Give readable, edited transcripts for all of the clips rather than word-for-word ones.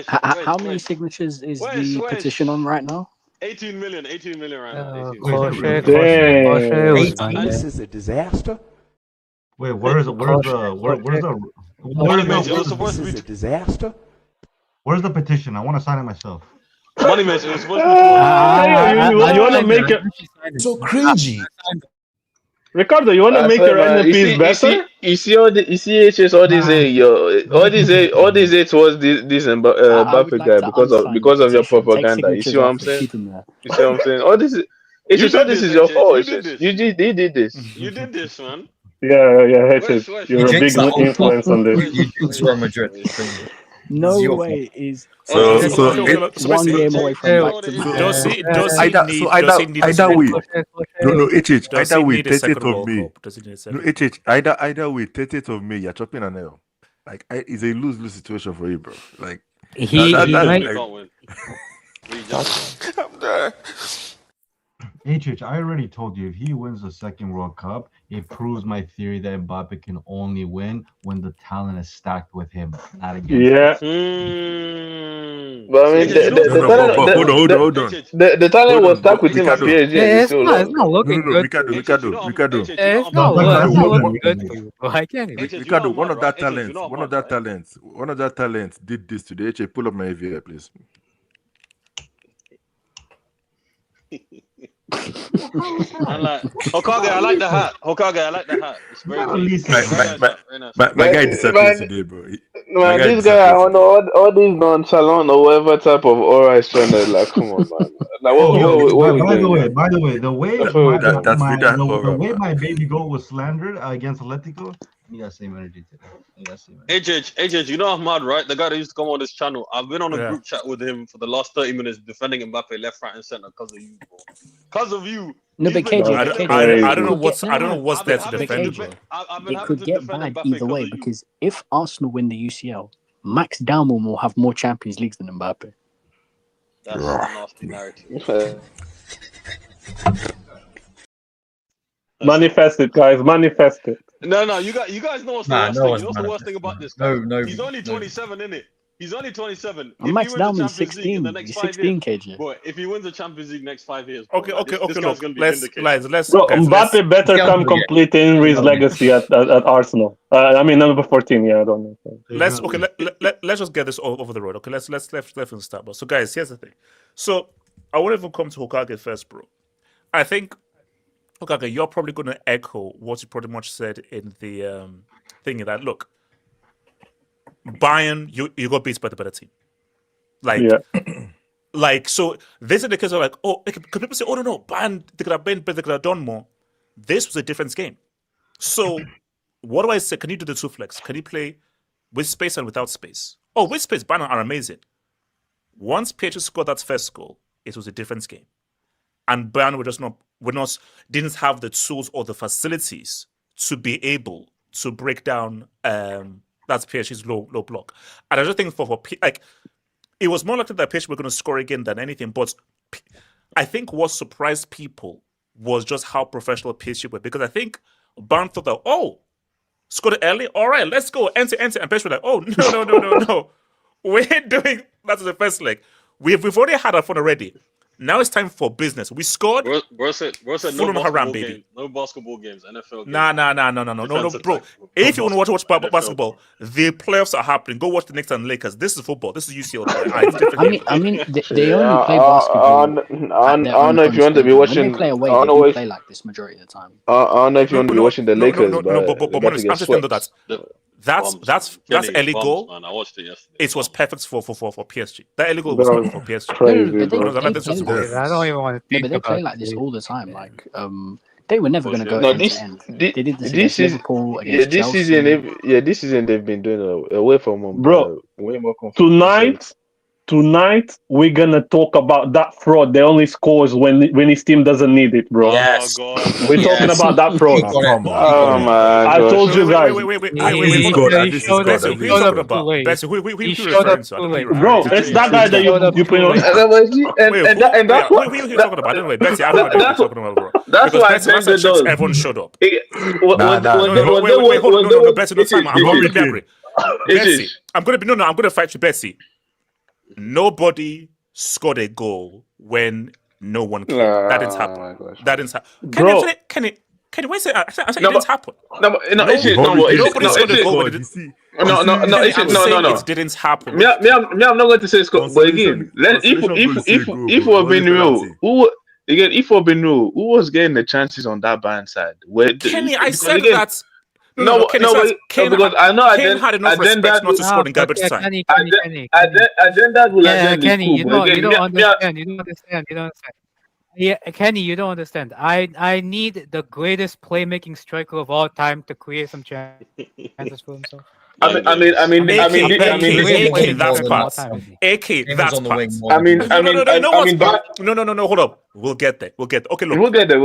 How many signatures is the petition on right now? 18 million right now. This is a disaster. Wait, where's the disaster. Where's the petition? I want to sign it myself. Money Mitch, it was supposed to be you want to make it so cringy. Ricardo, you want to make your NFPs better? You see all these hate towards this Mbappe guy because of your propaganda. You see what I'm saying? All this is your fault. You did this. You did this, man. Yeah, you're a big influence on this. Real Madrid. No way is So one game away from back to either way. No, HH. Either way, 30th of May. No, HH. Either way, 30th of May. You're chopping an L. Like, it's a lose-lose situation for you, bro. Like, he might. I'm there. HH, I already told you, if he wins the second World Cup, it proves my theory that Mbappe can only win when the talent is stacked with him, not against him. Yeah. But I mean, hold on. The talent was stuck with him at PSG. It's not looking good. Ricardo. It's not looking good for you. Why can't it? Ricardo, one of that talents did this today. HH, pull up my AVI, please. Hokage, I like the hat. It's very nice. My guy disappeared today, bro. This guy, I don't know all these nonchalant or whatever type of aura is trying to like. Come on, man. Like, By the way, the way my baby goal was slandered against Atletico, he got same energy today. HH, you know Ahmad, right? The guy that used to come on this channel. I've been on a group chat with him for the last 30 minutes defending Mbappe left, right, and center because of you, bro. Because of you. No, but KJ, I don't know what's there to defend, bro. It could get bad either way because if Arsenal win the UCL, Max Dalman will have more Champions Leagues than Mbappe. That's a nasty narrative. Manifest it, guys. Manifest it. No, you guys know what's the worst thing. You know what's the worst thing about this guy? No. He's only 27, innit? He's only 27. Max Dalman's 16. He's 16, KJ. Boy, if he wins the Champions League next 5 years, Okay. This guy's gonna be Let's. Bro, Mbappe better come complete Henry's legacy at Arsenal. I mean, number 14. Yeah, I don't know. Let's just get this over the road. Okay, let's start. So, guys, here's the thing. So, I want to come to Hokage first, bro. I think, Hokage, you're probably going to echo what you pretty much said in the thing that, look, Bayern, you got beat by the better team. So this is the case of like, because people say, no, Bayern, they could have been better, they could have done more. This was a different game. So what do I say? Can you do the two flex? Can you play with space and without space? With space, Bayern are amazing. Once PSG scored that first goal, it was a different game. And Bayern didn't have the tools or the facilities to be able to break down that's PSG's low block. And I just think for it was more likely that PSG were going to score again than anything. But I think what surprised people was just how professional PSG were. Because I think Bayern thought that, scored early? All right, let's go. Enter. And PSG were like, no. We're doing, that's the first leg. We've already had our fun already. Now it's time for business. We scored. Bro said no basketball games, NFL games. No, bro. If you want to watch basketball, the playoffs are happening. Go watch the Knicks and Lakers. This is football. This is UCL. I mean, they only play basketball. I don't know if you want to be watching. When they play away, they play like this majority of the time. I don't know if you want to be watching the Lakers. But I'm just saying that's early goal. Man, I watched it yesterday. It was perfect for PSG. That early goal was perfect for PSG. I don't even want to think about it. But they play like this all the time. Like, they were never going to go end to end. They did this against Liverpool, against Chelsea. This season they've been doing away from home. Bro, way more Tonight, we're gonna talk about that fraud. They only scores when his team doesn't need it, bro. Yes. Oh, God. We're talking about that fraud. Oh my! I told you guys. Wait. He showed up too late. Bro, it's that guy that you put on. And that's what. Who are you talking about? I don't know. Betsy, I don't know what you're talking about, bro. That's why Betsy does. Everyone showed up. Wait, hold on. Betsy, no time. I'm not remembering. Bessie, I'm gonna fight you, Bessie. Nobody scored a goal when no one came. That didn't happen. That didn't happen. Kenny, wait a second. I said it didn't happen. Nobody scored a goal. It didn't happen. Me, I'm not going to say score, but again, if we're being real, if we're being real, who was getting the chances on that Bayern side? Kenny, I said that. No, because I know Kane had enough respect not to score in garbage time. Kenny. Kenny, you don't understand. Yeah, Kenny, you don't understand. I need the greatest playmaking striker of all time to create some chances for himself. AK, that's part. AK, that's part. No, hold up. We'll get there. Okay, look. We'll get there.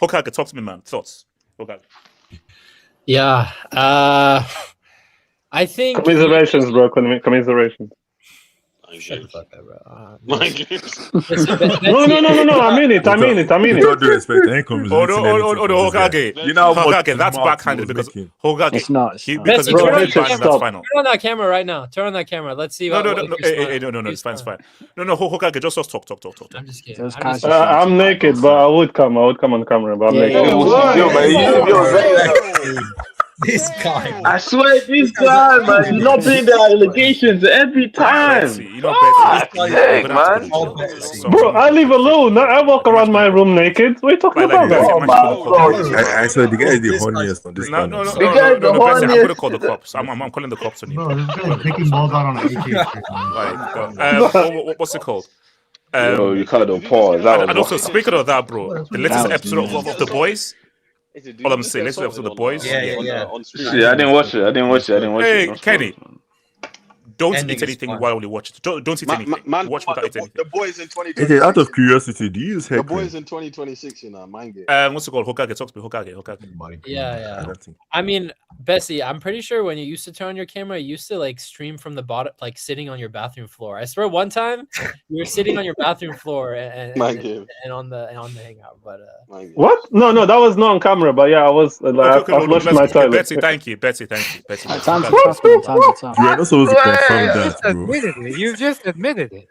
Hokage, talk to me, man. Thoughts? Hokage. Yeah. I think commiserations, bro. Commiserations. Shut the fuck up, bro. No. I mean it. With all due respect, I ain't Hokage. You know what? Hokage, that's backhanded because Hokage. It's not. Turn on that camera right now. Turn on that camera. Let's see. No. It's fine. No. Hokage, just talk. I'm just kidding. I'm naked, but I would come on camera, but I'm naked. This guy. I swear, this guy, man, he's not paying the allegations every time. Man. Bro, I live alone. I walk around my room naked. What are you talking about? I saw the guy is the horniest on this No. The guy is the horniest. I'm going to call the cops. I'm calling the cops on you. Bro, this guy's taking balls out on an AK. What's it called? You can't pause. And also, speaking of that, bro, the latest episode of The Boys. All I'm saying, let's go to The Boys. Yeah. I didn't watch it. Hey, Kenny, don't eat anything while you watch it. Don't eat anything. Watch without eating anything. The Boys in 2026. Out of curiosity, do you use hair The cream? Boys in 2026, mind game. What's it called? Hokage, talk to me. Hokage. Yeah. I mean, Bessie, I'm pretty sure when you used to turn on your camera, you used to like stream from the bottom, like sitting on your bathroom floor. I swear, one time you were sitting on your bathroom floor and on the Hangout. But what? No, that was not on camera. But yeah, I was I flushed my toilet. Betsy, thank you. Time. You are not supposed to confirm that, bro. You just admitted it.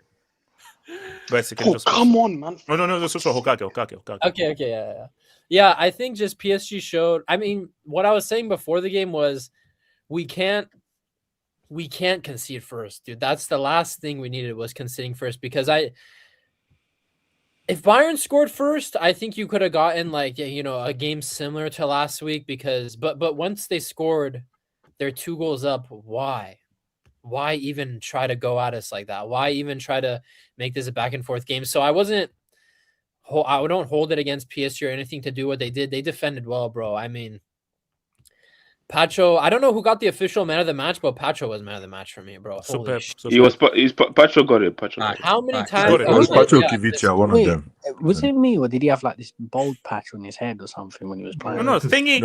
Betsy, come on, man. No. This is for Hokage. Okay. Yeah, I think just PSG showed. I mean, what I was saying before the game was we can't concede first, dude. That's the last thing we needed was conceding first because if Bayern scored first, I think you could have gotten like a game similar to last week but once they scored, they're 2 goals up. Why even try to go at us like that? Why even try to make this a back and forth game? So I don't hold it against PSG or anything to do what they did. They defended well, bro. I mean, Pacho, I don't know who got the official man of the match, but Pacho was man of the match for me, bro. Pacho got it. How many times? It was Pacho Kivicha, one of them. Was it me, or did he have like this bald patch on his head or something when he was playing? No. Thingy.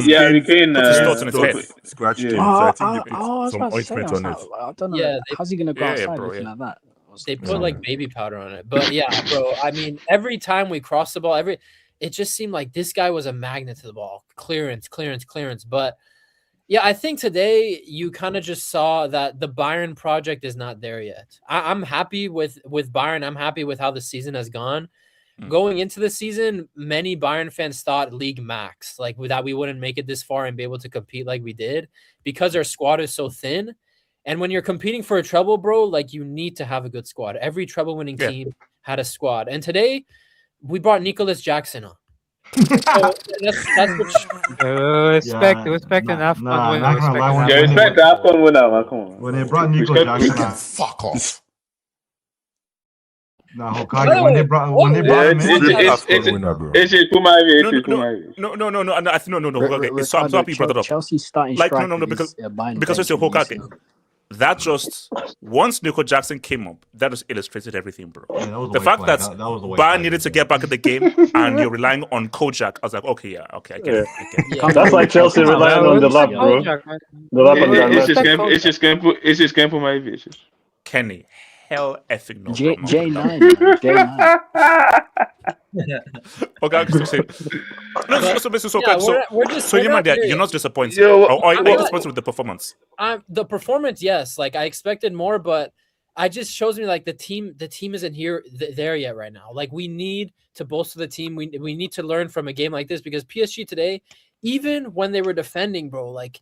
Harry Kane put his thoughts on his head. Scratched him. So I think they put some ointment on it. I don't know. How's he gonna go outside looking like that? They put like baby powder on it. But yeah, bro, I mean, every time we crossed the ball, it just seemed like this guy was a magnet to the ball. Clearance. But yeah, I think today you kind of just saw that the Bayern project is not there yet. I'm happy with Bayern. I'm happy with how the season has gone. Going into the season, many Bayern fans thought league max, like that we wouldn't make it this far and be able to compete like we did because our squad is so thin. And when you're competing for a treble, bro, like you need to have a good squad. Every treble-winning team had a squad. And today, we brought Nicholas Jackson on. So respect and have fun winner. Respect the AFCON winner, man. Come on. When they brought Nico Jackson, fuck off. Nah, Hokage. When they brought him in, it's so happy you brought it up. Chelsea starting like because it's your Hokage. That just once Nico Jackson came up, that just illustrated everything, bro. Yeah, the fact that Bayern needed to get back in the game and you're relying on Kojak, I was like, okay, I get it. That's like Chelsea relying on the lab, bro. The lab it's just game for my vision. Kenny, hell effing no. J9. Okay, you're not disappointed. Are you disappointed with the performance? The performance, yes. Like, I expected more, but it just shows me like the team isn't there yet right now. Like, we need to bolster the team. We need to learn from a game like this, because PSG today, even when they were defending, bro, like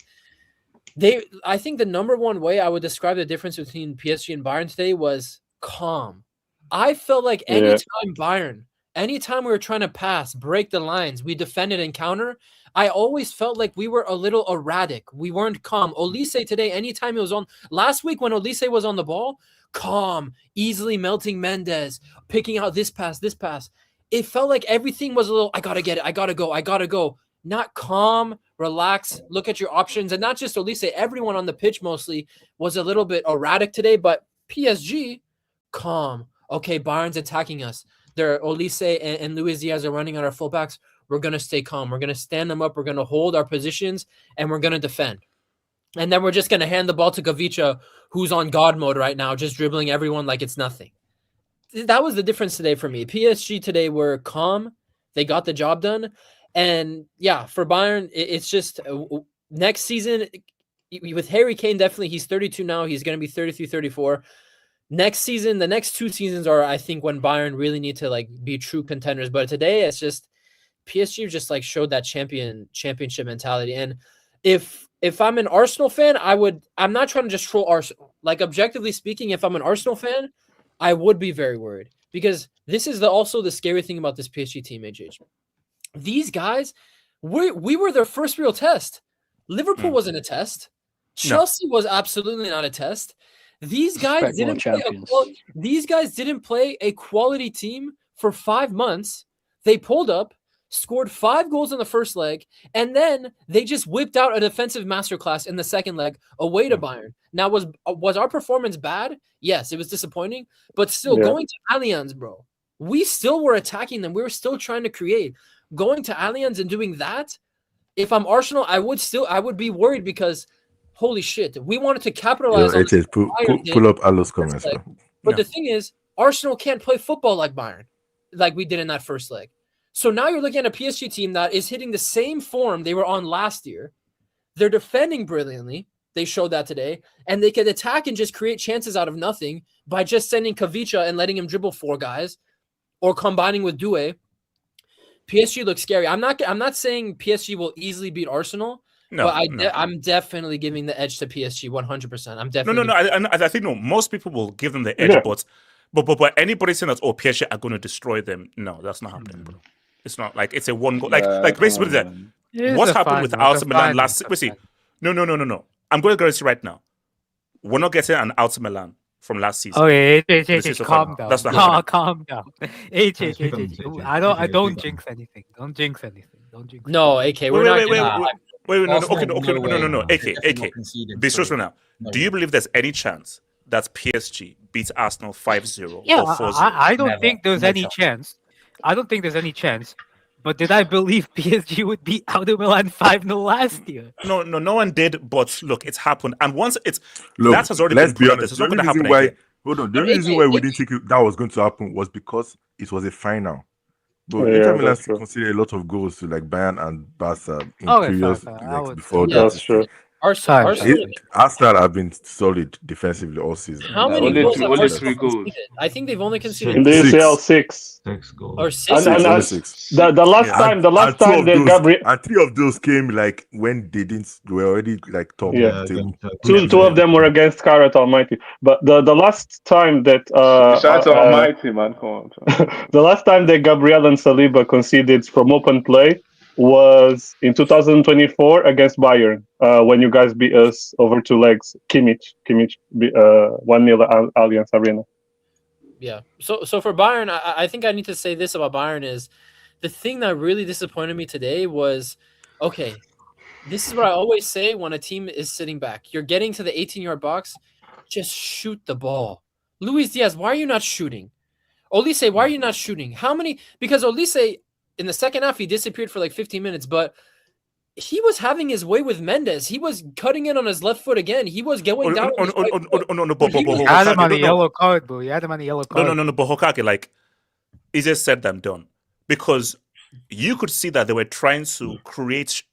I think the number one way I would describe the difference between PSG and Bayern today was calm. I felt like anytime we were trying to pass, break the lines, we defended and counter, I always felt like we were a little erratic. We weren't calm. Olise today, anytime it was on, last week when Olise was on the ball, calm, easily melting Mendes, picking out this pass. It felt like everything was a little, I got to get it, I got to go. Not calm, relax, look at your options. And not just Olise, everyone on the pitch mostly was a little bit erratic today, but PSG, calm. Okay, Bayern's attacking us. Olise and Luis Diaz are running on our fullbacks. We're going to stay calm. We're going to stand them up. We're going to hold our positions, and we're going to defend. And then we're just going to hand the ball to Gavicha, who's on God mode right now, just dribbling everyone like it's nothing. That was the difference today for me. PSG today were calm. They got the job done. And, yeah, for Bayern, it's just next season, with Harry Kane, definitely, he's 32 now. He's going to be 33, 34. Next season, the next 2 seasons are, I think, when Bayern really need to like be true contenders. But today, it's just PSG just like showed that championship mentality. And if I'm an Arsenal fan, I'm not trying to just troll Arsenal. Like, objectively speaking, if I'm an Arsenal fan, I would be very worried, because this is also the scary thing about this PSG team, AJ. These guys, we were their first real test. Liverpool wasn't a test. Chelsea was absolutely not a test. These guys didn't play a quality team for 5 months. They pulled up, scored 5 goals in the first leg, and then they just whipped out a defensive masterclass in the second leg away to Bayern. Now, was our performance bad? Yes, it was disappointing, but still, going to Allianz, bro, we still were attacking them. We were still trying to create. Going to Allianz and doing that, if I'm Arsenal, I would be worried, because holy shit, we wanted to capitalize on pull up Alo's comments. But the thing is, Arsenal can't play football like Bayern, like we did in that first leg. So now you're looking at a PSG team that is hitting the same form they were on last year. They're defending brilliantly. They showed that today. And they can attack and just create chances out of nothing by just sending Kavicha and letting him dribble 4 guys, or combining with Doué. PSG looks scary. I'm not saying PSG will easily beat Arsenal. But I'm definitely giving the edge to PSG 100%. I'm definitely I think most people will give them the edge, but anybody saying that PSG are going to destroy them, no, that's not happening, bro. It's not like it's a one goal. Like basically that. What happened with AC Milan last? No. I'm going to guarantee right now, we're not getting an AC Milan from last season. Okay, calm down. That's not calm down. I don't jinx anything. Don't jinx anything. No, AK, we're not. Wait, no. AK. Be sure now. Do you believe there's any chance that PSG beats Arsenal 5-0 or 4-0? I don't think there's any chance. But did I believe PSG would beat AC Milan 5-0 last year? No one did. But look, it's happened, and once that has already been proven. It's not going to happen again. Hold on. The reason why we didn't think that was going to happen was because it was a final. But Inter Milan consider a lot of goals to like Bayern and Barca in previous before that. That's true. Arsenal have been solid defensively all season. How many goals have Arsenal conceded? I think they've only conceded in the UCL 6. 6 goals. Or 6. The last time they Gabriel, and 3 of those came like when they were already like top. Yeah. Two of them were against Karat Almighty. But the last time that shout out to Almighty, man, come on. The last time that Gabriel and Saliba conceded from open play was in 2024 against Bayern, when you guys beat us over 2 legs. Kimmich 1-0 Allianz Arena. Yeah. So for Bayern, I think I need to say this about Bayern is the thing that really disappointed me today was, okay, this is what I always say when a team is sitting back. You're getting to the 18-yard box, just shoot the ball. Luis Diaz, why are you not shooting? Olise, why are you not shooting? Because Olise, in the second half, he disappeared for like 15 minutes, but he was having his way with Mendes. He was cutting in on his left foot again. He was going down. You had him on the yellow card, bro. You had him on the yellow card. No, but Hokage, like, he just said them done. Because you could see that they were trying to create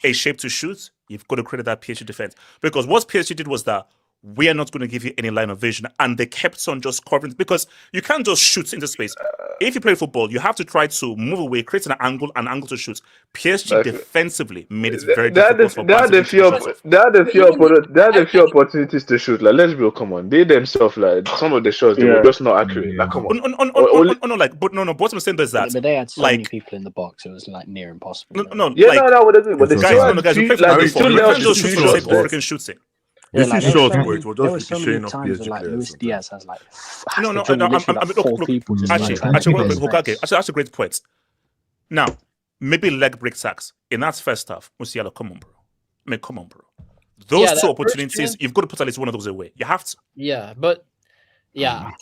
a shape to shoot. You've got to credit that PSG defense. Because what PSG did was that we are not going to give you any line of vision. And they kept on just covering, because you can't just shoot into space. If you play football, you have to try to move away, create an angle to shoot. PSG defensively made it very difficult. There are the few opportunities to shoot. Like, let's be, come on. They themselves, like, some of the shots, they were just not accurate. Like, come on. What I'm saying is that. But they had so many people in the box, it was like near impossible. But the guys, you can't just shoot for the sake of freaking shooting. This is short, but it will There were just so be many showing off times PSG like players. Luis Diaz has like that's a great point. Now, maybe leg break sacks in that first half. Musiala, come on, bro. Those two opportunities, you've got to put at least one of those away. You have to. Yeah, but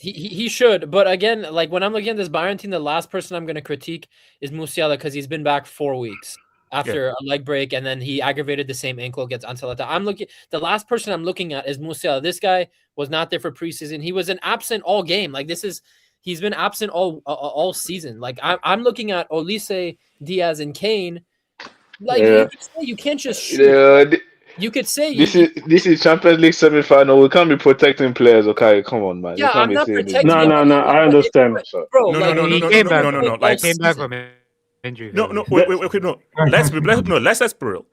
he should. But again, like when I'm looking at this Bayern team, the last person I'm going to critique is Musiala because he's been back 4 weeks after a leg break, and then he aggravated the same ankle against Ancelotti. The last person I'm looking at is Musiala. This guy was not there for preseason. He was absent all game. Like he's been absent all season. Like I'm looking at Olise, Diaz, and Kane. Like you can't just shoot. You could say this is Champions League semi-final. We can't be protecting players. Okay, come on, man. Yeah, I'm not protecting. No. I understand. Bro, no. Came back from injury. No. Wait, no. Let's be real.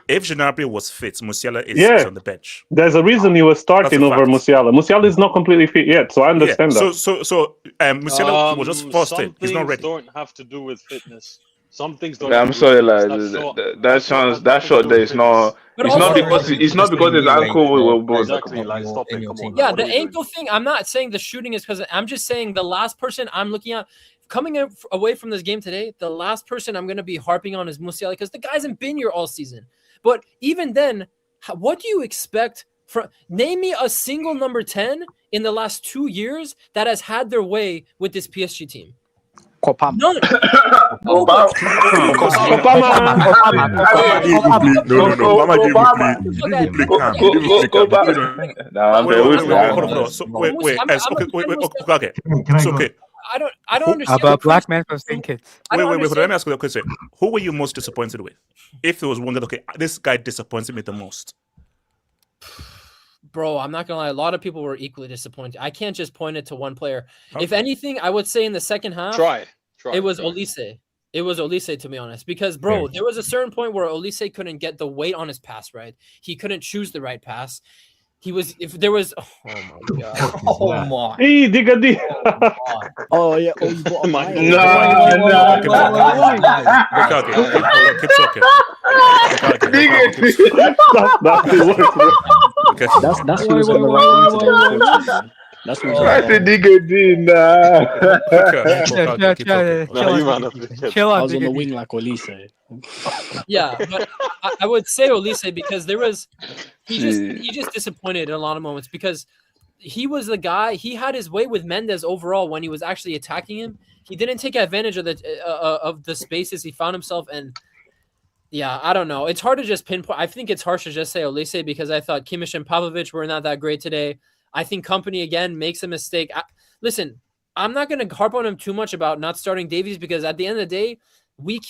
If Gnabry was fit, Musiala is on the bench. There's a reason he was starting over Musiala. Musiala is not completely fit yet, so I understand that. So Musiala was just first in. He's not ready. Don't have to do with fitness. Some things don't. I'm sorry, like that shot there is not. It's not because his ankle will bone. Exactly, like stop it. Come on. Yeah, the ankle thing. I'm not saying the shooting is because I'm just saying the last person I'm looking at coming away from this game today. The last person I'm going to be harping on is Musiala because the guy hasn't been here all season. But even then, what do you expect from? Name me a single number 10 in the last 2 years that has had their way with this PSG team. Kopama. None. Obama I don't understand. About black man from St. Kitts. Wait. Let me ask you a question. Who were you most disappointed with? If there was one that, this guy disappointed me the most. Bro, I'm not gonna lie. A lot of people were equally disappointed. I can't just point it to one player. Okay. If anything, I would say in the second half, it was Olise. It was Olise, to be honest, because bro, there was a certain point where Olise couldn't get the weight on his pass right. He couldn't choose the right pass. Oh my god! Oh my! Hey, Digga. Oh yeah! No. Keep talking. That's who's on the right. That's who's I said Digga D. Chill out. I was on the wing like Olise. Yeah, but I would say Olise because he just disappointed in a lot of moments because he was the guy. He had his way with Mendes overall when he was actually attacking him. He didn't take advantage of the spaces he found himself in. Yeah, I don't know. It's hard to just pinpoint. I think it's harsh to just say Olise because I thought Kimmich and Pavlovic were not that great today. I think Kompany again makes a mistake. Listen, I'm not going to harp on him too much about not starting Davies because at the end of the day, we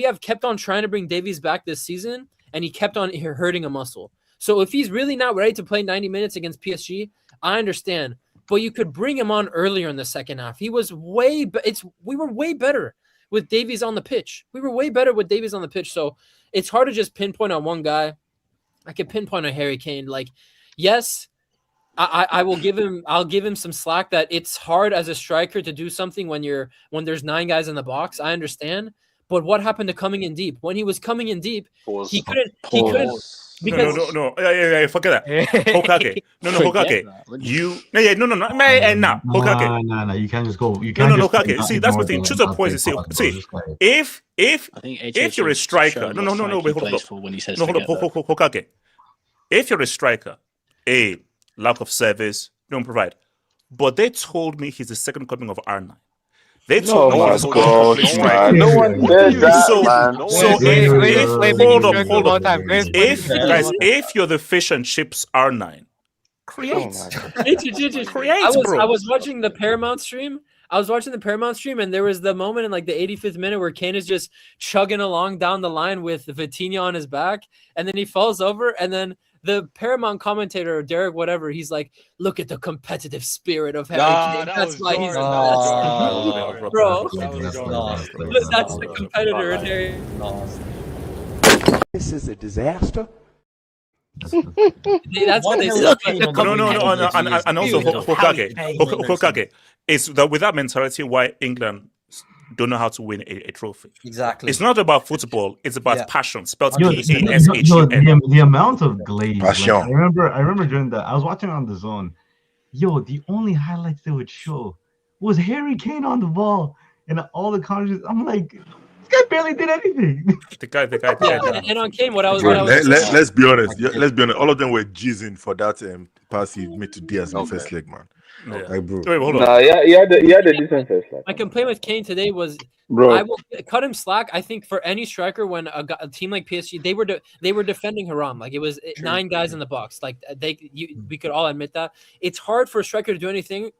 have kept on trying to bring Davies back this season, and he kept on hurting a muscle. So if he's really not ready to play 90 minutes against PSG, I understand. But you could bring him on earlier in the second half. We were way better with Davies on the pitch. So it's hard to just pinpoint on one guy. I could pinpoint on Harry Kane. Like, yes, I'll give him some slack that it's hard as a striker to do something when there's 9 guys in the box. I understand. But what happened to coming in deep? When he was coming in deep, he couldn't because no. Yeah, forget that. Hokage. No, Hokage. Hokage. No, you can't just go. You can't. No, Hokage. See, that's the thing. Choose a poison. See, if you're a striker, no, wait, hold on. Hokage. If you're a striker, lack of service, don't provide. But they told me he's the second coming of R9. They told me he's man. No one said that, man. If you're the fish and chips R9, create. I was watching the Paramount stream. I was watching the Paramount stream, and there was the moment in like the 85th minute where Kane is just chugging along down the line with Vitinha on his back, and then he falls over, and then the Paramount commentator, Derek, whatever, he's like, "Look at the competitive spirit of Harry Kane. That's why he's the best." Bro, that's the competitor in Harry. This is a disaster. That's what they said. No, and also Hokage is that with that mentality why England don't know how to win a trophy. Exactly. It's not about football; it's about passion. Spelled P-A-S-H-U-N. The amount of glaze. Like, I remember during I was watching on the Zone. Yo, the only highlights they would show was Harry Kane on the ball, and all the commentaries. I'm like, this guy barely did anything. The guy. And on Kane, let's be honest. Let's be honest. All of them were jizzing for that pass he made to Diaz in the first leg, man. Yeah. Like, bro. Wait, hold on. Nah, he had a decent first leg. My complaint with Kane today was, Bro. I will cut him slack. I think for any striker, when a team like PSG, they were defending Haram. Like, it was 9 guys in the box. Like, we could all admit that it's hard for a striker to do anything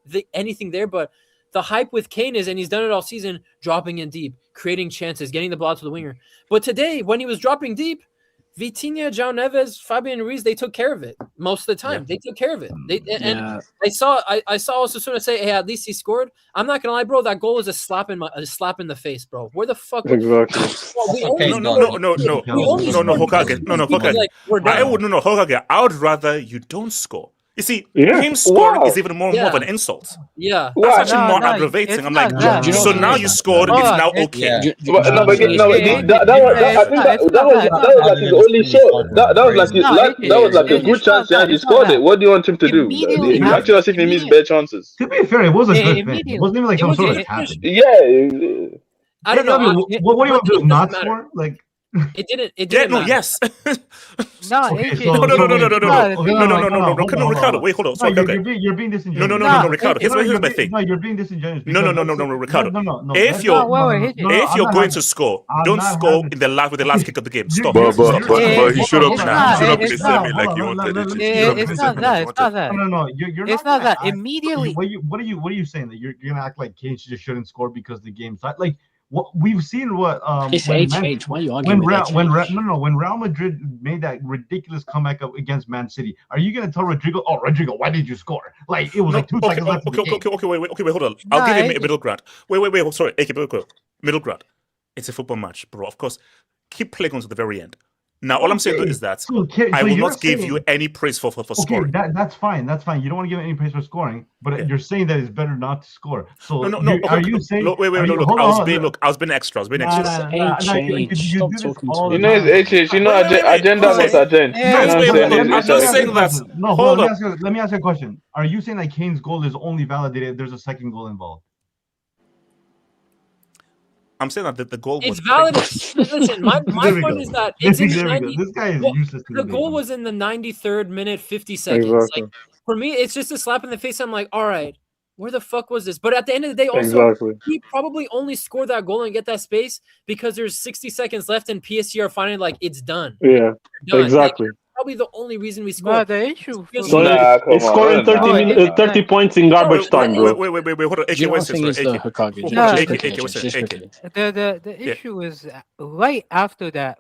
there. But the hype with Kane is, and he's done it all season, dropping in deep, creating chances, getting the ball to the winger. But today, when he was dropping deep, Vitinha, João Neves, Fabian Ruiz, they took care of it most of the time. They took care of it. I saw Osasuna say, "Hey, at least he scored." I'm not gonna lie, bro. That goal is a slap in the face, bro. Where the fuck? Exactly. Hokage. Hokage. I would rather you don't score. You see, him scoring is even more of an insult. Yeah, that's actually more aggravating. I'm like, so now you scored, it's now okay. That was like a good chance. Yeah, he scored it. What do you want him to do? He actually as if he missed bare chances. To be fair, it was a good thing. It wasn't even like some sort of happen. Yeah. I don't know. What do you want to do? Not score? Like. It didn't. No, yes. No, Ricardo. Wait, hold on. Sorry, you're being disingenuous. No, Ricardo. Here's my thing. No, you're being disingenuous. No, Ricardo. If you're going to score, don't score with the last kick of the game. Stop. But he should have been the same like you wanted it. It's not that. No, you're it's not that. Immediately. What are you saying that you're gonna act like Kane just shouldn't score because the game's not like. What we've seen, why are you arguing when Real Madrid made that ridiculous comeback up against Man City, are you gonna tell Rodrigo, why did you score? Like it was like 2 seconds left. Okay, wait, hold on. I'll give him a middle ground. Wait, sorry, middle ground. It's a football match, bro. Of course, keep playing on to the very end. Now, all I'm saying is that I will not give you any praise for scoring. That's fine. You don't want to give any praise for scoring, but you're saying that it's better not to score. So no. Are you saying? Look, wait. I was being extra. You know, it's HH. You know, agenda was agenda. I'm just saying that. No, hold on. Let me ask you a question. Are you saying that Kane's goal is only validated if there's a second goal involved? I'm saying that the goal was valid. Listen, my point is that it's in this guy is useless. The goal was in the 93rd minute, 50 seconds. Exactly. Like, for me, it's just a slap in the face. I'm like, all right, where the fuck was this? But at the end of the day, also, he probably only scored that goal and get that space because there's 60 seconds left and PSG are finally like, it's done. Yeah, exactly. Like, probably the only reason we scored. The issue. It's scoring 30 points in garbage time, bro. Wait, hold on. The issue is right after that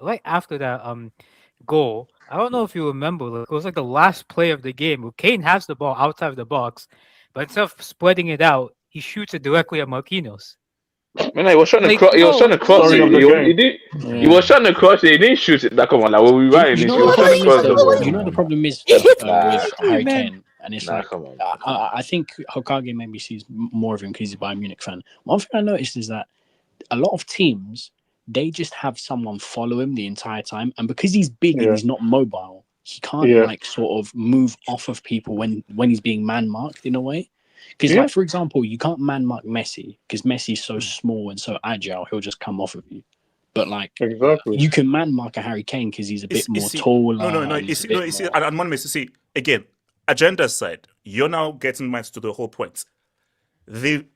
goal. I don't know if you remember. It was like the last play of the game. Kane has the ball outside of the box, but instead of spreading it out, he shoots it directly at Marquinhos. Man, he was trying to cross. He was trying to cross it. He was trying to cross it. He didn't shoot it. Come on, like when we ran, he was trying to cross the ball. You know the problem is with Harry Kane, and it's I think Hokage maybe sees more of him because he's a Bayern Munich fan. One thing I noticed is that a lot of teams, they just have someone follow him the entire time, and because he's big and he's not mobile, he can't sort of move off of people when he's being man marked in a way. Because, like, for example, you can't man mark Messi because Messi's so small and so agile, he'll just come off of you. But, like, you can man mark a Harry Kane because he's a bit more taller. No. You see, and one makes to see, again, agenda aside, you're now getting mad to the whole point. The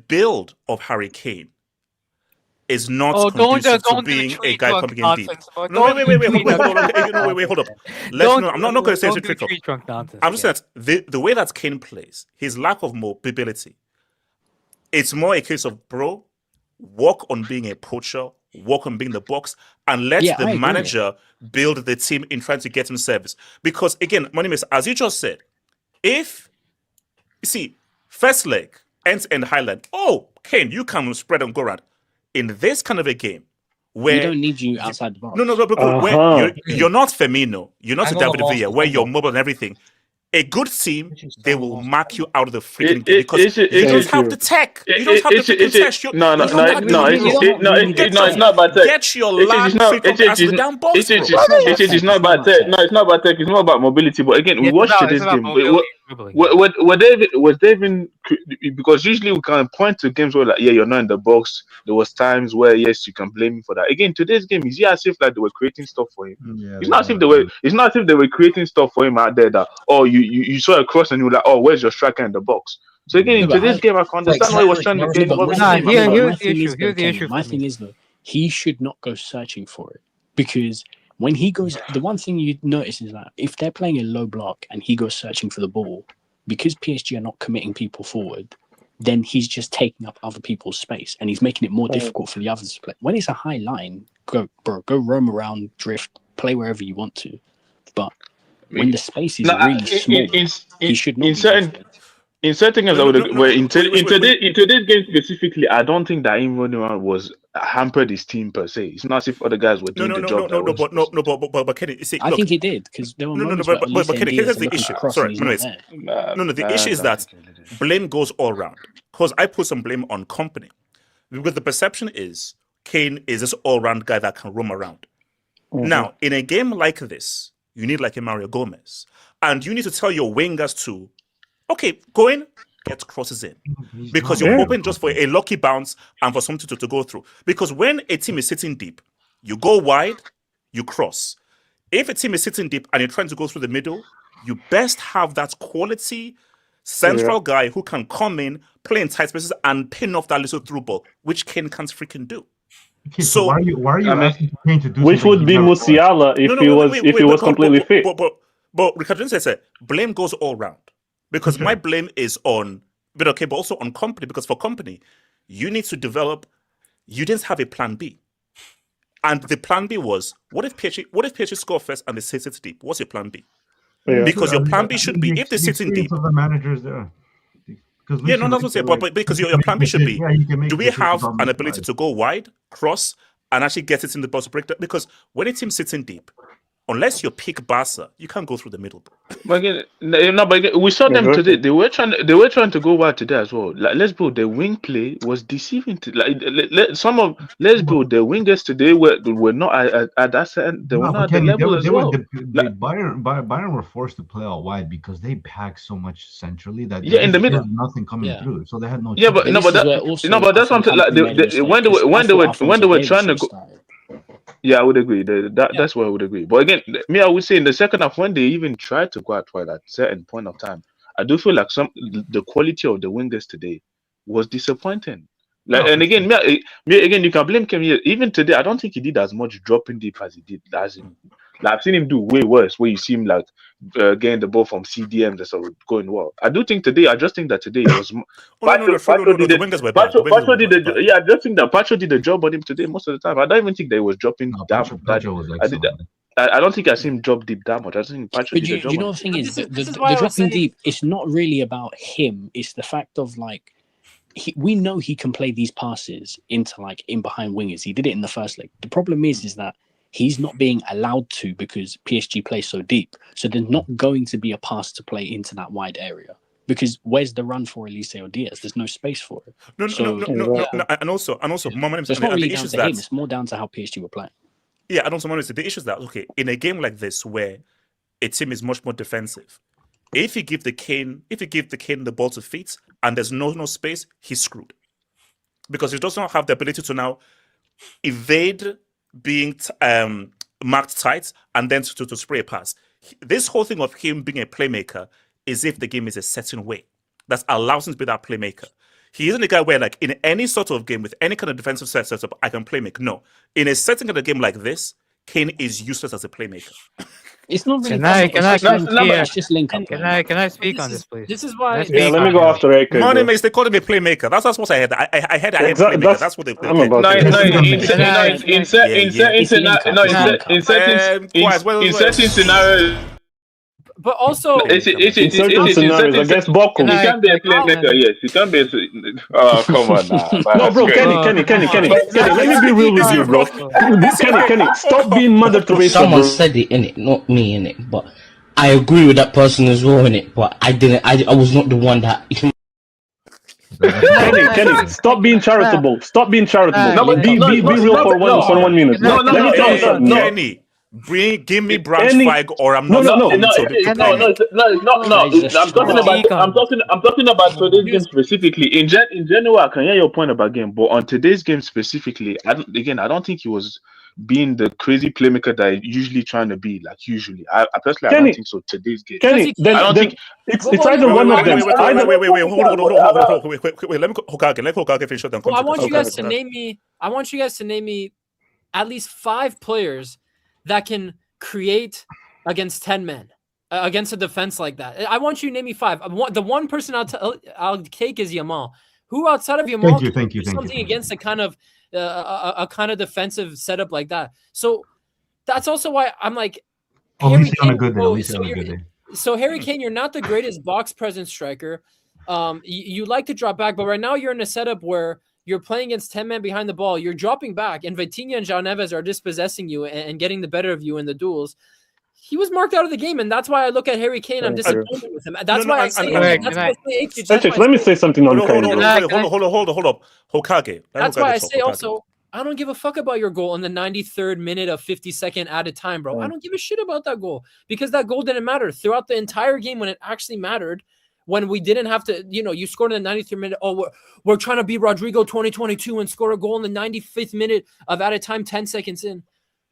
build of Harry Kane is not conducive to being a guy coming in deep. No, wait, hold up. I'm not going to say it's a trick talk. I'm just saying that the way that Kane plays, his lack of mobility, It's more a case of, bro, work on being a poacher, work on being the box, and let the manager build the team in trying to get him service. Because again, Monimis, as you just said, if you see first leg end-to-end highlight, Kane, you can spread and go around. In this kind of a game, where we don't need you outside the box. No, where you're not Firmino, you're not David Villa, where you're mobile and everything. A good team, they will mark you out of the freaking game because you don't have the tech. You don't have the freaking tech. It's not about tech. Get your lad freaking ass to the damn box, bro. It's not about tech. No, it's not about tech. It's more about mobility. But again, we watched this game. Was there even because usually we can point to games where like you're not in the box. There was times where yes you can blame him for that. Again, today's game is as if like they were creating stuff for him. It's not as if they were. It's not as if they were creating stuff for him out there that you saw a cross and you were like, where's your striker in the box? So again, in today's game, I can understand why he was trying to gain. Here's the issue. My thing is though, he should not go searching for it because when he goes, the one thing you notice is that if they're playing a low block and he goes searching for the ball, because PSG are not committing people forward, then he's just taking up other people's space and he's making it more difficult for the others to play. When it's a high line, go roam around, drift, play wherever you want to. But when the space is really small, he should not. In certain games, in today's game specifically, I don't think that him running around was hampered his team per se. It's not as if other guys were doing the job. But Kenny, see, I think he did because there were but Kenny, here's the issue. Sorry, the issue is that blame goes all around. Because I put some blame on company, because the perception is Kane is this all-round guy that can roam around. Now, in a game like this, you need like a Mario Gomez, and you need to tell your wingers to. Okay, go in, get crosses in. Because you're hoping just for a lucky bounce and for something to go through. Because when a team is sitting deep, you go wide, you cross. If a team is sitting deep and you're trying to go through the middle, you best have that quality central guy who can come in, play in tight spaces, and pin off that little through ball, which Kane can't freaking do. Okay, so why are you asking Kane to do which would be Musiala if he was completely fit. But Ricardo said, blame goes all round. Because my blame is on, but also on company. Because for company, you need to develop. You didn't have a plan B, and the plan B was what if PSG score first and they sit deep? What's your plan B? Because your plan B should be if they're sitting deep. The managers there. That's what I'm saying. But because your plan B should be: do we have an ability to go wide, cross, and actually get it in the box to break that? Because when a team sits in deep, unless you pick Barca, you can't go through the middle. But again, we saw them today. They were trying to go wide today as well. Like let's build the wing play was deceiving. Let's build the wingers today were not at that certain. They were not at the level as well. Bayern were forced to play out wide because they packed so much centrally that in the middle nothing coming through, so they had no. Yeah, but that's what I'm saying. Like when they were trying to go. Yeah, I would agree. That's what I would agree. But again, I would say in the second half, when they even tried to go out wide at a certain point of time, I do feel like the quality of the wingers today was disappointing. And again, you can blame Kemi. Even today, I don't think he did as much dropping deep as he did. I've seen him do way worse, where you see him like getting the ball from CDMs and so going well. I just think that today it was. I just think that Pacho did the job on him today most of the time. I don't even think that he was dropping down. I don't think I seen him drop deep that much. I think Pacho did the job. You know the thing is, the dropping deep. It's not really about him. It's the fact of like. We know he can play these passes into like in behind wingers. He did it in the first leg. The problem is that he's not being allowed to because PSG plays so deep. So there's not going to be a pass to play into that wide area because where's the run for Elise or Diaz? There's no space for it. No. And also, it's not really down to him. It's more down to how PSG were playing. Yeah, and also, the issue is that in a game like this where a team is much more defensive. If you give the Kane the ball to feet and there's no space, he's screwed. Because he does not have the ability to now evade being marked tight and then to spray a pass. This whole thing of him being a playmaker is if the game is a certain way that allows him to be that playmaker. He isn't a guy where like in any sort of game with any kind of defensive setup, I can play make. No. In a certain kind of game like this, Kane is useless as a playmaker. It's not really. It's just link up. Can I speak on this, please? This is why. Yeah, let me go after AK. Money makes they call him a playmaker. That's what I had. I had playmaker. That's what they play. In certain scenarios. But also, in certain scenarios against Boku, he can be a playmaker. Yes, he can be. Oh, come on now. No, bro, Kenny. Let me be real with you, bro. Kenny, stop being Mother Teresa. Someone said it, innit? Not me, innit? But I agree with that person as well, innit? But I didn't. I was not the one that. Kenny, stop being charitable. Be real for 1 minute. Let me tell you something. Kenny. Give me Braunschweig or I'm not. No. I'm talking about today's game specifically. In general, I can hear your point about game, but on today's game specifically, I don't think he was being the crazy playmaker that he's usually trying to be. Like usually, I personally don't think so. Today's game, Kenny, I don't think it's either one of them. Wait, hold on. Wait, let Hokage finish it. I want you guys to name me at least 5 players that can create against 10 men, against a defense like that. I want you to name me 5. The one person I'll take is Yamal. Who outside of Yamal thank you, something against a kind of defensive setup like that? So that's also why I'm like, he's on a good day. So Harry Kane, you're not the greatest box presence striker. You like to drop back, but right now you're in a setup where you're playing against 10 men behind the ball. You're dropping back, and Vitinha and João Neves are dispossessing you and getting the better of you in the duels. He was marked out of the game, and that's why I look at Harry Kane. I'm disappointed with him. That's why I say. Let me say something on Kane. Hold up, Hokage. That's why I say also, I don't give a fuck about your goal in the 93rd minute of 52nd added time, bro. I don't give a shit about that goal because that goal didn't matter throughout the entire game when it actually mattered. When we didn't have to, you scored in the 93rd minute. Oh, we're trying to beat Rodrigo 2022 and score a goal in the 95th minute of added time, 10 seconds in.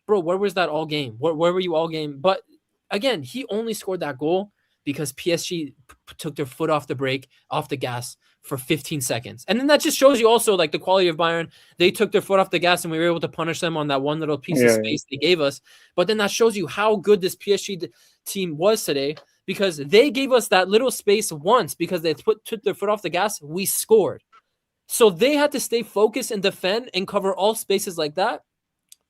Bro, where was that all game? Where were you all game? But again, he only scored that goal because PSG took their foot off the gas for 15 seconds. And then that just shows you also like the quality of Bayern. They took their foot off the gas and we were able to punish them on that one little piece of space they gave us. But then that shows you how good this PSG team was today. Because they gave us that little space once because they took their foot off the gas, we scored. So they had to stay focused and defend and cover all spaces like that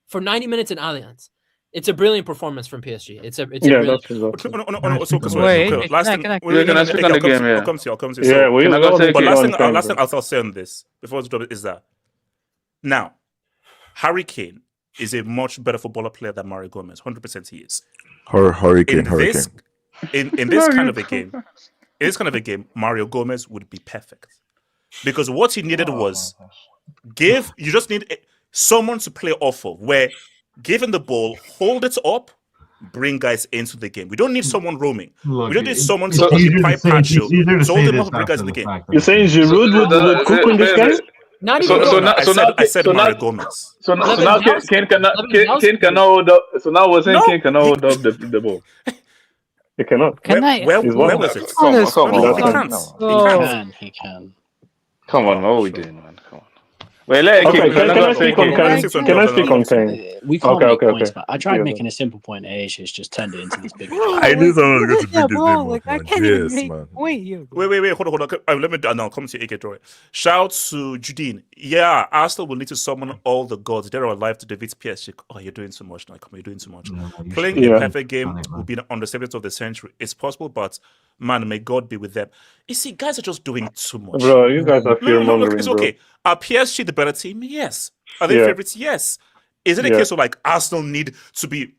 for 90 minutes in Allianz. It's a brilliant performance from PSG. It's a brilliant. Last thing I'll say on this before the drop is that now Harry Kane is a much better footballer player than Mario Gomez. 100% he is. Hurricane. In this kind of a game, Mario Gomez would be perfect because what he needed was you just need someone to play off of where given the ball, hold it up, bring guys into the game. We don't need someone roaming. We don't need someone to occupy Pacho. So hold them up, bring guys in the game. You're saying Giroud would cook in this game? I said Mario Gomez. So now Kane cannot hold up. So now we're saying Kane cannot hold up the ball. He cannot. Where was it? He can. Come on, what are we doing, man? Come on. Wait, can I speak on Kane? We can't make points, but I tried making a simple point. It's just turned it into this big. I knew someone was going to bring this name up. Wait, hold on. Let me come to AK Troy. Shout to Judine. Yeah, Arsenal will need to summon all the gods that are alive to defeat PSG. Oh, you're doing so much now. Come on, you're doing so much. Playing a perfect game will be on the 70th of the century. It's possible, but man, may God be with them. You see, guys are just doing too much. Bro, you guys are fear-mongering, it's okay. Are PSG the better team? Yes. Are they favorites? Yes. Is it a case of like Arsenal need to be?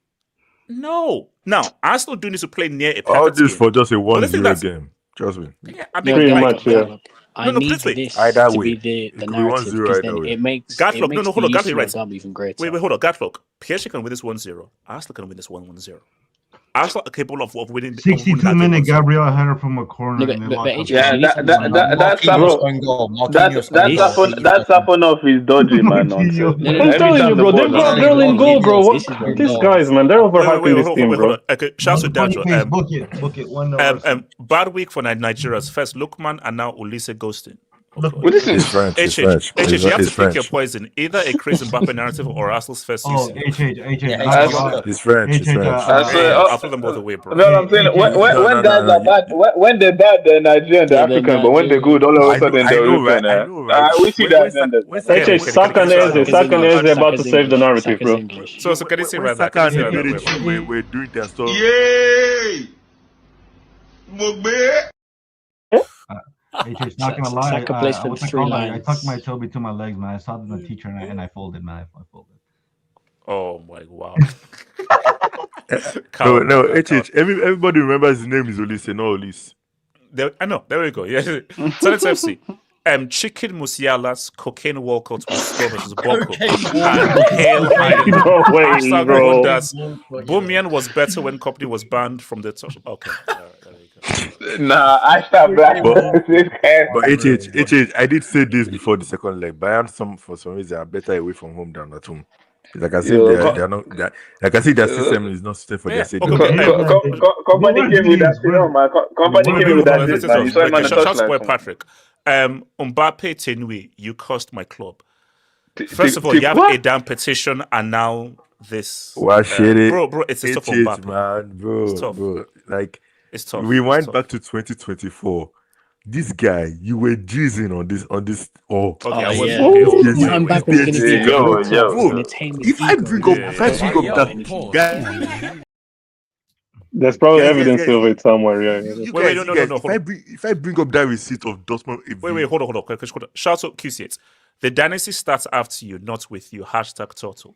No. Now, Arsenal do need to play near a perfect all this game. for just a 1-0 game. Trust me. Yeah, I mean, pretty much, yeah. I need this either to way. be the It could be narrative 1-0 because either then way. it makes Gatlock, no, hold on, Gatlock, right. even greater. Wait, hold on, Gatlock. PSG can win this 1-0. Arsenal can win this 1-0. Arsenal are capable of winning. 62-minute Gabriel header from a corner. That's Safonov is dodgy, man. I'm telling you, bro. They've got a girl in goal, bro. These guys, man, they're overhyping this team, bro. Okay, shout to Dajo. Book it. 1-0. Bad week for Nigeria's first Lookman and now Ulise ghosting. It's French. It's French. You have to French. pick your poison. Either a crazy Mbappe narrative or Arsenal's first season. It's French. It's French. I'll throw them both away, bro. No, I'm saying when guys are bad, when they're bad, they're Nigerian, they're African, but when they're good, all of a sudden they're European. We see that. Sakanese is about to save the narrative, bro. So can you say right that? We're doing their stuff. Yay! It's not gonna lie. I tucked my toe between my legs, man. I saw the teacher and I folded, man. I folded. Oh my wow. No, everybody remembers his name is Olise, no Olise. I know. There we go. Yeah. So let's FC. Chicken Musiala's cocaine walkout with Storm versus Boko. Bumian was better when company was banned from the touch. Okay. Nah, I start black. But HH, I did say this before the second leg. Bayern, for some reason, are better away from home than at home. Like I said, they're not. Like I see, their system is not suited for their sake. Company came with that. Company came with that. You saw him on the touchline. Patrick. Mbappe Tenui, you cost my club. First of all, you have a damn petition, and now this. Bro, it's a tough Mbappe, man, bro. Like. It's tough. Rewind back to 2024. This guy, you were jizzing on this. I'm back on If I bring up that guy, there's probably evidence of it somewhere. Yeah. Wait, no. If I bring up that receipt of Dortmund, wait, hold on. Shout out QC8. The dynasty starts after you, not with you. #Total.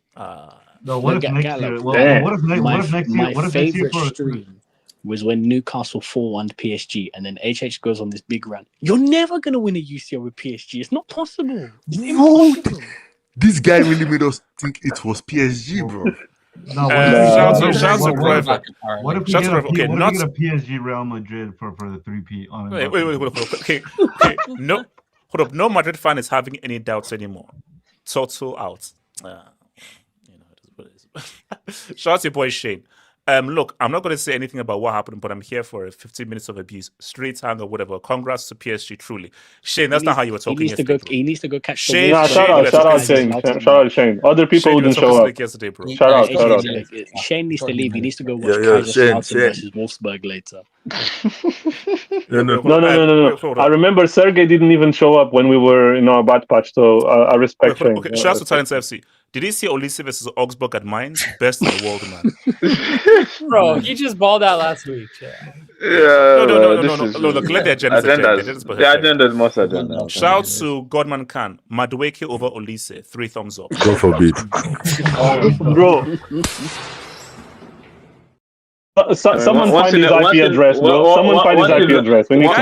No, what if next year? What if next year? My favorite stream was when Newcastle 4-1 PSG, and then HH goes on this big rant. You're never going to win a UCL with PSG. It's not possible. It's impossible. This guy really made us think it was PSG, bro. No, what if we get a PSG Real Madrid for the 3P on it? Wait. Okay. No, hold up. No Madrid fan is having any doubts anymore. Total out. Shout out to your boy Shane. Look, I'm not going to say anything about what happened, but I'm here for 15 minutes of abuse, street hang or whatever. Congrats to PSG, truly. Shane, that's not how you were talking yesterday. He needs to go catch Shane. Shout out Shane. Other people wouldn't show up. Yesterday, bro. Shout out. Shane needs to leave. He needs to go watch Kaiserslautern versus Wolfsburg later. No. I remember Sergey didn't even show up when we were in our bad patch, so I respect Shane. Okay. Shout out to Talents FC. Did he see Olise versus Augsburg at Mainz? Best in the world, man. Bro, he just balled out last week. No. Look, let the agenda. The agenda is most agenda. Shout to Godman Khan. Madueke over Olise. 3 thumbs up. God forbid. Bro. Someone find his IP address, bro. Someone find his IP address. We need to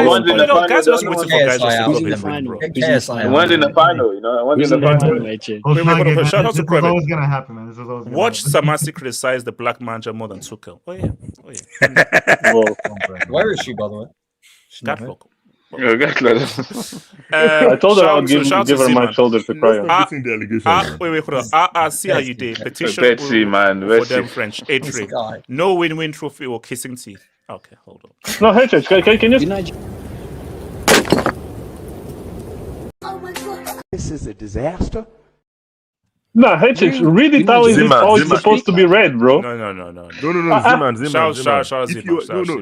guys are waiting for guys. One in the final, One in the final. Shout out to This is always gonna happen, man. This is always. Watch Samasi criticize the black manager more than Tuchel. Oh yeah. Where is she, by the way? Gatlock. I told her I would give her my shoulder to cry on. Wait, hold on. See how you did. Petition Betsy, man. For them French. A-Train. No win-win trophy or kissing teeth. Okay, hold on. No, HH, can you... This is a disaster. No, HH, read it how it's supposed to be read, bro. No. Ziman.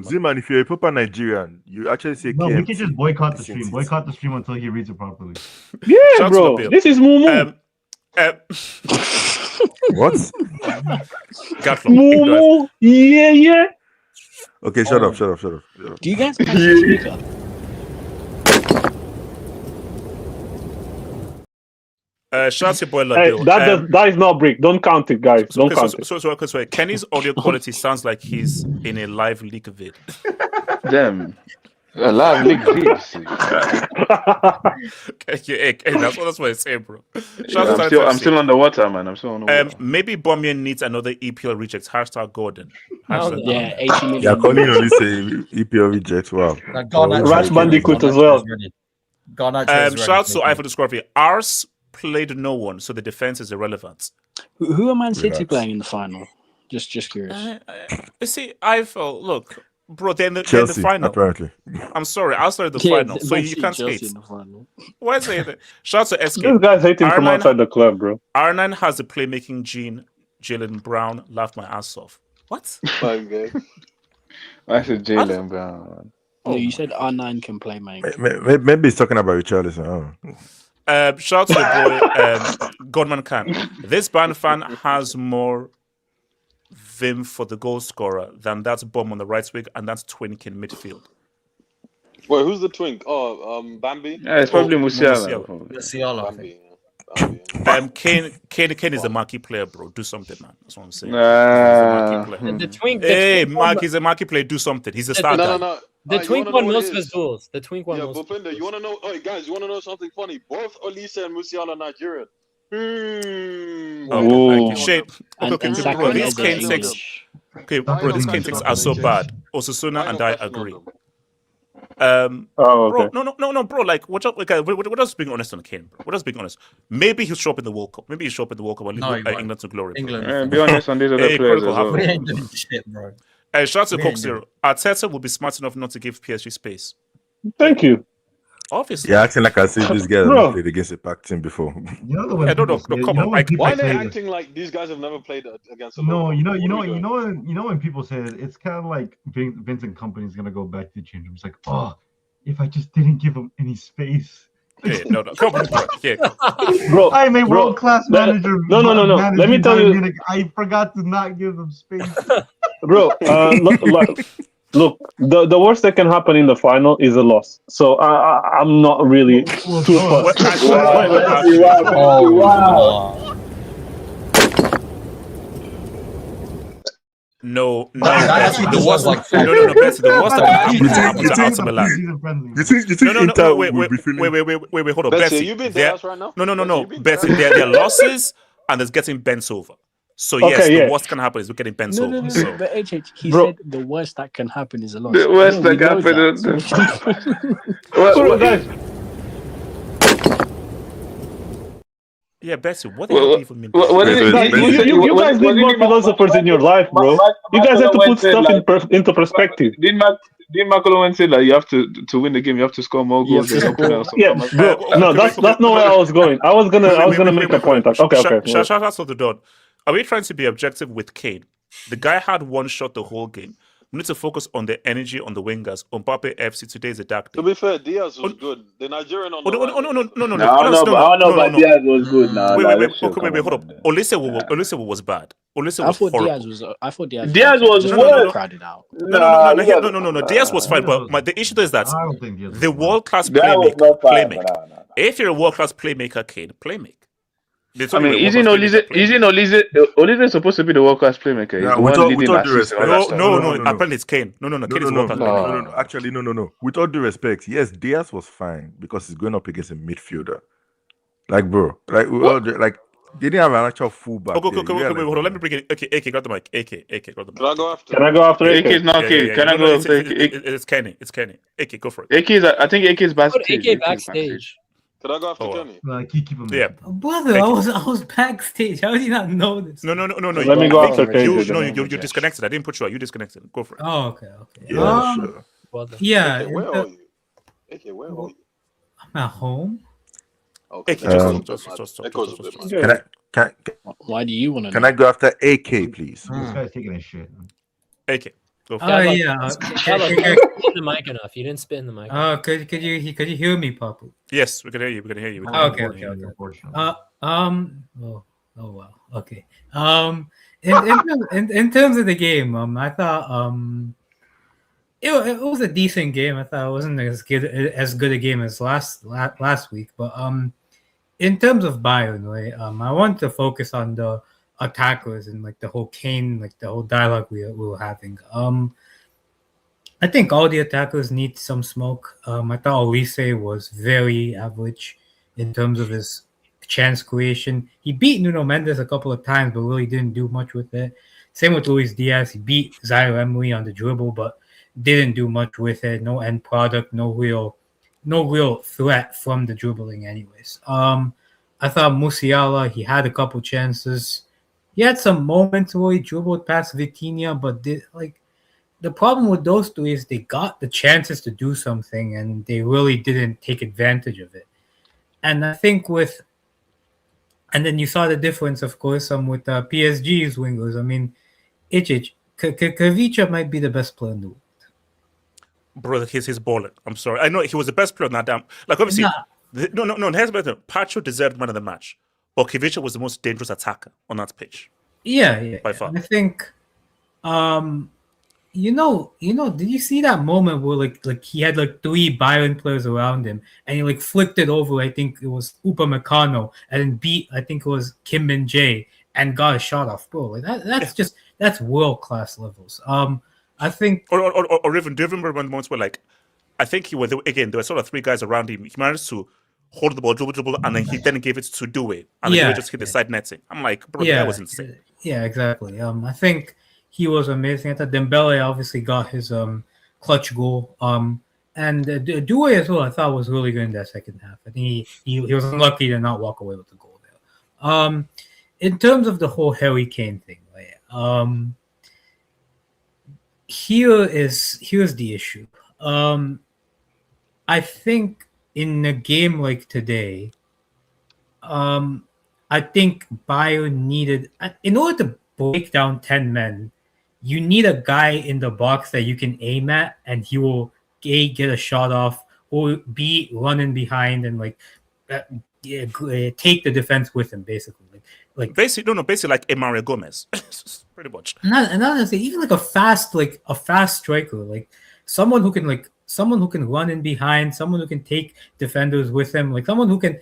Ziman, if you're a proper Nigerian, you actually say no, we can just boycott the stream. Boycott the stream until he reads it properly. Yeah, bro. This is Mumu. What? Mumu. Yeah. Okay, shut up. Do you guys catch the speaker? Shout out to boy that is not brick. Don't count it, guys. Don't count it. So, Kenny's audio quality sounds like he's in a live leak vid. Damn. A live leak vid. That's what it's saying, bro. I'm still underwater, man. Maybe Bomian needs another EPL reject. #Gordon. Yeah, 80 million. Yeah, calling on this EPL reject. Wow. Rash Bandicoot as well. Shout out to iPhone Discovery. Ars played no one, so the defense is irrelevant. Who are Man City playing in the final? Just curious. See, I felt. Look, Bro, they're in the Chelsea, final. apparently. I'm sorry, Arsenal in the final, so you can't Chelsea skate. in the final. Why is it? Shout out to SK. This guy's hating from outside the club, bro. R9 has the playmaking gene. Jalen Brown laughed my ass off. What? Okay. I said Jalen Brown. No, you said R9 can play, man. Maybe he's talking about Richarlison. Oh. Shout out to the boy, Godman Khan. This band fan has more vim for the goal scorer than that bomb on the right wing and that's Twink in midfield. Wait, who's the twink? Oh, Bambi? Yeah, it's probably Musiala. Musiala, I think. Kane is a marquee player, bro. Do something, man. That's what I'm saying. The twink. Hey, Mark is a marquee player. Do something. He's a star guy. No. The twink won most of his duels. The twink won Yeah, most. Bopinda, you want to know? Oh, guys, you want to know something funny? Both Olise and Musiala are Nigerian. These Kane takes. Okay, bro, these Kane takes are so bad. Osasuna and I agree. Bro, no, bro. Like, we're just being honest on Kane, bro. We're just being honest. Maybe he'll show up in the World Cup. Maybe he'll show up in the World Cup and lead England to glory. England. Be honest on these other players as well. We ain't doing shit, bro. Shout out to Coke Zero. Arteta will be smart enough not to give PSG space. Thank you. Obviously. Yeah, acting like I see this guy have played against a packed team before. You know the way Why are they acting like these guys have never played against a No, you know when people say it, it's kind of like Vincent Kompany is gonna go back to the change room. It's like, oh, if I just didn't give him any space. No. Come on, bro. Yeah. Bro, I'm a world-class manager. No. Let me tell you. Munich. I forgot to not give them space. Bro, look, the worst that can happen in the final is a loss. So I'm not really too fussed. Wow. No. The worst that can happen to AC Milan. You think Inter will be feeling? Wait, hold on. Bessie, you been there right now? No. Bessie, they're losses and it's getting bent over. So yes, the worst can happen is we're getting bent over. No. But HH, he said the worst that can happen is a loss. The worst that can happen. Guys. Yeah, Bessie, what do you even mean? You guys need more philosophers in your life, bro. You guys have to put stuff into perspective. Didn't McCollum say that you have to win the game, you have to score more goals than someone else? Yeah, bro. No, that's not where I was going. I was gonna make a point. Okay. Shout out to the Don. Are we trying to be objective with Kane? The guy had one shot the whole game. We need to focus on the energy on the wingers. Mbappe FC today is a dark day. To be fair, Diaz was good. The Nigerian on the No. but Diaz was good now. Wait, hold up. Olise was bad. Olise was horrible. I thought Diaz was worse. No. Diaz was fine, but the issue is that the world-class playmaker. If you're a world-class playmaker, Kane, playmake. I mean, isn't Olise is supposed to be the world-class playmaker? Yeah, with all due respect. No. Apparently it's Kane. No. Kane is world-class playmaker. No. Actually, no. With all due respect, yes, Diaz was fine because he's going up against a midfielder. Like, bro, they didn't have an actual fullback. Okay, wait, hold on. Let me bring it. Okay, AK, grab the mic. AK, grab the mic. Can I go after? AK is not AK. Can I go after AK? It's Kenny. AK, go for it. I think AK is backstage. AK backstage. Can I go after Kenny? Keep him. Yeah, brother, I was backstage. How did you not know this? No. Let me go after Kenny. You disconnected. I didn't put you out. You disconnected. Go for it. Oh, okay. Yeah, sure. Yeah. AK, where are you? AK, where are you? I'm at home. Okay. Why do you want to? Can I go after AK, please? This guy's taking a shit. AK. Yeah. Spit in the mic enough. You didn't spit in the mic. Could you hear me properly? Yes, we can hear you. Okay. Oh wow. Okay. In terms of the game, I thought it was a decent game. I thought it wasn't as good a game as last week, but in terms of Bayern, right? I want to focus on the attackers and like the whole Kane, like the whole dialogue we were having. I think all the attackers need some smoke. I thought Olise was very average in terms of his chance creation. He beat Nuno Mendes a couple of times, but really didn't do much with it. Same with Luis Diaz. He beat Zaire Emery on the dribble, but didn't do much with it. No end product. No real threat from the dribbling, anyways. I thought Musiala, he had a couple chances. He had some moments where he dribbled past Vitinha, but the problem with those two is they got the chances to do something and they really didn't take advantage of it. And I think and then you saw the difference, of course, with PSG's wingers. I mean, Kavicha might be the best player in the world. Bro, he's balling. I'm sorry. I know he was the best player on that damn. Like, obviously, no. Here's better. Pacho deserved man of the match, but Kavicha was the most dangerous attacker on that pitch. Yeah. By far. I think, did you see that moment where like he had like 3 Bayern players around him and he like flicked it over, I think it was Upamecano, and then beat, I think it was Kim Min-jae, and got a shot off, bro. Like that's world class levels. I think, or even, do you remember when moments where, like, I think there were sort of 3 guys around him. He managed to hold the ball, dribble, and then he then gave it to Due, and then he just hit the side netting. I'm like, bro, that was insane. Yeah, exactly. I think he was amazing. I thought Dembele obviously got his clutch goal. And Due as well, I thought was really good in that second half. I think he was unlucky to not walk away with the goal there. In terms of the whole Harry Kane thing, right? Here's the issue. I think in a game like today, I think Bayern needed, in order to break down 10 men, you need a guy in the box that you can aim at and he will A, get a shot off, or B, running behind and take the defense with him, basically. Basically like Emmanuel Gomez, pretty much. And honestly, even like a fast striker, like someone who can run in behind, someone who can take defenders with him, like someone who can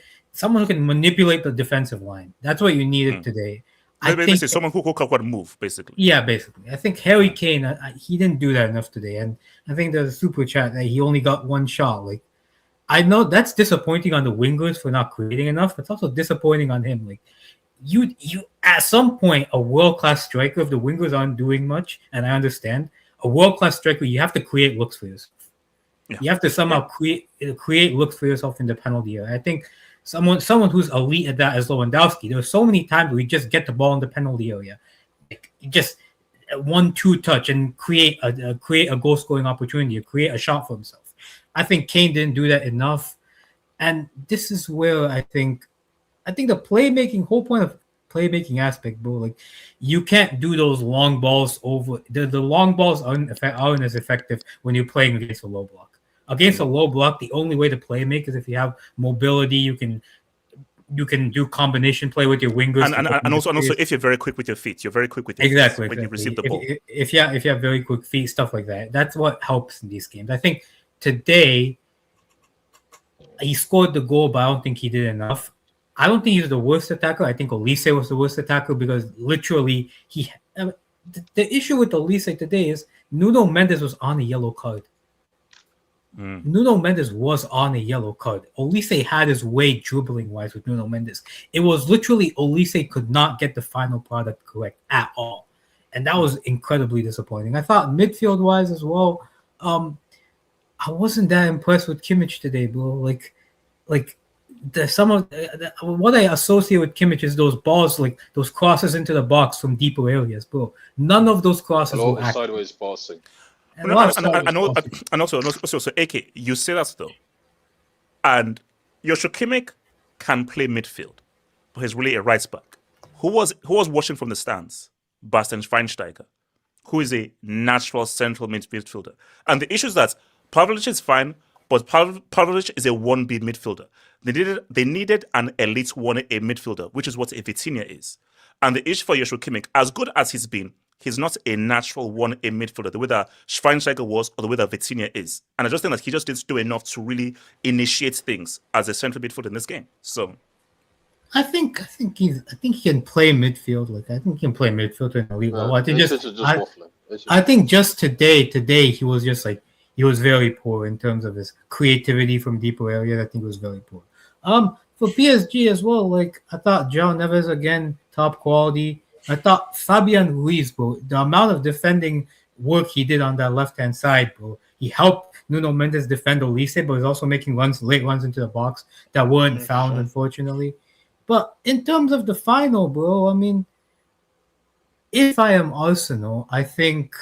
manipulate the defensive line. That's what you needed today. I think someone who can move, basically. Yeah, basically. I think Harry Kane, he didn't do that enough today, and I think there's a super chat that he only got 1 shot. Like, I know that's disappointing on the wingers for not creating enough, but it's also disappointing on him. Like, you at some point, a world-class striker, if the wingers aren't doing much, and I understand, a world-class striker, you have to create looks for yourself. Yeah. You have to somehow create looks for yourself in the penalty area. I think someone who's elite at that is Lewandowski. There are so many times where we just get the ball in the penalty area, like just 1-2 touch and create a goal scoring opportunity, or create a shot for himself. I think Kane didn't do that enough, and this is where I think the whole point of playmaking aspect, bro. Like, you can't do those long balls over. The long balls aren't as effective when you're playing against a low block. Against a low block, the only way to play make is if you have mobility. You can do combination play with your wingers, and also if you're very quick with your feet. You're very quick with your feet when you receive the ball. If you have very quick feet, stuff like that. That's what helps in these games. I think today he scored the goal, but I don't think he did enough. I don't think he's the worst attacker. I think Olise was the worst attacker because literally the issue with Olise today is Nuno Mendes was on a yellow card. Nuno Mendes was on a yellow card. Olise had his way dribbling wise with Nuno Mendes. It was literally Olise could not get the final product correct at all. And that was incredibly disappointing. I thought midfield wise as well, I wasn't that impressed with Kimmich today, bro. What I associate with Kimmich is those balls, like those crosses into the box from deeper areas, bro. None of those crosses were sideways passing. And also, AK, you say that though, and Joshua Kimmich can play midfield, but he's really a right back. Who was watching from the stands? Bastian Schweinsteiger, who is a natural central midfielder. And the issue is that Pavlovic is fine, but Pavlovic is a 1B midfielder. They needed an elite 1A midfielder, which is what a Vitinha is. And the issue for Joshua Kimmich, as good as he's been, he's not a natural 1A midfielder, the way that Schweinsteiger was or the way that Vitinha is. And I just think that he just didn't do enough to really initiate things as a central midfielder in this game. So I think he can play midfield. Like, I think he can play midfield in elite level. I think just today he was just like, he was very poor in terms of his creativity from deeper areas. I think he was very poor. For PSG as well, like, I thought João Neves again, top quality. I thought Fabian Ruiz, bro, the amount of defending work he did on that left-hand side, bro. He helped Nuno Mendes defend Olise, but he's also making late runs into the box that weren't found, unfortunately. But in terms of the final, bro, I mean, if I am Arsenal, I think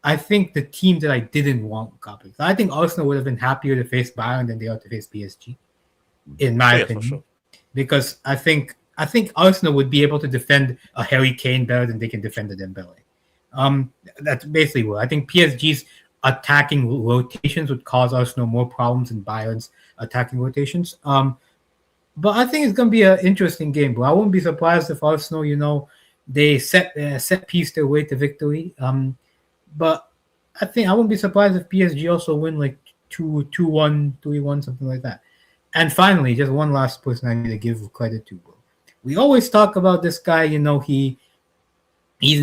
I think the team that I didn't want got picked. I think Arsenal would have been happier to face Bayern than they are to face PSG, in my opinion. Sure. Because I think Arsenal would be able to defend a Harry Kane better than they can defend a Dembele. That's basically what I think. PSG's attacking rotations would cause Arsenal more problems than Bayern's attacking rotations. But I think it's going to be an interesting game, bro. I wouldn't be surprised if Arsenal, they set piece their way to victory. But I think I wouldn't be surprised if PSG also win like 2-1, 3-1, something like that. And finally, just one last person I need to give credit to, bro. We always talk about this guy, he's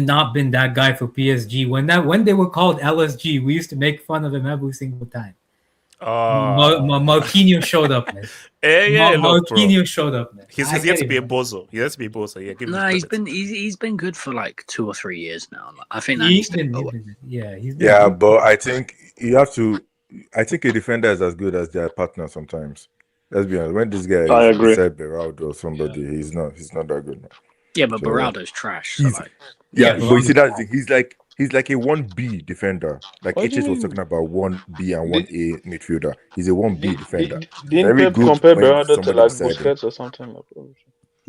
not been that guy for PSG. When they were called LSG, we used to make fun of him every single time. Marquinhos showed up, man. Marquinhos showed up, man. He's yet to be a bozo. He has to be a bozo. Yeah, he's been good for like 2 or 3 years now. I think but I think you have to. I think a defender is as good as their partner sometimes. Let's be honest. When this guy is beside Beraldo or somebody, he's not that good. Man. Yeah, but Beraldo's trash. But you see that he's like a 1B defender. Like HS was talking about 1B and 1A midfielder. He's a 1B defender. Didn't Pep compare Beraldo to like Busquets or something?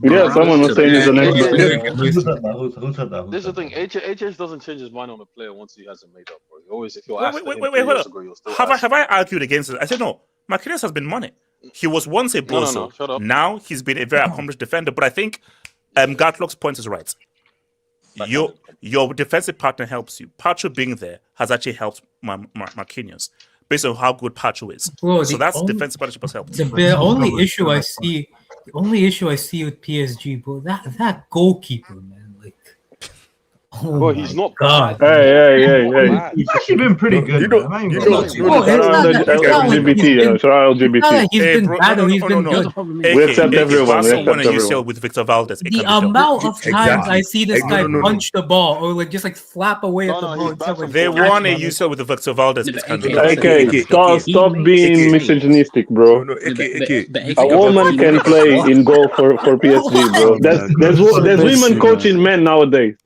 Yeah, someone was saying he's an expert. Who said that? This is the thing. HS doesn't change his mind on a player once he hasn't made up. Bro. He always, if you're asked wait. Have I argued against it? I said no. Marquinhos has been money. He was once a bozo. No, shut up. Now he's been a very accomplished defender. But I think Gatlock's point is right. Your defensive partner helps you. Pacho being there has actually helped Marquinhos based on how good Pacho is. Bro, so that's defensive partnership has helped. The only issue I see with PSG, bro, that goalkeeper, man, like. Oh bro, he's not God. Hey. He's actually been pretty good. Shout out LGBT. He's been bad or he's been good. We accept everyone. With Victor Valdez. The amount of times I see this guy punch the ball or like flap away at the ball. They won a UCL with Victor Valdez. Okay, stop being misogynistic, bro. A woman can play in goal for PSG, bro. There's women coaching men nowadays.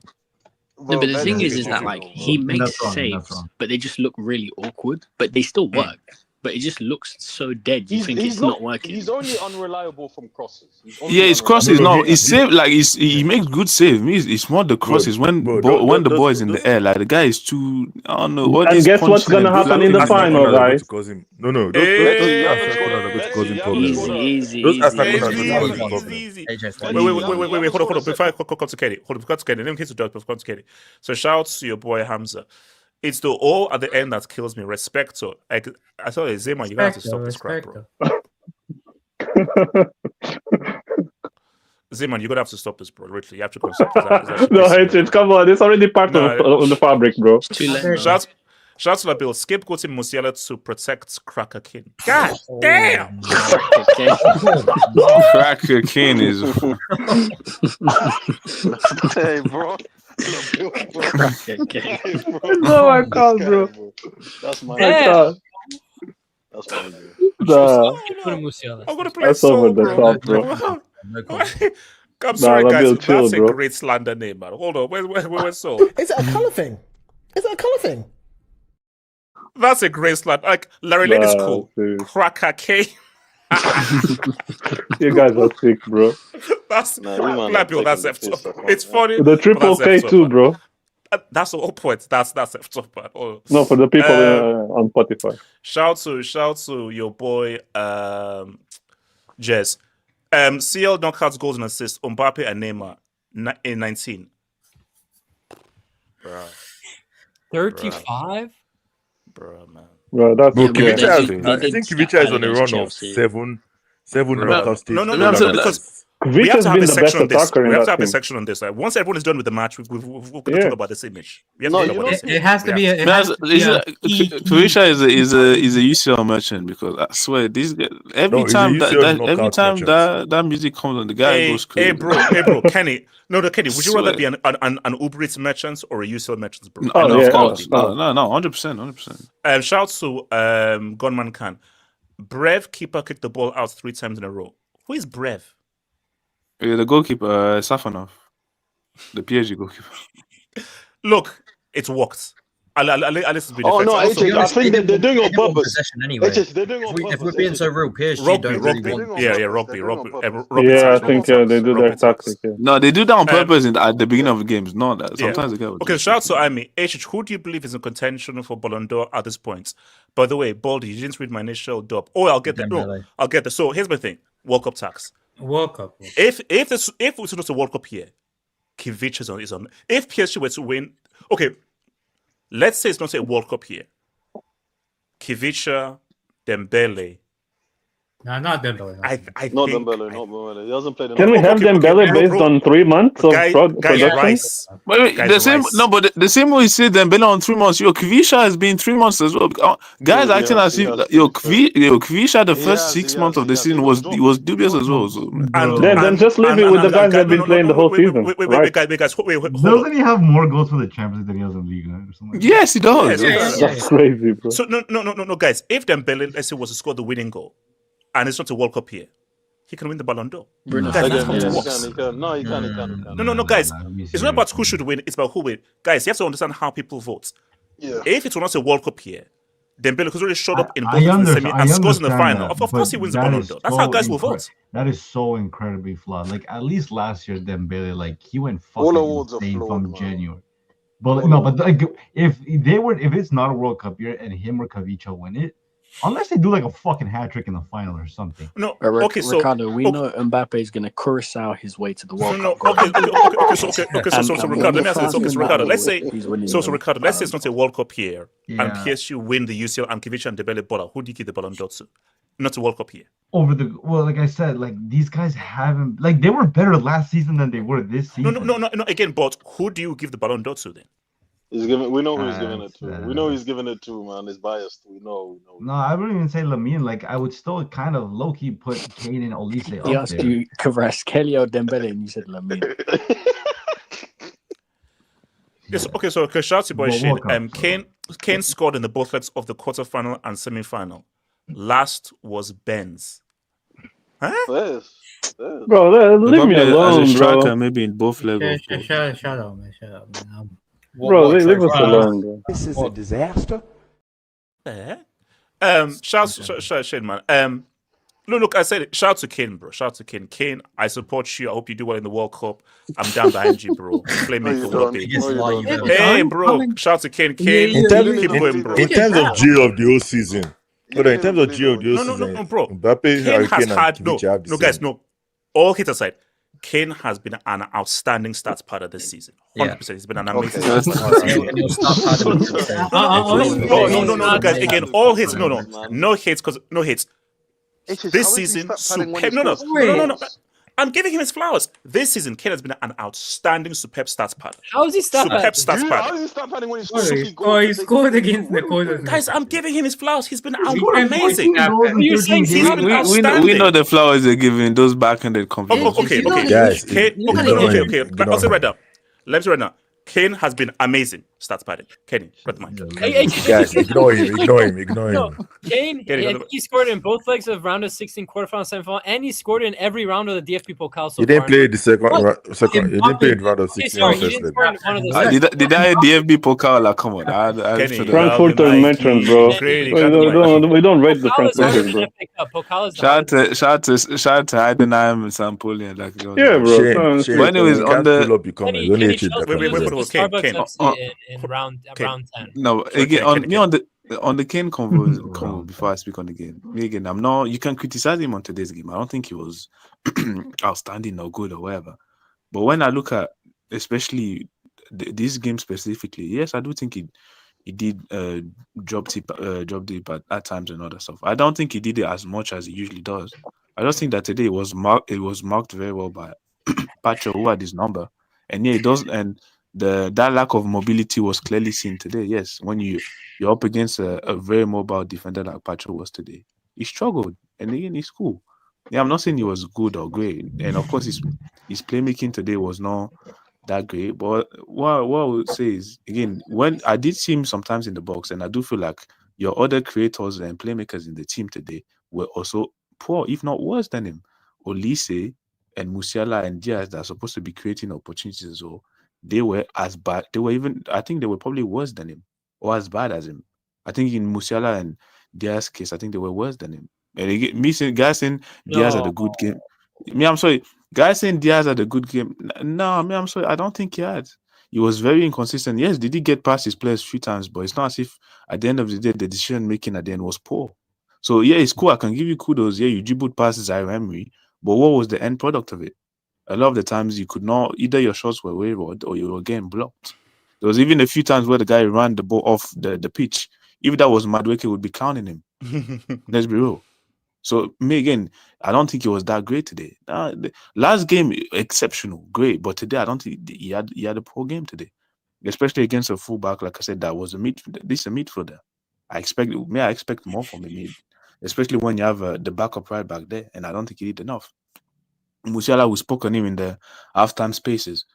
No, but the thing is that like he makes saves, but they just look really awkward. But they still work. But it just looks so dead. You think it's not working. He's only unreliable from crosses. His crosses. No, he's saved. Like he makes good saves. It's more the crosses when the ball is in the air. Like the guy is too. I don't know. And guess what's gonna happen in the final, guys? No. Easy. Wait. Hold on. Before I come to Kenny. Let me get to Doug. Come to Kenny. So shout out to your boy Hamza. It's the O at the end that kills me. Respect. So I tell you, Zema, you have to stop this crap, bro. Zeman, you're gonna have to stop this, bro. Literally, you have to go stop this. No, it's come on. It's already part of the fabric, bro. Shout out to Labil. Scapegoating Musiala to protect Cracker King. God damn! Cracker King is. Hey, bro. Oh my God, bro. That's my God. That's my idea. I'm gonna play Soul, bro. I'm sorry, guys. That's a great slander name, man. Hold on. Where's Soul? Is it a colour thing? That's a great slander. Like Larry Lane is cool. Cracker K. You guys are sick, bro. That's F-top. It's funny. The triple K too, bro. That's the whole point. That's F-top, man. No, for the people on Spotify. Shout out to your boy Jez. CL knockouts, goals and assists. Mbappe and Neymar in 19. Bro. 35? Bro, man. Bro, that's I think Kivicha is on a run of seven knockout stages. No, because we have to have a section on this. We have to have a section on this. Like, once everyone is done with the match, we're going to talk about this image. It has to be. Kivicha is a UCL merchant because I swear every time that music comes on, the guy goes crazy. Hey, bro, Kenny. No, Kenny. Would you rather be an Uber Eats merchant or a UCL merchant, bro? No, of course. No, 100%. Shout out to Gunman Khan. Brev keeper kicked the ball out 3 times in a row. Who is Brev? The goalkeeper, Safanov. The PSG goalkeeper. Look, it worked. Alice has been Oh no, also, I think they're doing it on purpose. Anyway. They're doing it on purpose. If we're being so real, PSG rugby. Yeah, I think they do their tactic. Yeah. No, they do that on purpose at the beginning of the games. No, that sometimes they get. Okay, shout out to Amy. Who do you believe is in contention for Ballon d'Or at this point? By the way, Baldy, you didn't read my initial dub. Oh, I'll get that. No, I'll get that. So here's my thing: World Cup tax. World Cup. If it's not a World Cup here, Kivic is on. If PSG were to win, okay, let's say it's not a World Cup here. Kivic, Dembele. No, not Dembele. I not think Dembele. He hasn't played. Can we have Dembele based on 3 months of production? Wait, the same. No, but the same way you say Dembele on 3 months. Kvisha has been 3 months as well. Guys acting as if Kvisha the first 6 months of the season was dubious as well. So. Then just leave it with the guys that have been playing the whole season. Wait, guys, doesn't he have more goals for the Champions League than he has in Liga or something? Yes, he does. That's crazy, bro. So no, guys. If Dembele, let's say, was to score the winning goal, and it's not a World Cup here, he can win the Ballon d'Or. Guys, that's how it works. He can. No, guys. It's not about who should win, it's about who win. Guys, you have to understand how people vote. Yeah. If it's not a World Cup here, Dembele has already showed up in both the semi and scores in the final. Of course he wins the Ballon d'Or. That's how guys will vote. That is so incredibly flawed. Like, at least last year, Dembele, he went fucking insane from January. But no, but like, if it's not a World Cup year and him or Kvicha win it, unless they do like a fucking hat trick in the final or something. No, okay, so Ricardo, we know Mbappe is going to curacao his way to the World Cup. Okay, so Ricardo, let me ask you. So Ricardo, let's say Ricardo, let's say it's not a World Cup here, and PSG win the UCL and Kvicha and Dembele Bola. Who do you give the Ballon d'Or to? Not a World Cup here. Like I said, like these guys haven't, like they were better last season than they were this season. No. Again, but who do you give the Ballon d'Or to then? We know who he's giving it to. We know he's giving it to, man. It's biased. We know. No, I wouldn't even say Lamine. Like, I would still kind of low-key put Kane and Olise up there. He asked you, Kvaratskhelia or Dembele, and you said Lamine. Yes, okay, so shout out to boy Shane. Kane scored in the both legs of the quarterfinal and semi-final. Last was Benz. Huh? Yes. Bro, leave me alone, as a striker, bro. Maybe in both levels. Shut up, man. Bro, leave us alone, bro. This is a disaster. Shout Shane, man. Look, I said it. Shout out to Kane, bro. Shout out to Kane. Kane, I support you. I hope you do well in the World Cup. I'm down behind you, bro. Playmaker. Hey, bro. Shout out to Kane. Kane, keep going, bro. In terms of G of the whole season. But in terms of G of the whole season, no, bro. Mbappe, Kane has had no, guys, no. All hits aside, Kane has been an outstanding stats padder this season. 100%. He's been an amazing No, guys. Again, all hits. No hits, because no hits. This season, superb. No. I'm giving him his flowers. This season, Kane has been an outstanding, superb stats padder. How is he stat Superb stats padder. How is he stat padding when he scored? He scored against the quarters. Guys, I'm giving him his flowers. He's been amazing. You're saying we know the flowers they're giving those backhanded compliments. Okay. Guys, Okay. I'll say right now. Let me say right now. Kane has been amazing. Stats padding. Kenny, got the mic. Guys, ignore him. Kane, he scored in both legs of round of 16 quarterfinal, semifinal, and he scored in every round of the DFB Pokal. So he didn't play the second. He didn't play in round of 16. Did I DFB Pokal? Like, come on. Frankfurter mentions, bro. We don't rate the Frankfurters, bro. Shout out to Heidenheim and Sampolian. Like, yeah, bro. But anyways, on the in round 10. No, again, on the Kane convo before I speak on the game. Again, you can criticize him on today's game. I don't think he was outstanding or good or whatever. But when I look at especially this game specifically, yes, I do think he did job deep at times and other stuff. I don't think he did it as much as he usually does. I just think that today it was marked very well by Pacho, who had his number. And yeah, it does, and that lack of mobility was clearly seen today. Yes, when you're up against a very mobile defender like Pacho was today, he struggled, and again, he's cool. Yeah, I'm not saying he was good or great, and of course, his playmaking today was not that great. But what I would say is, again, when I did see him sometimes in the box, and I do feel like your other creators and playmakers in the team today were also poor, if not worse than him. Olise and Musiala and Diaz that are supposed to be creating opportunities as well. They were as bad. I think they were probably worse than him. or as bad as him. I think in Musiala and Diaz's case, I think they were worse than him. And guys saying Diaz had a good game. I'm sorry. Guys saying Diaz had a good game. No, I'm sorry. I don't think he had. He was very inconsistent. Yes, did he get past his players a few times? But it's not as if at the end of the day, the decision making at the end was poor. So yeah, it's cool. I can give you kudos. Yeah, you dribbled past Zaire Emery. But what was the end product of it? A lot of the times you could not, either your shots were wayward or you were getting blocked. There was even a few times where the guy ran the ball off the pitch. If that was Madueke, would be counting him. Let's be real. So, me again, I don't think it was that great today. The last game, exceptional, great. But today, I don't think he had a poor game today. Especially against a fullback, like I said, that was this is a midfielder. I expect more from him. Especially when you have the backup right back there. And I don't think he did enough. Musiala, we spoke on him in the halftime spaces.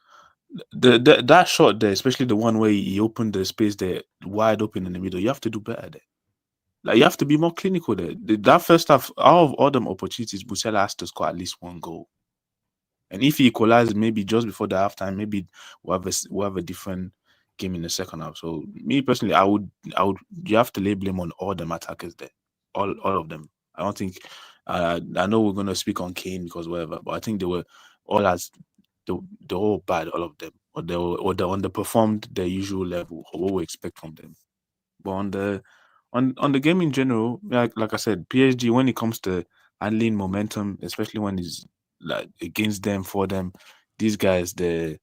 That shot there, especially the one where he opened the space there wide open in the middle, you have to do better there. Like, you have to be more clinical there. That first half, out of all them opportunities, Musiala has to score at least one goal. And if he equalizes maybe just before the halftime, maybe we'll have a different game in the second half. So me personally, I would you have to lay blame on all them attackers there. All of them. I don't think I know we're gonna speak on Kane because whatever, but I think they were all they're all bad, all of them. Or they underperformed their usual level or what we expect from them. But on the game in general, like I said, PSG, when it comes to handling momentum, especially when it's like against them, for them, these guys, they're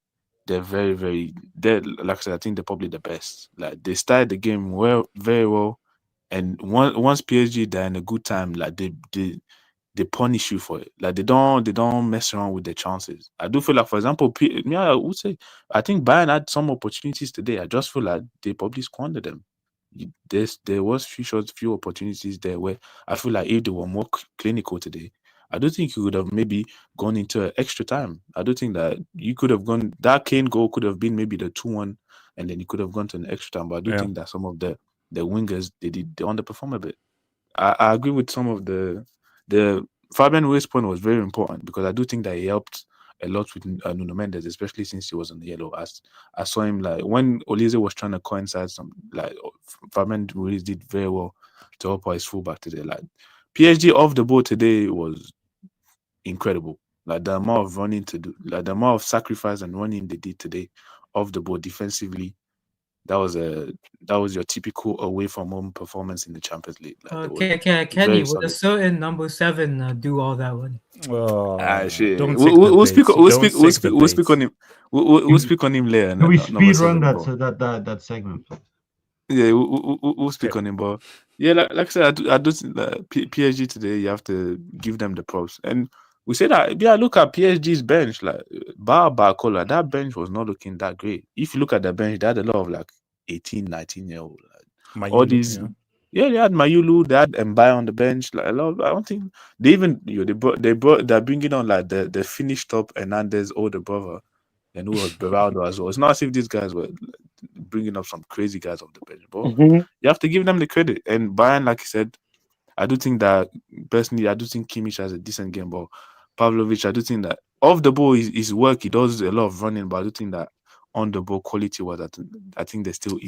very, very, like I said, I think they're probably the best. Like, they started the game very well, and once PSG, they're in a good time, like they punish you for it. Like, they don't mess around with their chances. I do feel like, for example, I would say I think Bayern had some opportunities today. I just feel like they probably squandered them. There was few opportunities there where I feel like if they were more clinical today, I don't think you would have maybe gone into extra time. I don't think that you could have gone. That Kane goal could have been maybe the 2-1, and then you could have gone to an extra time. But I do think that some of the wingers they underperform a bit. I agree with some of the Fabian Ruiz's point was very important because I do think that he helped a lot with Nuno Mendes, especially since he was on the yellow. I saw him, like, when Olise was trying to coincide some, like, Fabian Ruiz did very well to help out his fullback today. Like, PSG off the ball today was incredible. Like, the amount of running to do, like the amount of sacrifice and running they did today off the ball defensively. That was your typical away from home performance in the Champions League. Like, Kenny, would a certain number 7 do all that one? Shit. We'll speak on him. We'll speak on him later. Can we speed run that segment? Yeah, we'll speak on him, but yeah, like I said, I do think that PSG today, you have to give them the props. And we say that, yeah, look at PSG's bench, like Barcola, that bench was not looking that great. If you look at the bench, they had a lot of like 18, 19-year-old. Like, all these, they had Mayulu, they had Mbappe on the bench. Like, a lot I don't think they even they're bringing on like the finished up Hernandez older brother, and who was Beraldo as well. It's not as if these guys were bringing up some crazy guys off the bench, but you have to give them the credit. And Bayern, like you said, I do think that personally, I do think Kimmich has a decent game, but Pavlovic, I do think that off the ball his work, he does a lot of running, but I do think that on the ball quality was I think there's still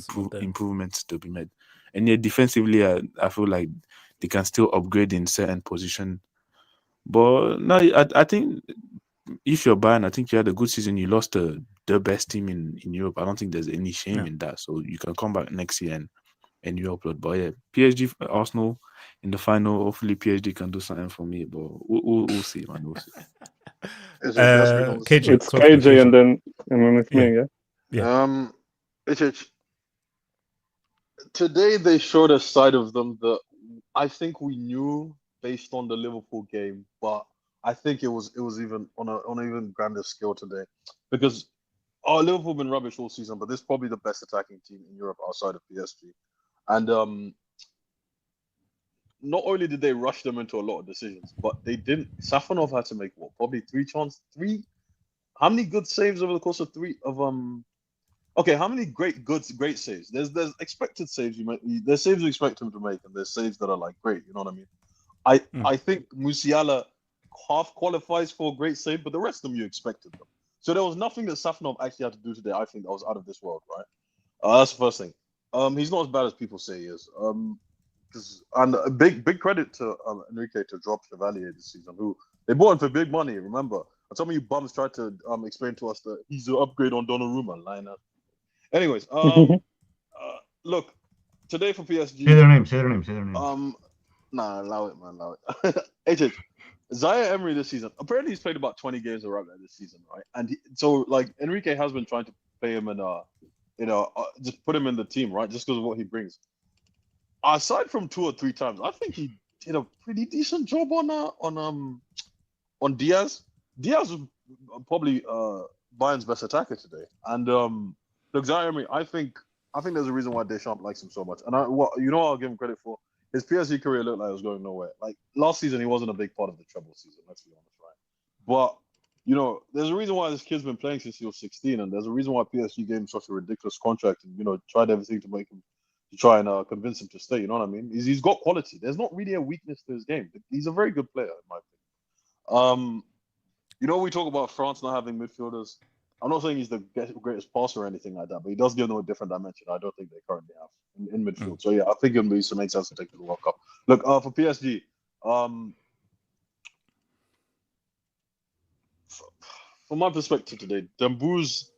improvements to be made. And yet defensively, I feel like they can still upgrade in certain position. But no, I think if you're Bayern, I think you had a good season. You lost the best team in Europe. I don't think there's any shame in that. So you can come back next year and you upload. But yeah, PSG, Arsenal in the final. Hopefully PSG can do something for me. But we'll see, man. We'll see. It's KJ and then it's me, yeah. Today they showed a side of them that I think we knew based on the Liverpool game, but I think it was even on an even grander scale today, because Liverpool been rubbish all season, but this is probably the best attacking team in Europe outside of PSG. And not only did they rush them into a lot of decisions, but they didn't. Safonov had to make probably three. How many good saves over the course of three of Okay, how many great saves? There's expected saves there's saves you expect him to make, and there's saves that are like great. You know what I mean? I think Musiala half qualifies for a great save, but the rest of them you expected them. So there was nothing that Safonov actually had to do today. I think that was out of this world, right? That's the first thing. He's not as bad as people say he is. And a big credit to Enrique to drop Chevalier this season, who they bought him for big money. Remember, some of you bums tried to explain to us that he's an upgrade on Donnarumma. Line up. Anyways, look, today for PSG. Say their name. Nah, allow it, man. Allow it. HH. Zaire Emery this season. Apparently, he's played about 20 games around this season, right? And so Enrique has been trying to play him in just put him in the team, right? Just because of what he brings. Aside from 2 or 3 times, I think he did a pretty decent job on Diaz. Diaz was probably Bayern's best attacker today. And look, Zaire Emery, I think there's a reason why Deschamps likes him so much. And I'll give him credit for. His PSG career looked like it was going nowhere. Like last season, he wasn't a big part of the treble season. Let's be honest, right? But there's a reason why this kid's been playing since he was 16, and there's a reason why PSG gave him such a ridiculous contract, and tried everything to make him to try and convince him to stay. You know what I mean? He's got quality. There's not really a weakness to his game. He's a very good player, in my opinion. We talk about France not having midfielders. I'm not saying he's the greatest passer or anything like that, but he does give them a different dimension I don't think they currently have in midfield. So, yeah, I think it makes sense to take to the World Cup. Look, for PSG, from my perspective today, Dembouz,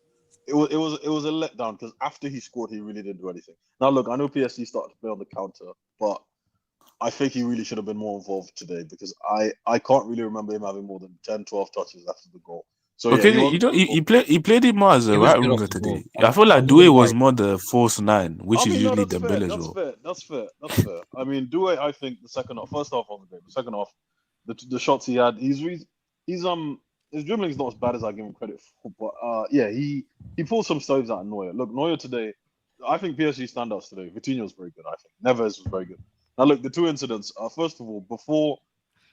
it was a letdown because after he scored, he really didn't do anything. Now, look, I know PSG started to play on the counter, but I think he really should have been more involved today because I can't really remember him having more than 10, 12 touches after the goal. So, okay, he played it more as a right winger today. I feel like Doué was more the false 9, which is usually Dembele's role. That's fair. I mean, Doué, I think the second half, first half of the game, the second half, the shots he had, his dribbling is not as bad as I give him credit for, but he pulled some saves out of Neuer. Look, Neuer today, I think PSG standouts today. Vitinha was very good. I think Neves was very good. Now look, the 2 incidents. First of all,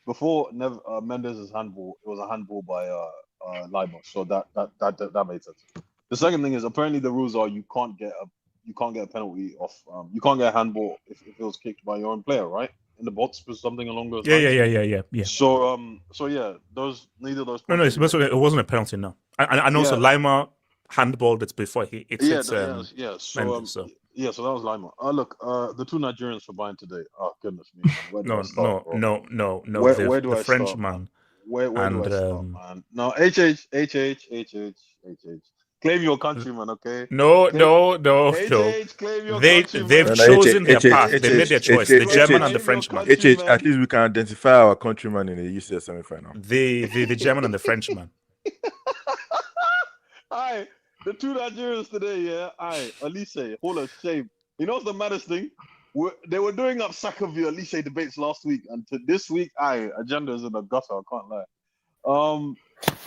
before Mendes' handball, it was a handball by Lima, so that made sense. The second thing is apparently the rules are you can't get a penalty off. You can't get a handball if it was kicked by your own player, right? In the box or something along those lines. Yeah. So neither of those. No, it wasn't a penalty. No, and also Lima handballed it before he. So that was Lima. Look, the 2 Nigerians for Bayern today. Oh goodness me! No. Where do I Frenchman. Where do I start, man? No, HH. Claim your countryman, okay? No. Claim your countryman. They've chosen their path. They made their choice. The German and the Frenchman. At least we can identify our countryman in the UCL semi-final. The German and the Frenchman. Aye, the 2 Nigerians today, yeah. Aye, Elise, hold of shame. You know what's the maddest thing? They were doing up Sakavu Elise debates last week, and this week, agenda is in the gutter. I can't lie.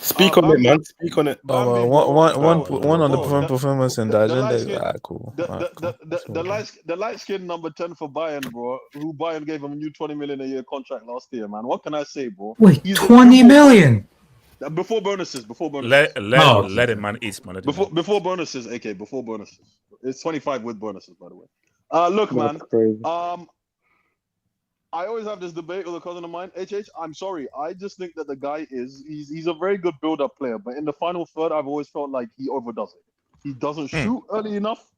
Speak on it, man. Speak on it. One on the performance and the agenda. Cool. The light skin number 10 for Bayern, bro. Who Bayern gave him a new 20 million a year contract last year, man. What can I say, bro? Wait, 20 million. Before bonuses. Let it, man. East, man. Before bonuses, AK. Before bonuses. It's 25 with bonuses, by the way. Look, man. I always have this debate with a cousin of mine, HH. I'm sorry. I just think that the guy he's a very good build-up player, but in the final third, I've always felt like he overdoes it. He doesn't shoot early enough.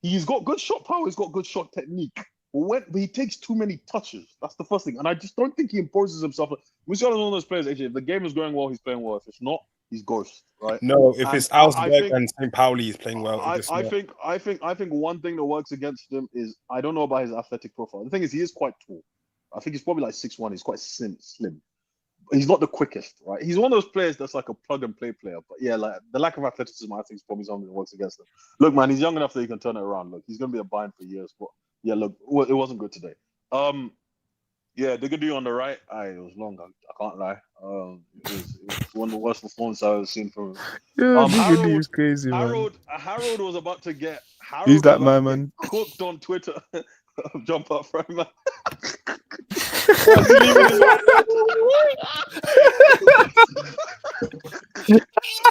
He's got good shot power. He's got good shot technique. But he takes too many touches. That's the first thing. And I just don't think he imposes himself. Musiala is one of those players, HH. If the game is going well, he's playing well. If it's not, he's ghost, right? No, if it's Augsburg and St. Pauli, he's playing well. I think one thing that works against him is I don't know about his athletic profile. The thing is, he is quite tall. I think he's probably like 6'1". He's quite slim. He's not the quickest, right? He's one of those players that's like a plug-and-play player. But yeah, like the lack of athleticism, I think, is probably something that works against him. Look, man, he's young enough that he can turn it around. Look, he's going to be a Bayern for years. But yeah, look, it wasn't good today. Yeah, the good dude on the right, it was long. I can't lie. It was one of the worst performances I've ever seen from him. Yeah, Harold is crazy, man. Harold was about to get. He's that man. Cooked on Twitter. Jump up front, man.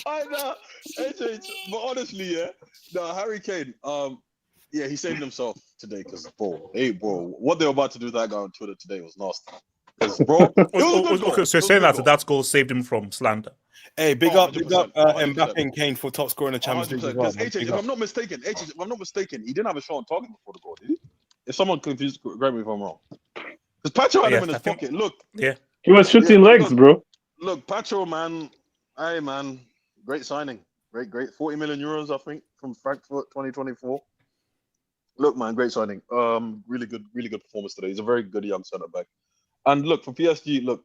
I know. But honestly, Harry Kane, he saved himself today because, bro, what they were about to do to that guy on Twitter today was nasty. Bro, okay, so you're saying that goal saved him from slander. Hey, big up Mbappe and Kane for top scorer in the Champions League as well. If I'm not mistaken, he didn't have a shot on target before the goal, did he? If someone confused, correct me if I'm wrong. Because Pacho had him in his pocket. Look, he was shooting legs, bro. Look, Pacho, man, hey man, great signing, great, 40 million euros, I think, from Frankfurt, 2024. Look, man, great signing. Really good performance today. He's a very good young centre back. And look, for PSG, look,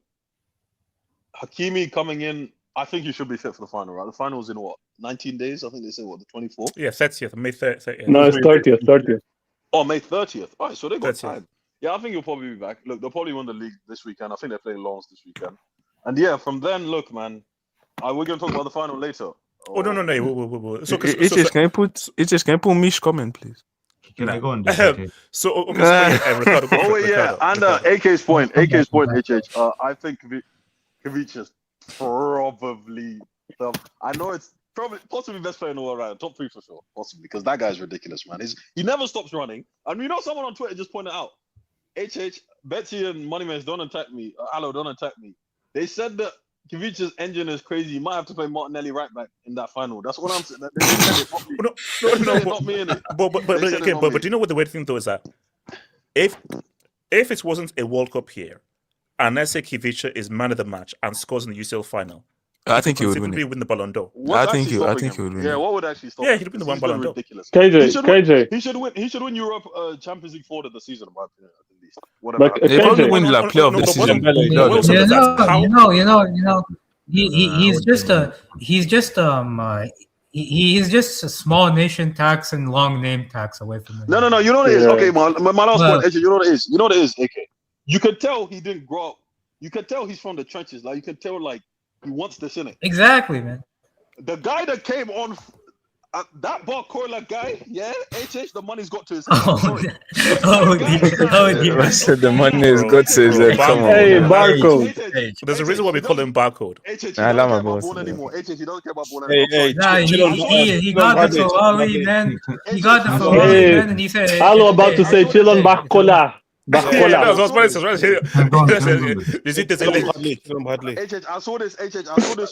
Hakimi coming in. I think he should be fit for the final, right? The final's in what, 19 days? I think they said the 24th? Yeah, 30th, May 30th. No, it's 30th. Oh, May 30th. All right, so they got 30th. time. Yeah, I think he'll probably be back. Look, they'll probably win the league this weekend. I think they're playing Lens this weekend. And yeah, from then, look, man, we're going to talk about the final later. Oh, no. Can you put Mish comment, please? Can I go on? So, Ricardo, and AK's point, HH. I think Kvic is probably I know it's possibly best player in the world, right? Top 3 for sure, possibly, because that guy's ridiculous, man. He never stops running. And someone on Twitter just pointed out, Betsy and Moneymanes, don't attack me. Aloe, don't attack me. They said that Kvic's engine is crazy. You might have to play Martinelli right back in that final. That's what I'm saying. They said it, not me in it. But do you know what the weird thing though is that if it wasn't a World Cup here, and let's say Kvic is man of the match and scores in the UCL final, I think he would win the Ballon d'Or. I think he would win. Yeah, what would actually stop? Yeah, he'd win the one Ballon d'Or. KJ. He should win Europe Champions League forward of the season, in my opinion, at least. Whatever. They probably win the playoff this season. He's just a small nation tax and long name tax away from it. No. You know what it is? Okay, my last point, AJ, you know what it is? You know what it is, AK? You can tell he didn't grow up. You can tell he's from the trenches. Like, you can tell, like, he wants this in it. Exactly, man. The guy that came on, that Barcola guy, yeah, HH, the money's got to his head. I said the money has got to his head. Come on. Hey, Barcode. There's a reason why we call him Barcode. HH, he doesn't care about ball anymore. HH, he doesn't care about ball anymore. He got the Ferrari, man. He got the Ferrari, man, and he said, Alo about to say, chill on Barcola. I saw this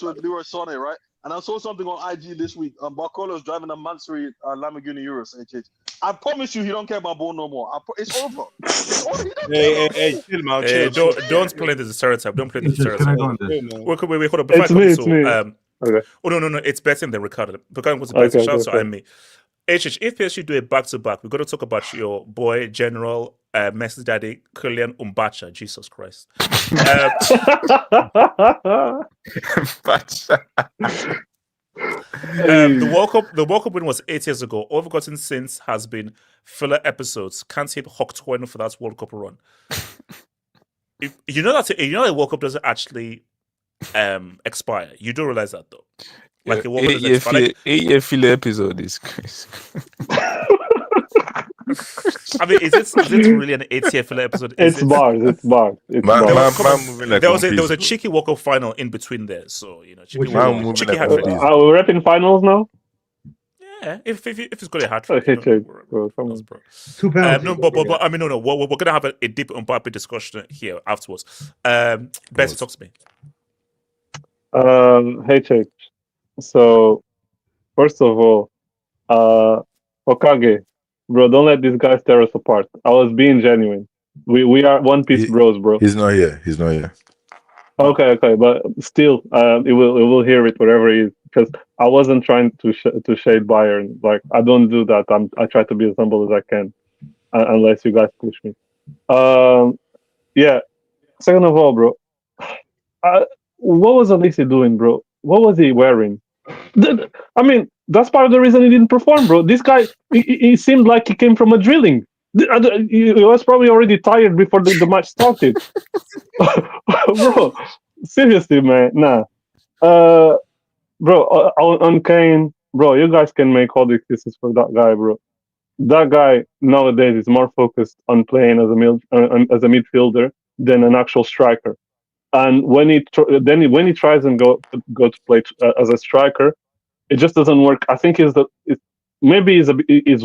with Leroy Sané, right? And I saw something on IG this week. Barcolo's driving a Mansuri Lamborghini Urus. I promise you, he don't care about ball no more. It's over. Hey, chill, man. Don't play the stereotype. Don't play the stereotype. Wait, hold on. It's me. Okay. Oh no, it's better than Ricardo. Ricardo was the best. Shout out to me. HH, if PSG do a back-to-back, we've got to talk about your boy, General Messi's daddy, Kylian Mbappe. Jesus Christ. The World Cup win was 8 years ago. All we've gotten since has been filler episodes. Can't hit Hawk 20 for that World Cup run. You know that the World Cup doesn't actually expire. You do realize that, though. Like a 8-year filler episode is crazy. I mean, is it really an 8-year filler episode? It's bars. There was a cheeky World Cup final in between there, so cheeky hat trick. Are we repping finals now? Yeah, if it's got a hat trick. Okay, Two penalties. But I mean, no. We're gonna have a deep Mbappe discussion here afterwards. Bessie, talk to me. HH. So, first of all, Okage, bro, don't let these guys tear us apart. I was being genuine. We are One Piece bros, bro. He's not here. Okay, but still, it will hear it wherever he is, because I wasn't trying to shade Bayern. Like, I don't do that. I try to be as humble as I can, unless you guys push me. Yeah. Second of all, bro, what was Alisi doing, bro? What was he wearing? I mean, that's part of the reason he didn't perform, bro. This guy, he seemed like he came from a drilling. He was probably already tired before the match started. Bro, seriously, man, nah. Bro, on Kane, bro, you guys can make all the excuses for that guy, bro. That guy nowadays is more focused on playing as a midfielder than an actual striker. And when he tries and go to play as a striker, it just doesn't work. I think he's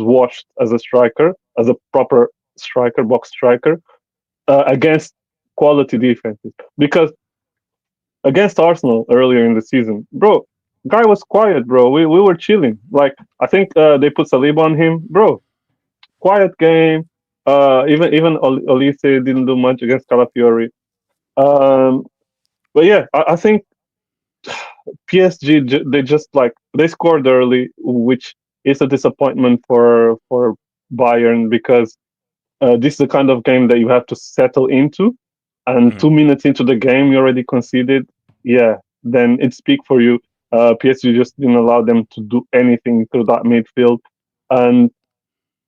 washed as a striker, as a proper striker, box striker, against quality defenses. Because against Arsenal earlier in the season, bro, guy was quiet, bro. We were chilling. Like I think they put Saliba on him, bro. Quiet game. Even Olise didn't do much against Calafiori. But yeah, I think PSG they just like they scored early, which is a disappointment for Bayern because this is the kind of game that you have to settle into, and 2 minutes into the game you already conceded. Yeah, then it speaks for you. PSG just didn't allow them to do anything through that midfield, and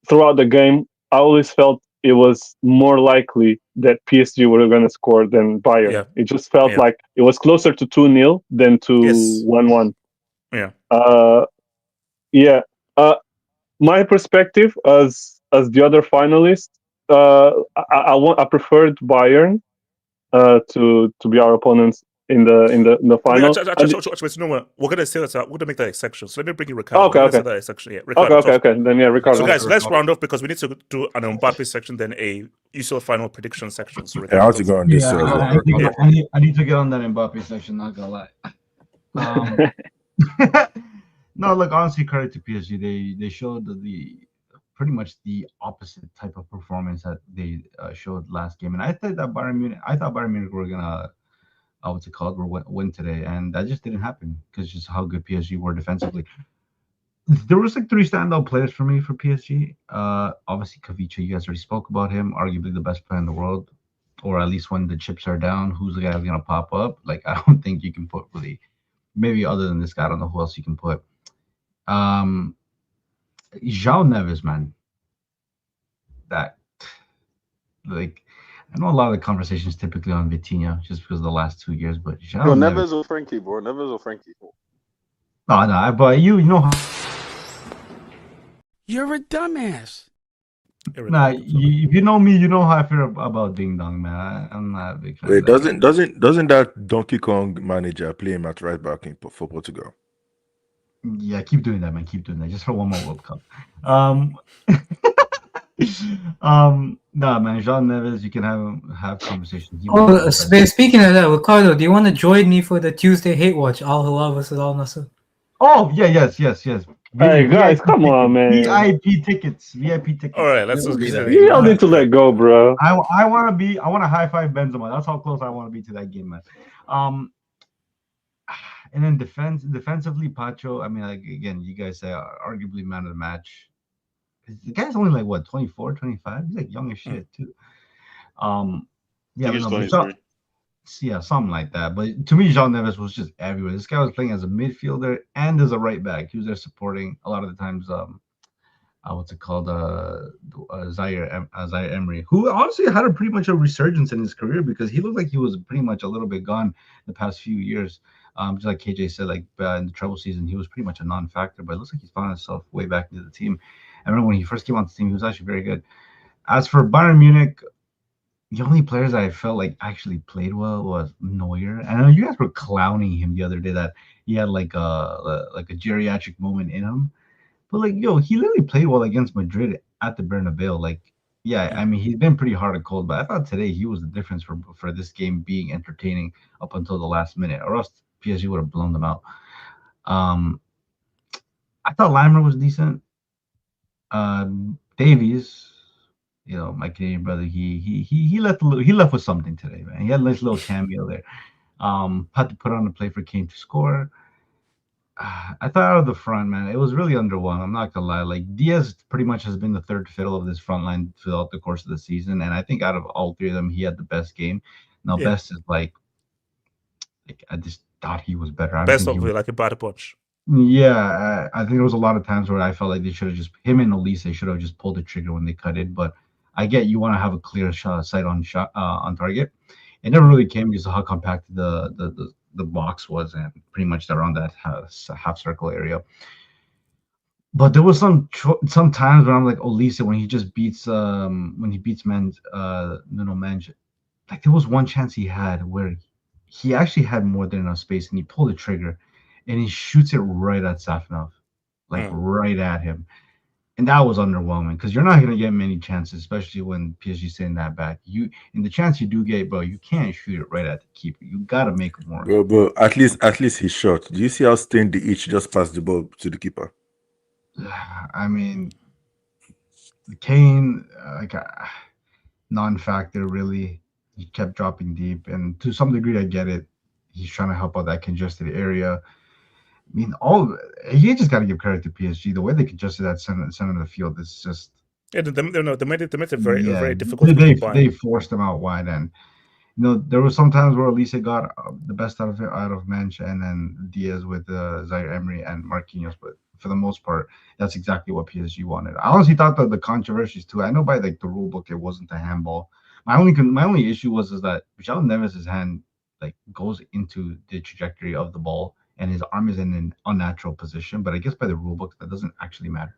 throughout the game, I always felt it was more likely that PSG were going to score than Bayern. Yeah. It just felt like it was closer to 2-0 than to 1-1. Yeah. Yeah. My perspective as the other finalists, I preferred Bayern to be our opponents in the final. We're gonna say that we're gonna make that exception. So let me bring you Ricardo. Okay. That exception. Yeah, Ricardo, okay. Then yeah, Ricardo. So guys, let's round off because we need to do an Mbappe section, then a UCL final prediction section. So Ricardo, how's it going? This I need to get on that Mbappe section. Not gonna lie. No, look, honestly, credit to PSG. They showed the pretty much the opposite type of performance that they showed last game, and I thought Bayern Munich were gonna win today, and that just didn't happen because just how good PSG were defensively. There was like 3 standout players for me for PSG. Obviously Kavicha, you guys already spoke about him, arguably the best player in the world, or at least when the chips are down, who's the guy who's gonna pop up? Like I don't think you can put really, maybe other than this guy, I don't know who else you can put. João Neves, man. That, like, I know a lot of the conversations typically on Vitinha just because of the last 2 years, but João Neves or Frankie, bro. Neves or Frankie. No, but you know how. You're a dumbass. Nah, if you know me, you know how I feel about Ding Dong, man. I'm not a big fan. Wait, doesn't that Donkey Kong manager play him at right back for Portugal? Yeah, keep doing that, man. Keep doing that. Just for one more World Cup. Nah, man. João Neves, you can have conversations. Speaking of that, Ricardo, do you want to join me for the Tuesday Hate Watch? Al Hilal versus Al Nassr. Oh yeah, yes. Hey guys, come on, man. VIP tickets. All right, let's just you don't need to let go, bro. I want to high five Benzema. That's how close I want to be to that game, man. And then defensively, Pacho. I mean, like again, you guys say arguably man of the match. The guy's only like what, 24, 25? He's like young as shit too. Yeah, something like that. But to me, João Neves was just everywhere. This guy was playing as a midfielder and as a right back. He was there supporting a lot of the times. Zaire Emery, who honestly had pretty much a resurgence in his career because he looked like he was pretty much a little bit gone the past few years. Just like KJ said, like in the treble season, he was pretty much a non-factor, but it looks like he's found himself way back into the team. I remember when he first came on the team, he was actually very good. As for Bayern Munich, the only players I felt like actually played well was Neuer. And I know you guys were clowning him the other day that he had like a geriatric moment in him. But like, yo, he literally played well against Madrid at the Bernabeu. Like, yeah, I mean, he's been pretty hard and cold, but I thought today he was the difference for this game being entertaining up until the last minute, or else PSG would have blown them out. I thought Laimer was decent. Davies, you know, my Canadian brother, he left with something today, man. He had a nice little cameo there. Had to put on a play for Kane to score. I thought out of the front, man, it was really underwhelming. I'm not gonna lie. Like Diaz pretty much has been the third fiddle of this front line throughout the course of the season, and I think out of all 3 of them, he had the best game. Now, Best is like I just thought he was better. Best of like a bad punch. Yeah, I think there was a lot of times where I felt like they should have just him and Elise. They should have just pulled the trigger when they cut it. But I get you want to have a clear sight on target. It never really came because of how compacted the box was, and pretty much around that half circle area. But there was some times where I'm like Olise when he just beats Nuno Mendes. Like there was one chance he had where he actually had more than enough space and he pulled the trigger and he shoots it right at Safonov, like right at him. And that was underwhelming because you're not going to get many chances, especially when PSG sitting that back. In the chance you do get, bro, you can't shoot it right at the keeper. You got to make it more. Bro, at least he shot. Do you see how stained the itch just passed the ball to the keeper? I mean, Kane, non-factor really. He kept dropping deep, and to some degree, I get it. He's trying to help out that congested area. I mean, you just got to give credit to PSG. The way they congested that center of the field is just. Yeah, they made it very difficult. They forced them out wide, and there were some times where Elise got the best out of Mensch, and then Diaz with Zaire Emery and Marquinhos. But for the most part, that's exactly what PSG wanted. I honestly thought that the controversies too. I know by the rule book it wasn't a handball. My only issue was that João Neves' hand goes into the trajectory of the ball, and his arm is in an unnatural position. But I guess by the rule book that doesn't actually matter.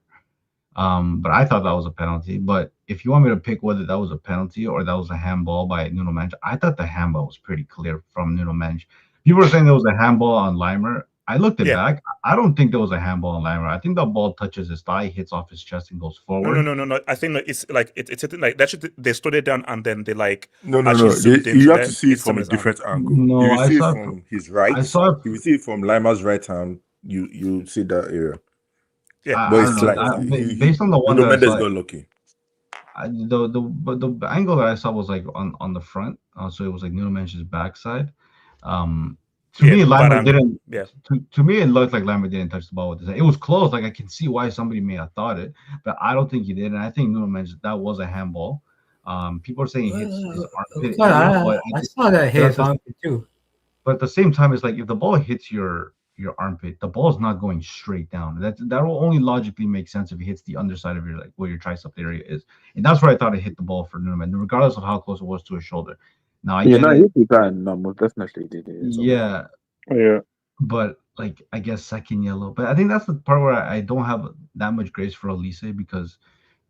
But I thought that was a penalty. But if you want me to pick whether that was a penalty or that was a handball by Nuno Mensch, I thought the handball was pretty clear from Nuno Mensch. People were saying there was a handball on Limer. I looked it back. I don't think there was a handball on Limer. I think the ball touches his thigh, hits off his chest, and goes forward. No. I think it's that they stood it down and then they No. You have to see it from a different angle. No, you see it from his right. You see it from Limer's right hand. You see that area. Yeah, but it's based on the one that got lucky. The angle that I saw was on the front, so it was Nuno Mensch's backside. To me, Limer didn't. Yeah. To me, it looked like Limer didn't touch the ball with his hand. It was close. I can see why somebody may have thought it, but I don't think he did. And I think Nuno Mensch, that was a handball. People are saying he hits his armpit. I saw that hit his armpit too. But at the same time, it's if the ball hits your armpit, the ball is not going straight down. That will only logically make sense if it hits the underside of your where your tricep area is, and that's where I thought it hit the ball for Nuno Mensch, regardless of how close it was to his shoulder. Now, he definitely did it. Yeah. But I guess second yellow. But I think that's the part where I don't have that much grace for Elise, because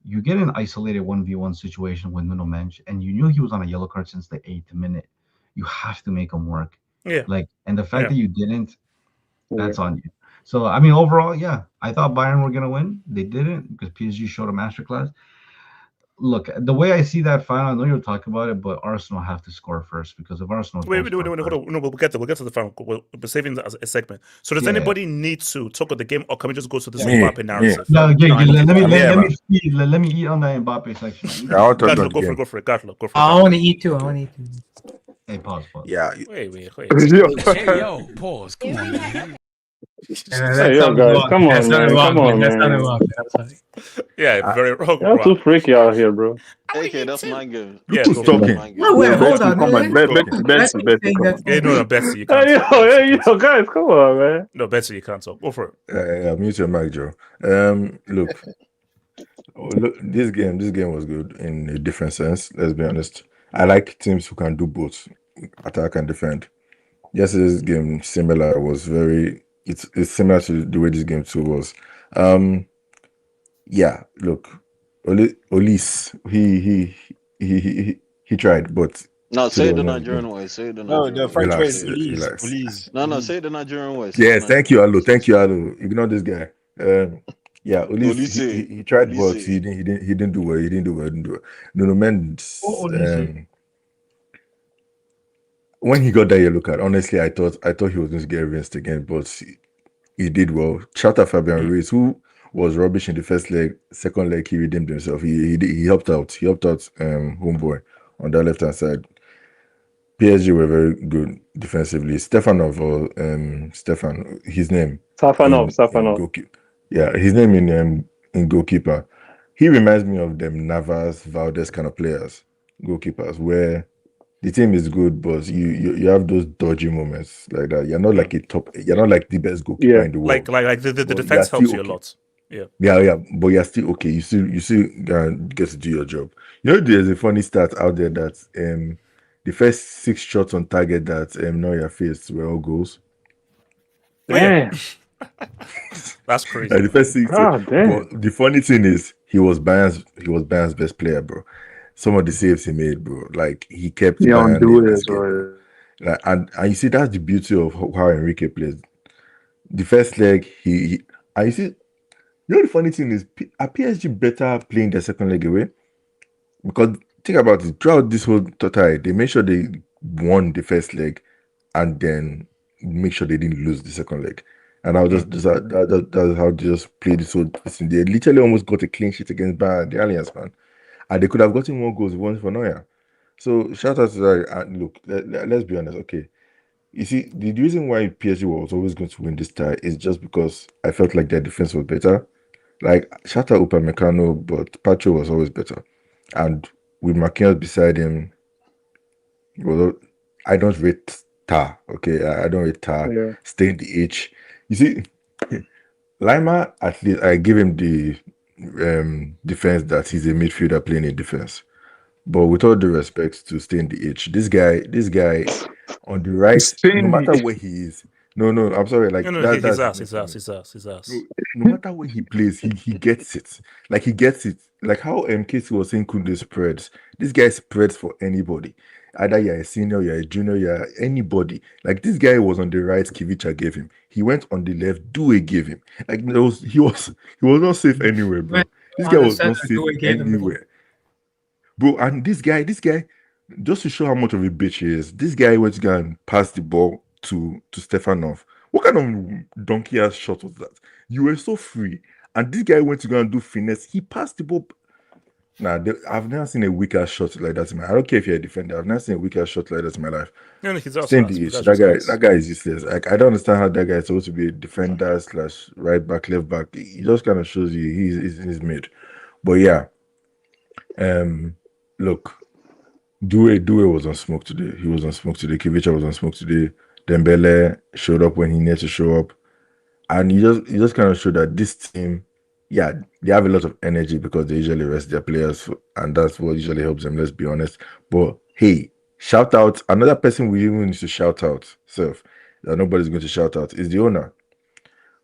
you get an isolated 1v1 situation with Nuno Mensch, and you knew he was on a yellow card since the 8th minute. You have to make him work. Yeah. And the fact that you didn't, that's on you. So I mean, overall, I thought Bayern were gonna win. They didn't, because PSG showed a masterclass. Look, the way I see that final, I know you're talking about it, but Arsenal have to score first, because if Arsenal wait, hold on. No, we'll get to the final. We'll be saving that as a segment. So does anybody need to talk about the game, or can we just go to this Mbappe narrative? No, let me eat on that Mbappe section. Go for it. I want to eat too. Hey, pause. Yeah. Wait. Hey, yo, pause. Come on, man. Hey, yo, guys, come on, man. Yeah, very wrong. You're too freaky out here, bro. Okay, that's my game. Yeah, who's talking? No, wait, hold on. Come on, Betsy. No, Betsy, you can't. Hey, yo, guys, come on, man. No, Betsy, you can't talk. Go for it. Yeah, mute your mic, Joe. Look, this game was good in a different sense. Let's be honest. I like teams who can do both, attack and defend. Yesterday's game similar was very. It's similar to the way this game too was. Yeah, look, Olise, he tried, but no, say it the Nigerian way. Say it the Nigerian way. No, the French way is Olise. No, say it the Nigerian way. Yes, thank you, Alo. Ignore this guy. Yeah, Olise, he tried, but he didn't do well. Nuno Mendes, when he got that yellow card, honestly, I thought he was going to get rinsed again, but he did well. Shout out Fabian Ruiz, who was rubbish in the first leg. Second leg, he redeemed himself. He helped out. Homeboy on that left hand side. PSG were very good defensively. Stefan, his name. Stefanov. Yeah, his name in goalkeeper. He reminds me of them Navas, Valdez kind of players, goalkeepers, where the team is good, but you have those dodgy moments like that. You're not like you're not like the best goalkeeper in the world. Like the defense helps you a lot. Yeah, but you're still okay. You still get to do your job. You know, there's a funny stat out there that the first 6 shots on target that Neuer faced were all goals. Yeah. That's crazy. Like the first 6. But the funny thing is, he was Bayern's best player, bro. Some of the saves he made, bro, like he kept Bayern in this game. Like, and you see, that's the beauty of how Enrique plays. The first leg, you see, You know the funny thing is, are PSG better playing their second leg away? Because think about it, throughout this whole total, they made sure they won the first leg, and then make sure they didn't lose the second leg. And I was that's how they just played this whole thing. They literally almost got a clean sheet against Bayern, the Alliance, man, and they could have gotten more goals if it wasn't for Neuer. So shout out to that. Look, let's be honest. Okay, you see, the reason why PSG was always going to win this tie is just because I felt like their defense was better. Like, shout out Upamecano, but Pacho was always better. And with Marquinhos beside him, well, I don't rate Tar, okay? I don't rate Tar. Yeah. Stay in the H. You see, Lima, at least, I give him the defense that he's a midfielder playing in defense. But with all due respect to stay in the H, this guy on the right, no matter where he is, no, I'm sorry. Like his ass. No matter where he plays, he gets it. Like he gets it. Like how MKC was saying Kunde spreads. This guy spreads for anybody. Either you're a senior, you're a junior, you're anybody. Like this guy was on the right, Kivicha gave him. He went on the left, Due gave him. Like he was not safe anywhere, bro. This guy was not safe anywhere. Bro, and this guy, just to show how much of a bitch he is, this guy went to go and pass the ball to Stefanov. What kind of donkey ass shot was that? You were so free, and this guy went to go and do finesse. He passed the ball. Nah, I've never seen a weaker shot like that in my life. I don't care if you're a defender. I've never seen a weaker shot like that in my life. That guy is useless. Like I don't understand how that guy is supposed to be a defender / right back, left back. He just kind of shows you he's mid. But yeah, look, Due was on smoke today. He was on smoke today. Kivicha was on smoke today. Dembele showed up when he needed to show up. And he just kind of showed that this team, yeah, they have a lot of energy because they usually rest their players, and that's what usually helps them, let's be honest. But hey, shout out, another person we even need to shout out, that nobody's going to shout out, is the owner.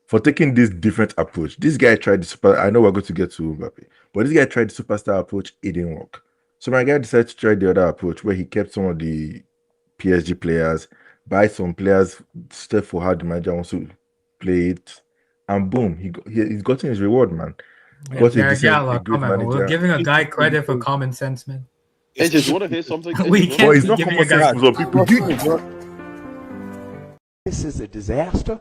For taking this different approach. This guy tried the I know we're going to get to Mbappe, but this guy tried the superstar approach, it didn't work. So my guy decided to try the other approach where he kept some of the PSG players, buy some players, step for how the manager wants to play it, and boom, he's gotten his reward, man. We're giving a guy credit for common sense, man. Hey, just want to hear something? We can't it's not common sense. What people do. This is a disaster.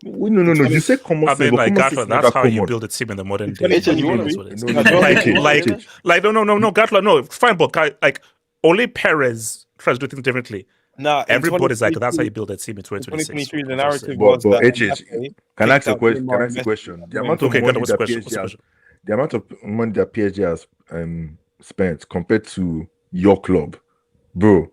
No. You say common sense. I mean, like Gatla, that's how you build a team in the modern day. No, Gatla, no, fine, but like only Perez tries to do things differently. No, everybody's like that's how you build a team in 2026. 2023, the narrative was that. Can I ask a question? The amount of money that PSG has spent compared to your club, bro.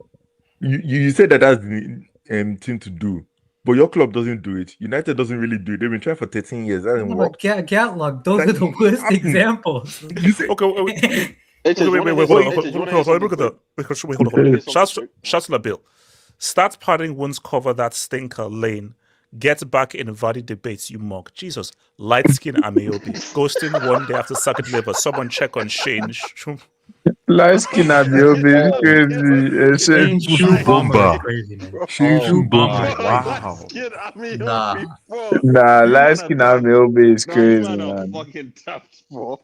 You said that's the thing to do. But your club doesn't do it. United doesn't really do it. They've been trying for 13 years. That didn't work. Gatlock, those are the worst examples. Wait. Shouts to Bill. Start padding won't cover that stinker lane. Get back in Vardy debates, you mug. Jesus. Light skin Ameobi. Ghosting one day after second liver. Someone check on Shane. Light skin Ameobi is crazy. Shoe bomber. Shoe bomber. Wow. Nah, light skin Ameobi is crazy, man. Fucking taps, bro.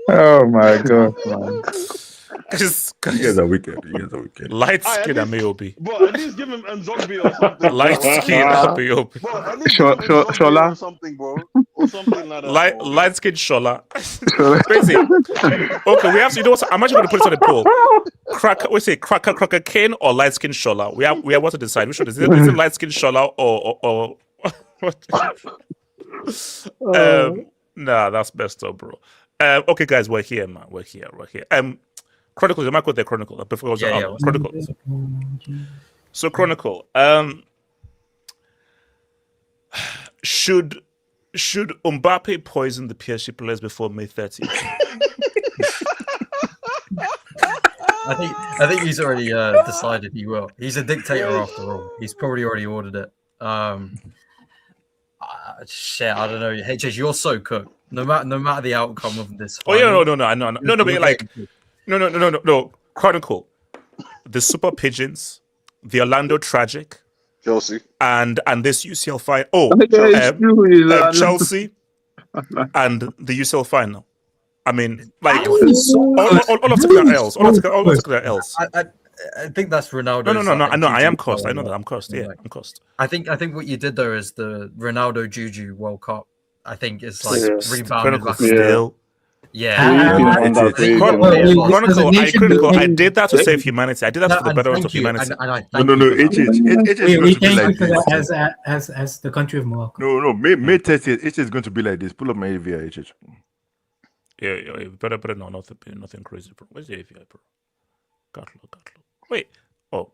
Oh my god, man. You guys are wicked. Light skin Ameobi. But at least give him Nzogbi or something. Light skin Ameobi. Shola. Or something, bro. Or something like that. Light skin Shola. Crazy. Okay, we have to. You know what? I'm actually going to put it on the poll. Cracker Kane or light skin Shola. We have what to decide. Which one is it? Is it light skin Shola or Nah, that's best up, bro. Okay, guys, we're here, man. We're here. Chronicle, you might go there, Chronicle. Before Chronicle. So, Chronicle. Should Mbappe poison the PSG players before May 30th? I think he's already decided he will. He's a dictator after all. He's probably already ordered it. Shit, I don't know. HS, you're so cooked. No matter the outcome of this. Final, no. Chronicle, the Super Pigeons, the Orlando Tragic, Chelsea. And this UCL final. Chelsea and the UCL final. I mean, like all of the L's. All of the L's. I think that's Ronaldo. No. I am cursed. I know that I'm cursed. Yeah, I'm cursed. I think what you did there is the Ronaldo Juju World Cup. I think it's like rebounded back still. Yeah. Critical. I did that to save humanity. I did that for the betterment of humanity. As the country of Morocco. No. May 30th, it is going to be like this. Pull up my AVI, HH. Yeah. Better no, nothing crazy, bro. Where's the AVI, bro? Got low. Wait. Oh.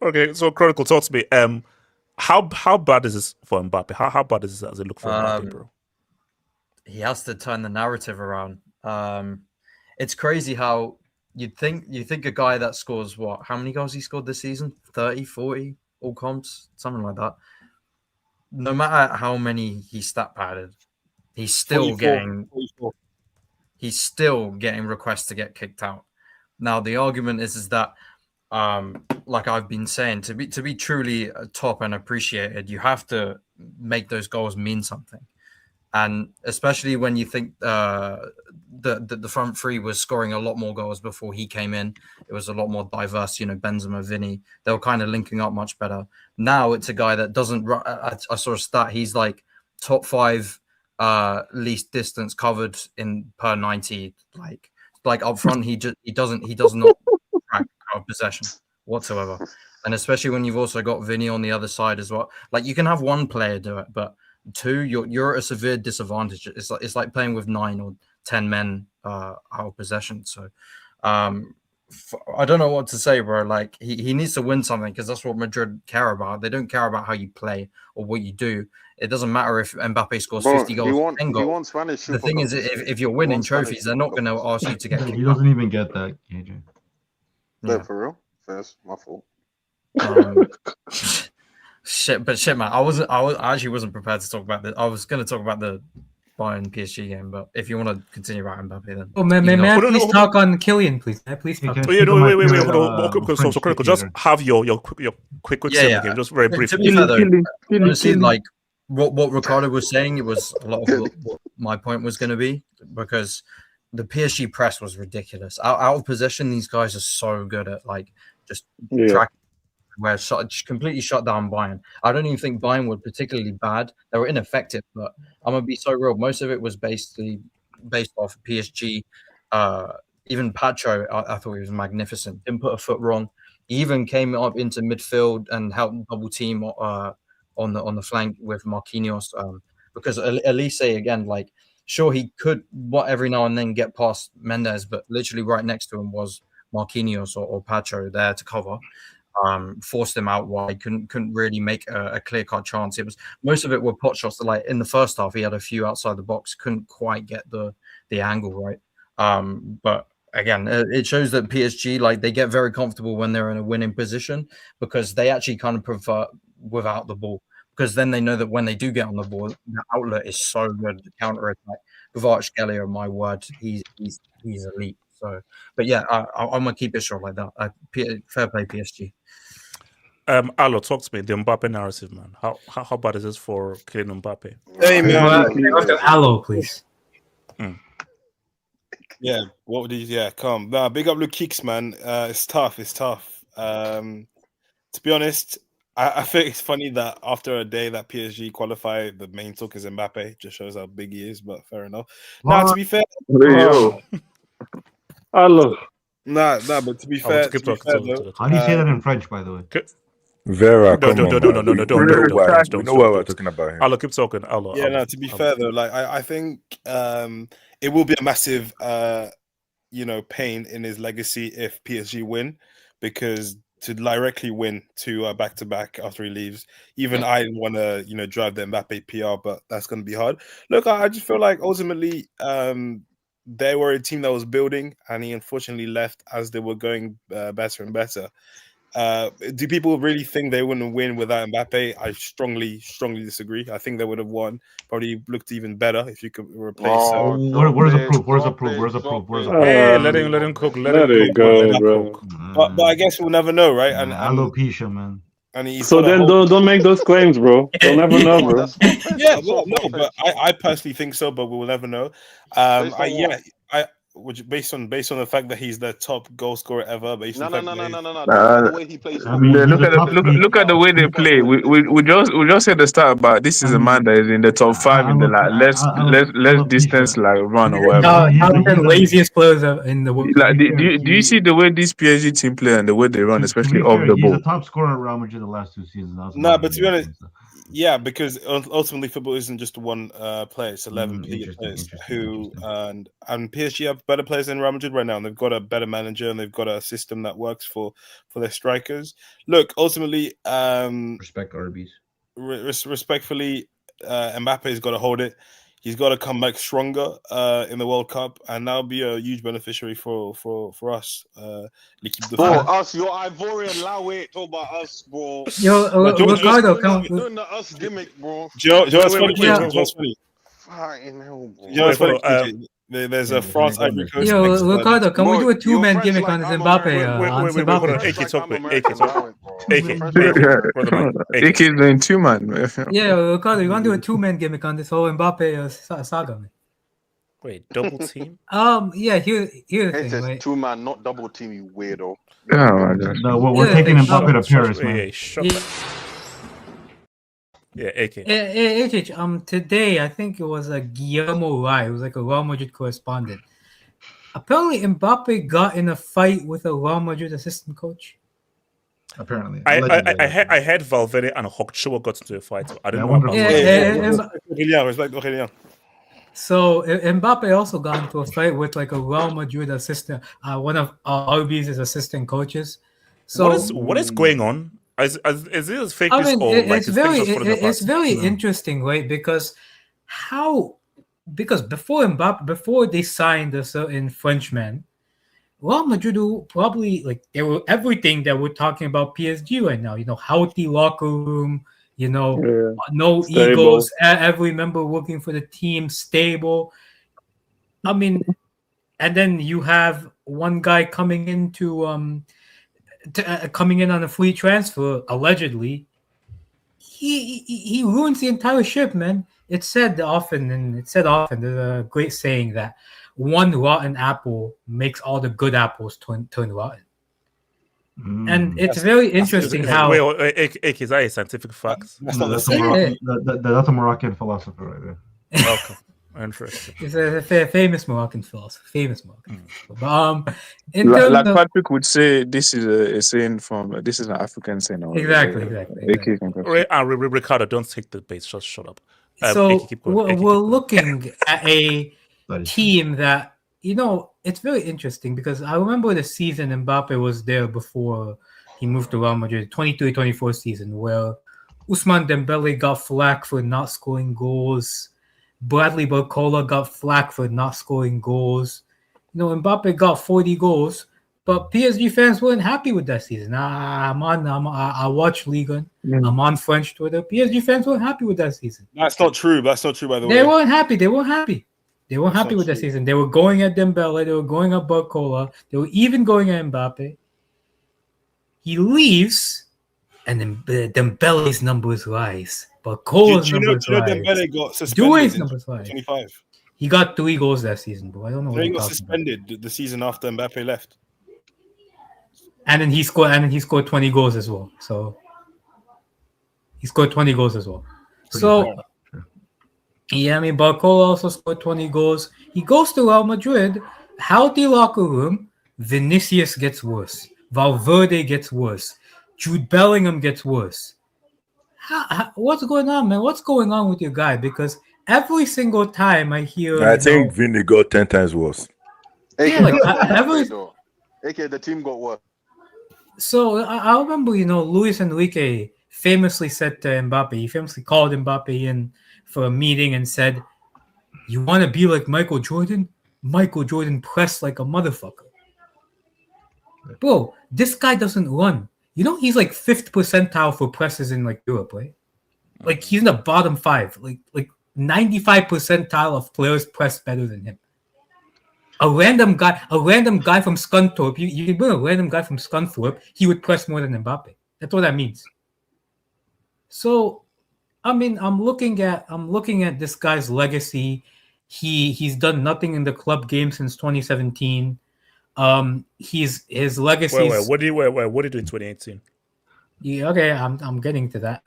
Okay, so Chronicle, talk to me. How bad is this for Mbappe? How bad is this as it look for Mbappe, bro? He has to turn the narrative around. It's crazy how you think a guy that scores how many goals he scored this season? 30, 40, all comps, something like that. No matter how many he stat padded, he's still 44. He's still getting requests to get kicked out. Now the argument is that like I've been saying, to be truly top and appreciated, you have to make those goals mean something. And especially when you think the front three was scoring a lot more goals before he came in, it was a lot more diverse. Benzema, Vinny, they were kind of linking up much better. Now it's a guy that doesn't. I saw a stat. He's like top 5 least distance covered in per 90. Like up front, he does not track out of possession whatsoever. And especially when you've also got Vinny on the other side as well. Like you can have one player do it, but 2, you're at a severe disadvantage. It's like playing with 9 or 10 men out of possession. So I don't know what to say, bro. Like he needs to win something because that's what Madrid care about. They don't care about how you play or what you do. It doesn't matter if Mbappe scores 50 goals. He wants Spanish. The thing is, if you're winning trophies, they're not going to ask you to get. He doesn't even get that, KJ. Yeah, for real. That's my fault. Shit, man. I actually wasn't prepared to talk about this. I was going to talk about the Bayern PSG game, but if you want to continue about Mbappe, then. Oh, may I please talk on Kylian, please? Please. Wait. Hold on. So critical. Just have your quick say on the game, just very briefly. To be fair, though, honestly, like what Ricardo was saying, it was a lot of what my point was going to be, because the PSG press was ridiculous. Out of possession, these guys are so good at just tracking. Where completely shut down Bayern. I don't even think Bayern were particularly bad. They were ineffective, but I'm gonna be so real. Most of it was based off PSG. Even Pacho, I thought he was magnificent. Didn't put a foot wrong. He even came up into midfield and helped double team on the flank with Marquinhos. Because Elise again, sure he could every now and then get past Mendes, but literally right next to him was Marquinhos or Pacho there to cover. Forced him out wide, couldn't really make a clear-cut chance. It was most of it were pot shots. Like in the first half, he had a few outside the box, couldn't quite get the angle right. But again, it shows that PSG they get very comfortable when they're in a winning position, because they actually kind of prefer without the ball, because then they know that when they do get on the ball, the outlet is so good to counter attack. Kvaratskhelia, my word, he's elite. So, but yeah, I'm gonna keep it short like that. Fair play, PSG. Alo, talk to me. The Mbappe narrative, man. How bad is this for Kylian Mbappe? Hey, man. Alo, please. Yeah, what would he? Yeah, come. Nah, big up Luke Keeks, man. It's tough. To be honest, I think it's funny that after a day that PSG qualified, the main talk is Mbappe. Just shows how big he is, but fair enough. Now, to be fair, Hello. Nah, but to be fair, how do you say that in French, by the way? Vera, no, don't. We know what we're talking about here. I'll keep talking. To be fair though, I think it will be a massive, pain in his legacy if PSG win, because to directly win 2 back-to-back after he leaves, even I want to, drive the Mbappe PR, but that's going to be hard. Look, I just feel like ultimately, they were a team that was building, and he unfortunately left as they were going better and better. Do people really think they wouldn't win without Mbappe? I strongly disagree. I think they would have won. Probably looked even better if you could replace. Where's the proof? Where's the proof? Where's the proof? Where's the proof? Hey, let him cook. Let it go, bro. But I guess we'll never know, right? And alopecia, man. And he's so then don't make those claims, bro. You'll never know, bro. Yeah, well, no, but I personally think so, but we will never know. Based on the fact that he's the top goal scorer ever. No. The way he plays. Look at the way they play. We just said the start, but this is a man that is in the top 5 in the less distance run or whatever. The laziest players in the world. Like, do you see the way this PSG team play and the way they run, especially off the ball? He's a top scorer at Real Madrid the last 2 seasons. No, but to be honest, yeah, because ultimately football isn't just one player; it's 11 players who and PSG have better players than Real Madrid right now. And they've got a better manager and they've got a system that works for their strikers. Look, ultimately, respect Arby's. Respectfully, Mbappe's got to hold it. He's got to come back stronger in the World Cup, and that'll be a huge beneficiary for us. Us, your Ivorian Lawe, talk about us, bro. Yo, Ricardo, come doing the us gimmick, bro. What's funny? Fucking hell, bro. What's funny? There's a France Ivory Coast. Yo, Ricardo, can we do a 2-man gimmick on Mbappe? AK is doing 2-man. Yeah, Ricardo, you want to do a 2-man gimmick on this whole Mbappe saga, man? Wait, double team? Yeah, here's the thing. It says 2-man, not double team, you weirdo. No, we're taking Mbappe to Paris, man. Yeah, AK. Today I think it was Guillermo Rai. It was like a Real Madrid correspondent. Apparently, Mbappe got in a fight with a Real Madrid assistant coach. Apparently, I had Valverde and Hokchua got into a fight. I don't know. So Mbappe also got into a fight with like a Real Madrid assistant, one of RB's assistant coaches. So what is going on? Is it as fake as all? It's very interesting, right? Because before they signed a certain Frenchman, Real Madrid probably they were everything that we're talking about PSG right now. Healthy locker room. No stable. egos. Every member working for the team, stable. I mean, and then you have one guy coming into coming in on a free transfer, allegedly. He ruins the entire ship, man. It's said often. There's a great saying that one rotten apple makes all the good apples turn rotten. And it's very interesting how. Wait, is that a scientific fact? That's a Moroccan philosopher right there. Okay. Interesting. It's a famous Moroccan philosopher. Like Patrick would say, this is a saying this is an African saying. Exactly. Ricardo, don't take the bait. Just shut up. So we're looking at a team that, it's very interesting because I remember the season Mbappe was there before he moved to Real Madrid, 23-24 season, where Ousmane Dembele got flack for not scoring goals. Bradley Barcola got flack for not scoring goals. Mbappe got 40 goals, but PSG fans weren't happy with that season. I watch Liga. I'm on French Twitter. PSG fans weren't happy with that season. That's not true, by the way. They weren't happy. They weren't happy with that season. They were going at Dembele. They were going at Barcola. They were even going at Mbappe. He leaves, and then Dembele's numbers rise. Barcola's numbers rise. Dembele got suspended in 25. He got 3 goals that season, bro. I don't know what he got suspended the season after Mbappe left. And then he scored 20 goals as well. So he scored 20 goals as well. Barcola also scored 20 goals. He goes to Real Madrid, healthy locker room. Vinicius gets worse. Valverde gets worse. Jude Bellingham gets worse. What's going on, man? What's going on with your guy? Because every single time I hear, I think Vinny got 10 times worse. The team got worse. So I remember, Luis Enrique famously said to Mbappe, he famously called Mbappe in for a meeting and said, "You want to be like Michael Jordan? Michael Jordan pressed like a motherfucker." Bro, this guy doesn't run. You know, he's like 5th percentile for presses in like Europe, right? Like he's in the bottom 5. Like 95 percentile of players press better than him. A random guy from Scunthorpe, you can bring a random guy from Scunthorpe, he would press more than Mbappe. That's what that means. So, I mean, I'm looking at this guy's legacy. He's done nothing in the club game since 2017. His legacy. Wait, what did he do in 2018? Yeah, okay, I'm getting to that.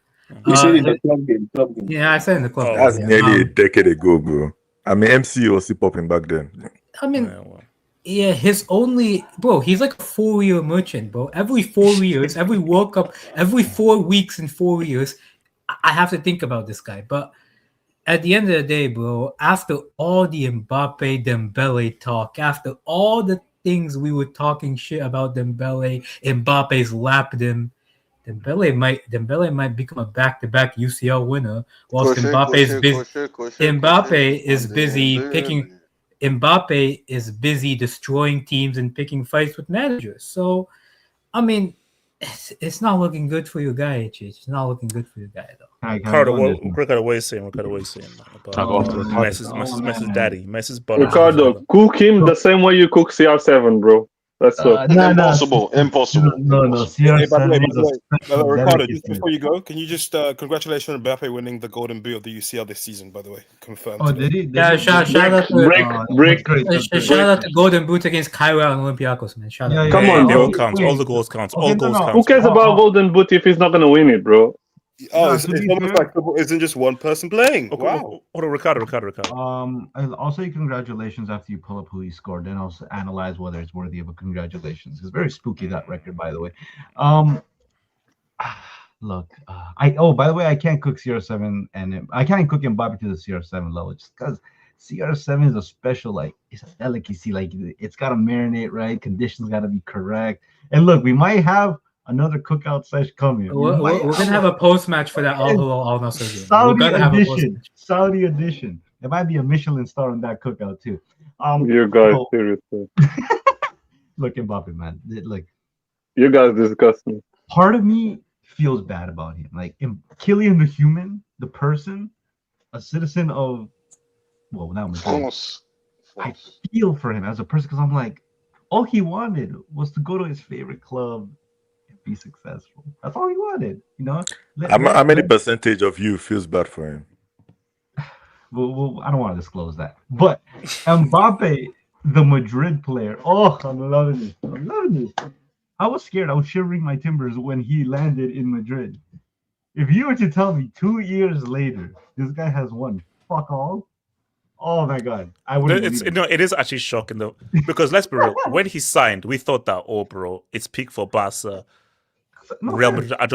You said in the club game. Yeah, I said in the club game. That's nearly a decade ago, bro. I mean, MC was still popping back then. I mean, yeah, he's like a 4-year merchant, bro. Every 4 years, every World Cup, every 4 weeks in 4 years, I have to think about this guy. But at the end of the day, bro, after all the Mbappe Dembele talk, after all the things we were talking shit about Dembele, Mbappe's lapped him. Dembele might become a back-to-back UCL winner, whilst Mbappe is busy destroying teams and picking fights with managers. So, I mean, it's not looking good for your guy, H. It's not looking good for your guy, though. Ricardo, what are you saying? Messi's daddy, Messi's brother. Ricardo, cook him the same way you cook CR7, bro. That's impossible. No. Ricardo, just before you go, can you just congratulations on Mbappe winning the Golden Boot of the UCL this season? By the way, confirmed. Oh, did he? Yeah, shout out to Golden Boot against Kyra and Olympiacos, man. Shout out. Come on, bro. All the goals count. All goals count. Who cares about Golden Boot if he's not gonna win it, bro? Oh, it's almost like football isn't just one person playing. Okay, wow. Hold on, Ricardo. I'll say congratulations after you pull up who he scored. Then I'll analyze whether it's worthy of a congratulations. It's very spooky, that record, by the way. Look, by the way, I can't cook CR7 and I can't cook Mbappe to the CR7 level just because CR7 is a special, like, it's a delicacy. Like, it's got to marinate right. Conditions got to be correct. And look, we might have another cookout session coming. We're gonna have a post match for that Al Nassr game. Saudi edition. There might be a Michelin star on that cookout too. You guys, seriously. Look, Mbappe, man. Like, you guys disgust me. Part of me feels bad about him. Like, Kylian the human, the person, a citizen of, well, now I feel for him as a person because I'm like, all he wanted was to go to his favorite club. Be successful. That's all he wanted, you know. How many percentage of you feels bad for him? Well, I don't want to disclose that. But Mbappe, the Madrid player. Oh, I'm loving this. I was scared. I was shivering my timbers when he landed in Madrid. If you were to tell me 2 years later this guy has won fuck all, oh my god, I would. It is actually shocking though, because let's be real. When he signed, we thought that, bro, it's peak for Barca. Real Madrid at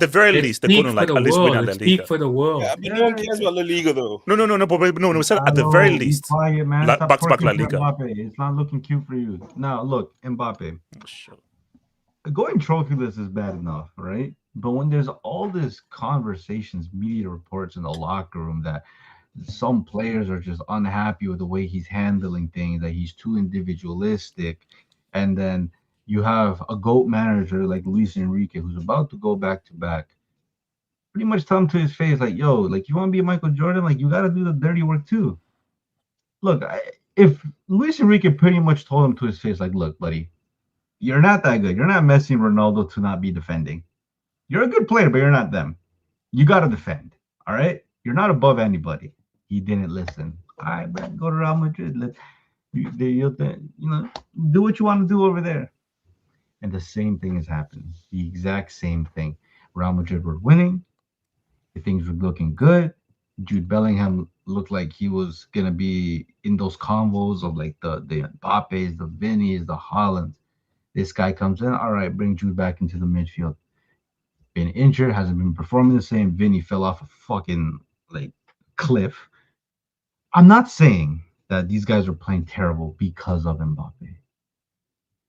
the very least, they're going to like at least win La Liga. Speak for the world. Yeah, but no one cares about La Liga though. No. We said at the very least, back-to-back La Liga. Mbappe. It's not looking cute for you. Now look, Mbappe. Sure. Going trophyless is bad enough, right? But when there's all this conversations, media reports in the locker room that some players are just unhappy with the way he's handling things, that he's too individualistic, and then you have a GOAT manager like Luis Enrique who's about to go back to back. Pretty much tell him to his face, like, yo, like, you want to be Michael Jordan? Like, you got to do the dirty work too. Look, if Luis Enrique pretty much told him to his face, like, look, buddy, you're not that good. You're not Messi and Ronaldo to not be defending. You're a good player, but you're not them. You got to defend, all right? You're not above anybody. He didn't listen. All right, man, go to Real Madrid. Do what you want to do over there. And the same thing is happening. The exact same thing. Real Madrid were winning. Things were looking good. Jude Bellingham looked like he was going to be in those combos of like the Mbappes, the Vinnies, the Haalands. This guy comes in. All right, bring Jude back into the midfield. Been injured, hasn't been performing the same. Vinny fell off a fucking like cliff. I'm not saying that these guys are playing terrible because of Mbappe.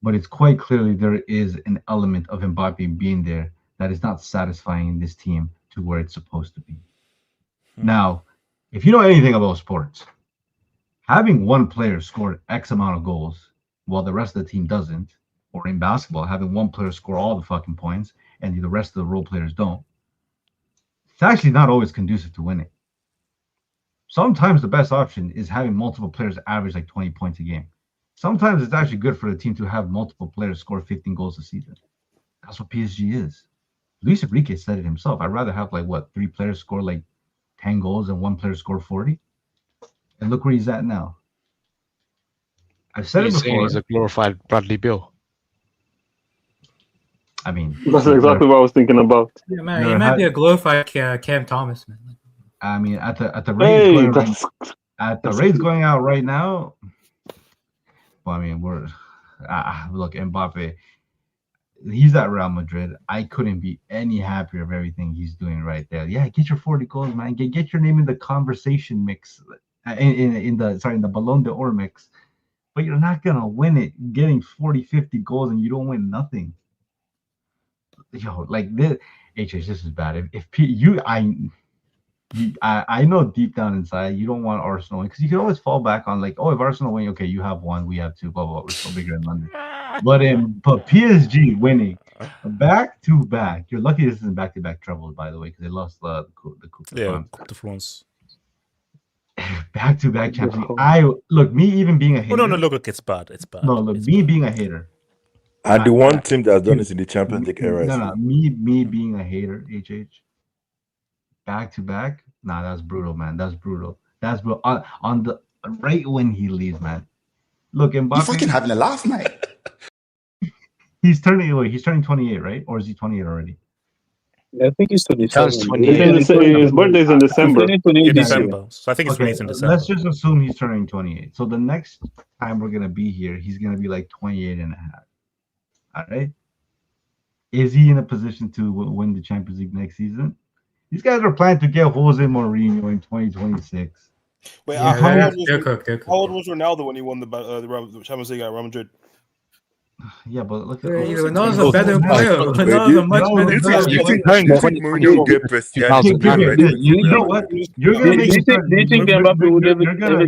But it's quite clearly there is an element of Mbappe being there that is not satisfying this team to where it's supposed to be. Now, if you know anything about sports, having one player score X amount of goals while the rest of the team doesn't, or in basketball, having one player score all the fucking points and the rest of the role players don't, it's actually not always conducive to winning. Sometimes the best option is having multiple players average like 20 points a game. Sometimes it's actually good for the team to have multiple players score 15 goals a season. That's what PSG is. Luis Enrique said it himself. I'd rather have 3 players score 10 goals than 1 player score 40. And look where he's at now. I've said it before. He's a glorified Bradley Beal. I mean, that's exactly what I was thinking about. Yeah, man, he might be a glorified Cam Thomas, man. I mean, at the rates rates going out right now. Well, I mean, look, Mbappe. He's at Real Madrid. I couldn't be any happier of everything he's doing right there. Yeah, get your 40 goals, man. Get your name in the conversation mix, in the Ballon d'Or mix. But you're not gonna win it getting 40, 50 goals and you don't win nothing. Yo, this, HH, this is bad. I know deep down inside you don't want Arsenal because you can always fall back on if Arsenal win, okay, you have 1, we have 2, blah blah blah. We're still bigger in London. But PSG winning back to back, you're lucky this isn't back to back trouble, by the way, because they lost the Coupe de France. Back to back Champions League. Me even being a hater. Oh no, look, it's bad. It's bad. No, look, me being a hater. And the one team that's done this in the Champions League era. No, me being a hater, HH. Back to back, that's brutal, man. That's brutal. On the right when he leaves, man. Look, Mbappe. You fucking having a laugh, mate. He's turning 28, right? Or is he 28 already? Yeah, I think he's 27. His birthday's in December. In December. So I think it's released in December. Let's just assume he's turning 28. So the next time we're gonna be here, he's gonna be 28 and a half. All right. Is he in a position to win the Champions League next season? These guys are planning to get Jose Mourinho in 2026. Wait, how old was Ronaldo when he won the Champions League at Real Madrid? Yeah, but look at Ronaldo's a better player. Ronaldo's a much better player. You think Mourinho will get Cristiano? You know what? You're gonna make me start.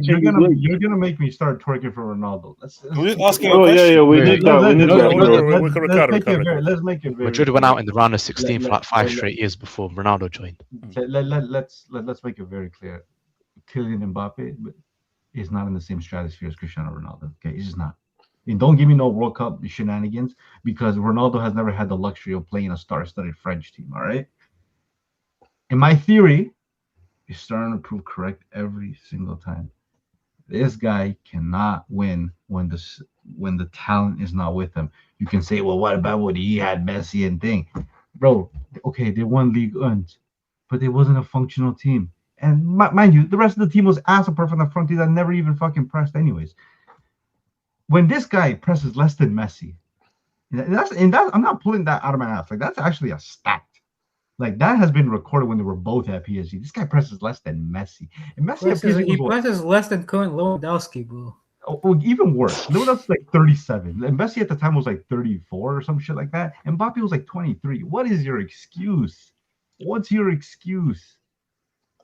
You're gonna make me start twerking for Ronaldo. We're just asking. Oh yeah, we did that. Let's make it very. Madrid went out in the round of 16 for 5 straight years before Ronaldo joined. Let's make it very clear. Kylian Mbappe is not in the same stratosphere as Cristiano Ronaldo. Okay, he's just not. And don't give me no World Cup shenanigans because Ronaldo has never had the luxury of playing a star-studded French team. All right. And my theory is starting to prove correct every single time. This guy cannot win when the talent is not with him. You can say, well, what about when he had Messi and thing, bro? Okay, they won Ligue 1, but it wasn't a functional team. And mind you, the rest of the team was ass apart from the front team that never even fucking pressed anyways. When this guy presses less than Messi, I'm not pulling that out of my ass. That's actually a stat. That has been recorded when they were both at PSG. This guy presses less than Messi. And Messi he presses less than current Lewandowski, bro. Oh, even worse. Lewandowski's 37. And Messi at the time was 34 or some shit like that. And Mbappe was 23. What is your excuse? What's your excuse?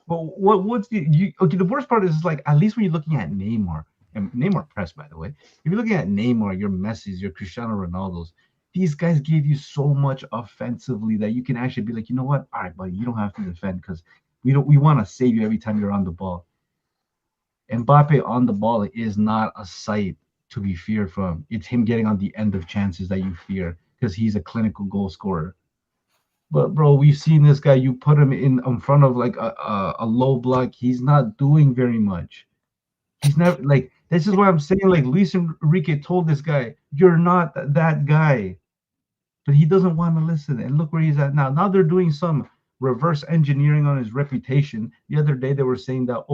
Well, what's the worst part is at least when you're looking at Neymar. And Neymar press, by the way. If you're looking at Neymar, your Messi's, your Cristiano Ronaldo's, these guys gave you so much offensively that you can actually be you know what? All right, buddy, you don't have to defend because we want to save you every time you're on the ball. Mbappe on the ball is not a sight to be feared from. It's him getting on the end of chances that you fear because he's a clinical goal scorer. But bro, we've seen this guy. You put him in front of a low block, he's not doing very much. He's never this is what I'm saying. Luis Enrique told this guy, "You're not that guy," but he doesn't want to listen. And look where he's at now. Now they're doing some reverse engineering on his reputation. The other day they were saying that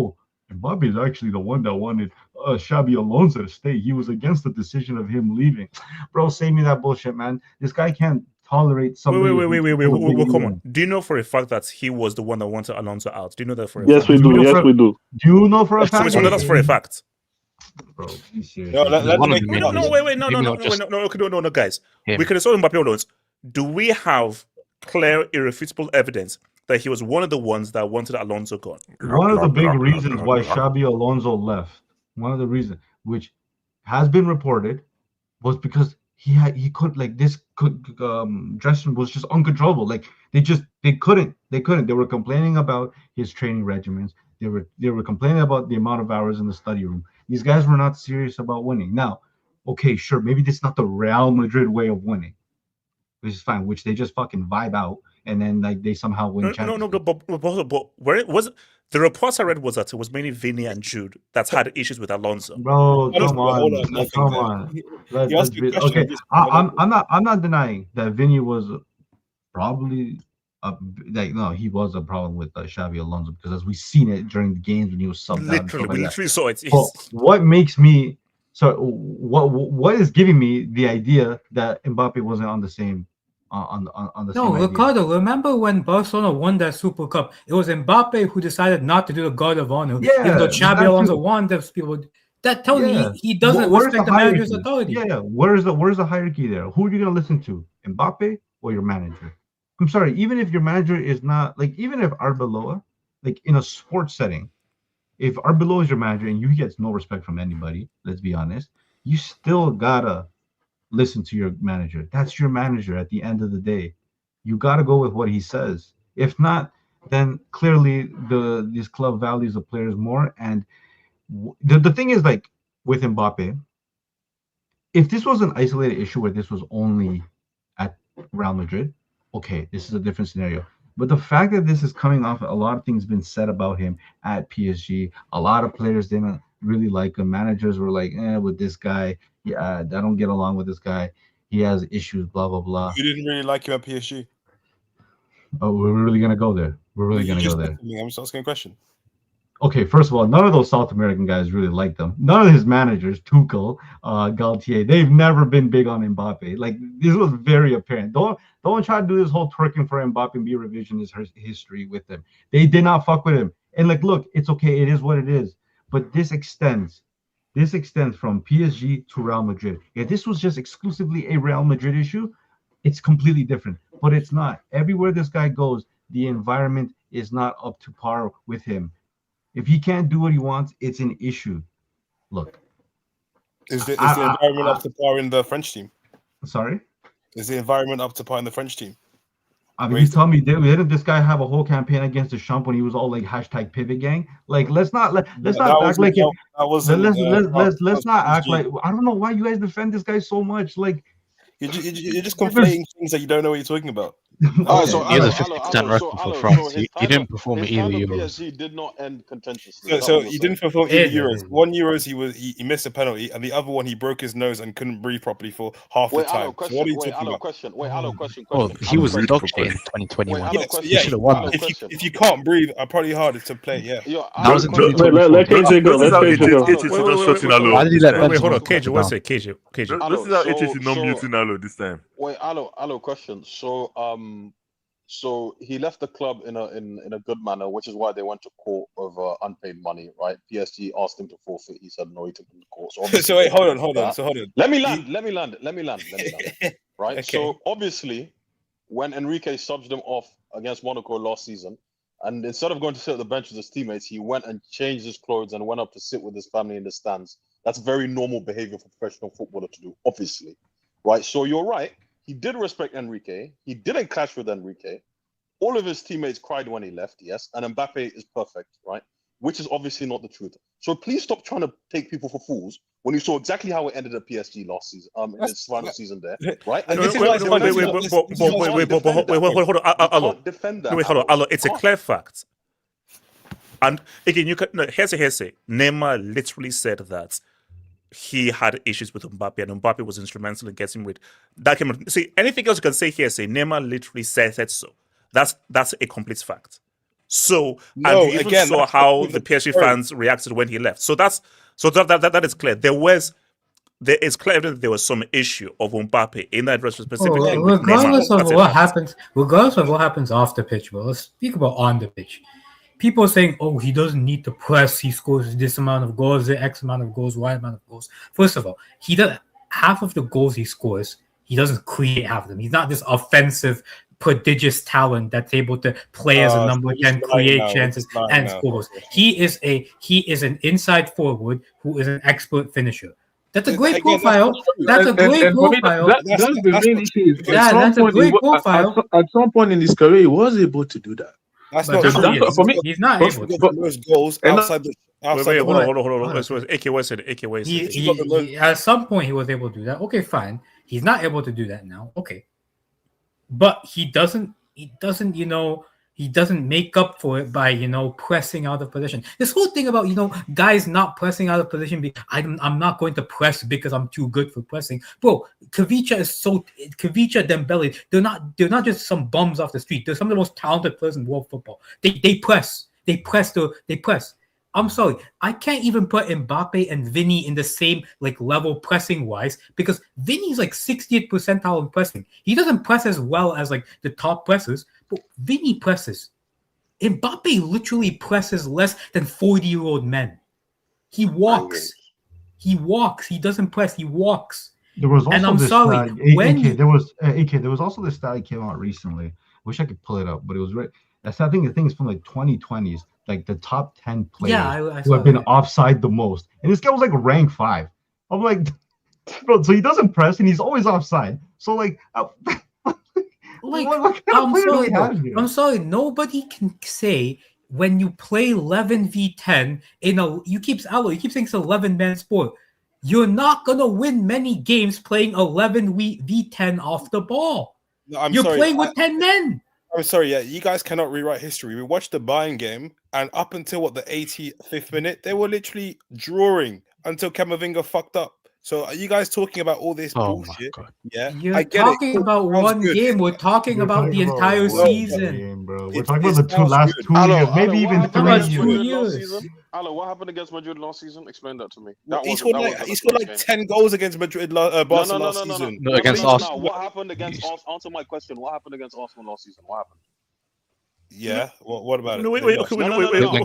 Mbappe is actually the one that wanted Xabi Alonso to stay. He was against the decision of him leaving. Bro, save me that bullshit, man. This guy can't tolerate somebody. Wait, come on. Do you know for a fact that he was the one that wanted Alonso out? Do you know that for a fact? Yes, we do. Do you know for a fact? So that's for a fact. Bro, you serious? No, guys. Yeah. We can assume Mbappe alone. Do we have clear, irrefutable evidence that he was one of the ones that wanted Alonso gone? One of the big reasons why Xabi Alonso left, one of the reasons, which has been reported, was because he could like this dressing was just uncontrollable. Like they couldn't. They were complaining about his training regimens. They were complaining about the amount of hours in the study room. These guys were not serious about winning. Now, okay, sure, maybe this is not the Real Madrid way of winning, which is fine. Which they just fucking vibe out, and then like they somehow win. No, but where it was. The reports I read was that it was mainly Vinny and Jude that's had issues with Alonso. Bro, come on. Okay, I'm not denying that Vinny was probably he was a problem with Xabi Alonso, because as we've seen it during the games when he was subbed out. We literally saw it. What makes me what is giving me the idea that Mbappe wasn't on the same on the no, same Ricardo, remember when Barcelona won that Super Cup? It was Mbappe who decided not to do the Guard of Honor. Yeah, even though Xabi Alonso won, those people that tells me he doesn't respect the manager's authority. Yeah, where's the hierarchy there? Who are you gonna listen to, Mbappe or your manager? I'm sorry, even if your manager is not like, even if Arbeloa, like in a sports setting, if Arbeloa is your manager and you get no respect from anybody, let's be honest, you still gotta listen to your manager. That's your manager at the end of the day. You got to go with what he says. If not, then clearly this club values the players more. And the thing is, like with Mbappe, if this was an isolated issue where this was only at Real Madrid, okay, this is a different scenario. But the fact that this is coming off, a lot of things been said about him at PSG. A lot of players didn't really like him. Managers were like, with this guy, yeah, I don't get along with this guy. He has issues, blah, blah, blah. You didn't really like him at PSG? Oh, we're really going to go there. We're really going to go there. I'm just asking a question. Okay, first of all, none of those South American guys really liked him. None of his managers, Tuchel, Galtier, they've never been big on Mbappe. Like, this was very apparent. Don't try to do this whole twerking for Mbappe and be revisionist history with him. They did not fuck with him. And like, look, it's okay. It is what it is. But this extends from PSG to Real Madrid. If this was just exclusively a Real Madrid issue, it's completely different. But it's not. Everywhere this guy goes, the environment is not up to par with him. If he can't do what he wants, it's an issue. Look. Is the environment up to par in the French team? Sorry? Is the environment up to par in the French team? I mean, you tell me, didn't this guy have a whole campaign against the Champ when he was all like # pivot gang? Like, let's not act like it. Let's not act like, I don't know why you guys defend this guy so much. Like, you're just conflating things that you don't know what you're talking about. He has a 50% record for France. He didn't perform at either Euros. PSG did not end contentiously. So he didn't perform either Euros. One Euros he missed a penalty, and the other one he broke his nose and couldn't breathe properly for half the time. So what are you talking about? Question. Oh, he was the dog shit in 2021. He should have won. If you can't breathe, probably harder to play. Yeah. That was in 2024. Let KJ go. Let KJ go. Why did he let Benzema? Wait, hold on, KJ. What's it, KJ? This is how it is not muting Alo this time. Wait, Alo, question. So he left the club in a good manner, which is why they went to court over unpaid money, right? PSG asked him to forfeit. He said no, he took him to court. So wait, hold on. Let me land. Right. Okay. So obviously, when Enrique subbed him off against Monaco last season, and instead of going to sit at the bench with his teammates, he went and changed his clothes and went up to sit with his family in the stands. That's very normal behavior for a professional footballer to do, obviously, right? So you're right. He did respect Enrique. He didn't clash with Enrique. All of his teammates cried when he left, yes. And Mbappe is perfect, right? Which is obviously not the truth. So please stop trying to take people for fools when you saw exactly how it ended at PSG last season, in his final season there, right? And Wait, hold on. Defend that. Wait, hold on. It's a clear fact. And again, you can here's a. Neymar literally said that he had issues with Mbappe, and Mbappe was instrumental in getting rid. That came. See, anything else you can say here? Neymar literally said so. That's a complete fact. So, and you even saw how the PSG fans reacted when he left. So that is clear. There is clear evidence that there was some issue of Mbappe in that dress specifically. Regardless of what happens off the pitch, bro. Let's speak about on the pitch. People saying, "Oh, he doesn't need to press. He scores this amount of goals, X amount of goals, Y amount of goals." First of all, he does half of the goals he scores. He doesn't create half of them. He's not this offensive, prodigious talent that's able to play as a number 10, create chances, and score goals. He is an inside forward who is an expert finisher. That's a great profile. That's a great profile. That's the main issue. That's a great profile. At some point in his career, he was able to do that. That's But not for me. He's not able to. The most goals outside the Wait, hold world. on. AK West. At some point, he was able to do that. Okay, fine. He's not able to do that now. Okay, but he doesn't. He doesn't make up for it by pressing out of position. This whole thing about guys not pressing out of position. I'm not going to press because I'm too good for pressing, bro. Kavicha, Dembele. They're not just some bums off the street. They're some of the most talented players in world football. They press. They press. I'm sorry, I can't even put Mbappe and Vinny in the same level pressing wise because Vinny's 60th percentile in pressing. He doesn't press as well as the top pressers, but Vinny presses. Mbappe literally presses less than 40-year-old men. He walks. He doesn't press. He walks. There was also and I'm this sorry. there was also this stat that came out recently. Wish I could pull it up, but it was right. I think the thing is from 2020s. The top 10 players who have been offside the most. And this guy was rank 5. I'm like, bro, so he doesn't press and he's always offside. So I'm sorry, nobody can say when you play 11v10 you keep saying it's 11-man sport. You're not gonna win many games playing 11v10 off the ball. No, You're playing with 10 men. I'm sorry, you guys cannot rewrite history. We watched the Bayern game, and up until the 85th minute, they were literally drawing until Camavinga fucked up. So are you guys talking about all this bullshit? Yeah, you're talking about one game. We're talking about the entire season, bro. We're talking about the last 2 years, maybe even 3 years. Alan, what happened against Madrid last season? Explain that to me. He scored 10 goals against Madrid Barca last season. No, against Arsenal. What happened against Arsenal? Answer my question. What happened against Arsenal last season? What happened? Yeah. What about it? Wait.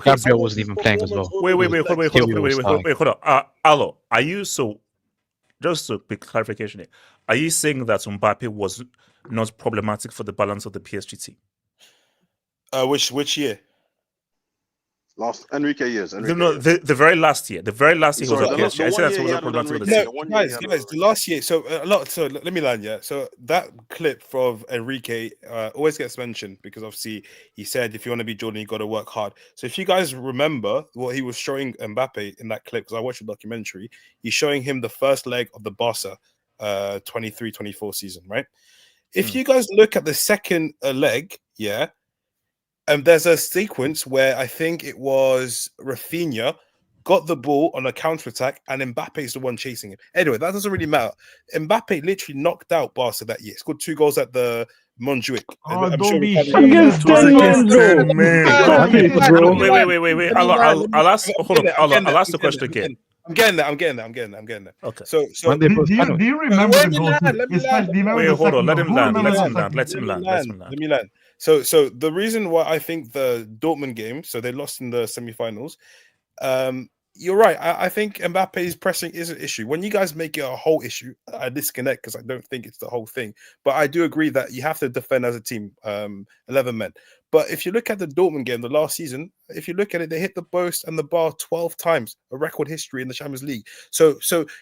Gabriel wasn't even playing as well. Wait, hold on. Alo, are you just a quick clarification here? Are you saying that Mbappe was not problematic for the balance of the PSG team? Which year? Last Enrique years. The very last year. The very last year he was at PSG. I said that was problematic for the team. Guys, the last year. So let me land. Yeah. So that clip of Enrique always gets mentioned because obviously he said if you want to be Jordan, you got to work hard. So if you guys remember what he was showing Mbappe in that clip, because I watched the documentary, he's showing him the first leg of the Barca 23-24 season, right? If you guys look at the second leg, yeah. There's a sequence where I think it was Rafinha got the ball on a counter-attack and Mbappe is the one chasing him. Anyway, that doesn't really matter. Mbappe literally knocked out Barca that year. Scored 2 goals at the Montjuic. Against 10 men, bro. Wait. I'll ask the question again. I'm getting there. Okay. So do you remember the goal? Wait, hold on. Let him land. Let me land. So the reason why I think the Dortmund game, so they lost in the semi-finals. You're right. I think Mbappe's pressing is an issue. When you guys make it a whole issue, I disconnect because I don't think it's the whole thing. But I do agree that you have to defend as a team, 11 men. But if you look at the Dortmund game, the last season, if you look at it, they hit the post and the bar 12 times, a record history in the Champions League. So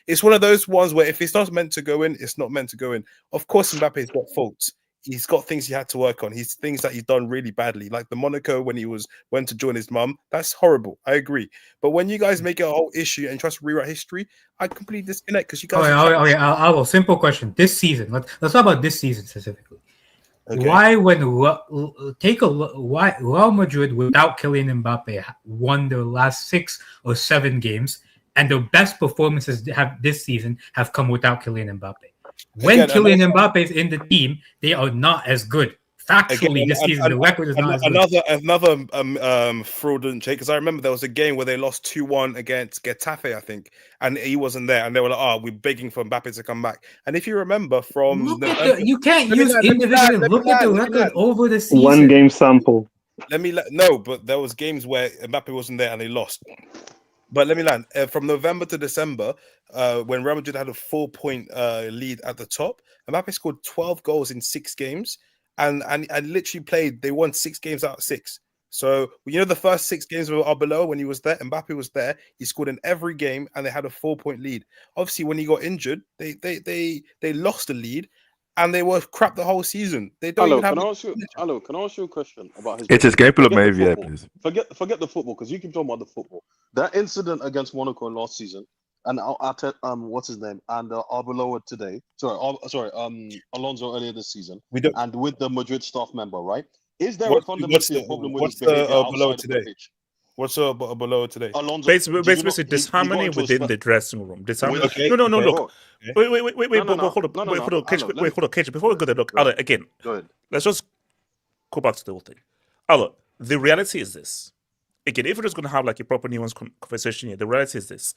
it's one of those ones where if it's not meant to go in, it's not meant to go in. Of course, Mbappe's got faults. He's got things he had to work on. He's things that he's done really badly, like the Monaco when he went to join his mum. That's horrible. I agree. But when you guys make it a whole issue and try to rewrite history, I completely disconnect because you guys. I'll simple question. This season, let's talk about this season specifically. Okay. Why Real Madrid without Kylian Mbappe won their last 6 or 7 games, and their best performances this season have come without Kylian Mbappe. When Kylian Mbappe is in the team, they are not as good. Factually, this season, the record is not as good. Another fraudulent check, because I remember there was a game where they lost 2-1 against Getafe, I think, and he wasn't there, and they were like, we're begging for Mbappe to come back. And if you remember from... you can't use individual. Look at the record over the season. 1 game sample. No, but there was games where Mbappe wasn't there and they lost. But let me land. From November to December, when Real Madrid had a 4-point lead at the top, Mbappe scored 12 goals in 6 games and literally they won 6 games out of 6. So the first 6 games with Arbeloa when he was there, Mbappe was there. He scored in every game, and they had a 4-point lead. Obviously, when he got injured, they lost the lead, and they were crap the whole season. They don't even have. Can I ask you a question about his? It's escapable, maybe. Yeah, please. Forget the football, because you keep talking about the football. That incident against Monaco last season, and what's his name, and Arbeloa today. Alonso earlier this season, and with the Madrid staff member, right? Is there a fundamental problem with his behavior outside of the pitch? What's below today? Alonso, basically disharmony within the dressing room. Disharmony. Okay. No. Look. Okay. Wait. Hold on. KJ. Before we go there, look. Again. Go ahead. Let's just go back to the whole thing. The reality is this. Again, if we're just going to have like a proper nuanced conversation here, the reality is this.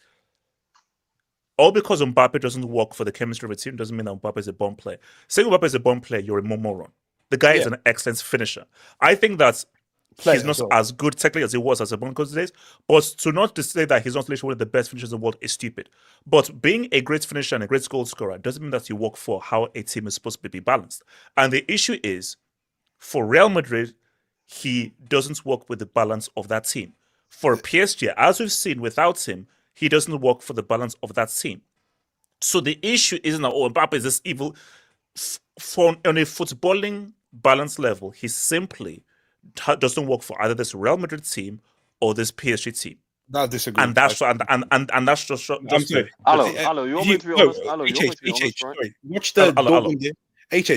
All because Mbappe doesn't work for the chemistry of a team doesn't mean that Mbappe is a bomb player. Saying Mbappe is a bomb player, you're a moron. The guy is an excellent finisher. I think that he's not as good technically as he was as a Monaco days, but to not to say that he's not literally one of the best finishers in the world is stupid. But being a great finisher and a great goal scorer doesn't mean that you work for how a team is supposed to be balanced. And the issue is, for Real Madrid, he doesn't work with the balance of that team. For PSG, as we've seen without him, he doesn't work for the balance of that team. So the issue isn't that, Mbappe is this evil. On a footballing balance level, he simply doesn't work for either this Real Madrid team or this PSG team. I disagree. And that's just I'm sorry. Hello, you want me to be honest? Right? Watch the Dortmund game.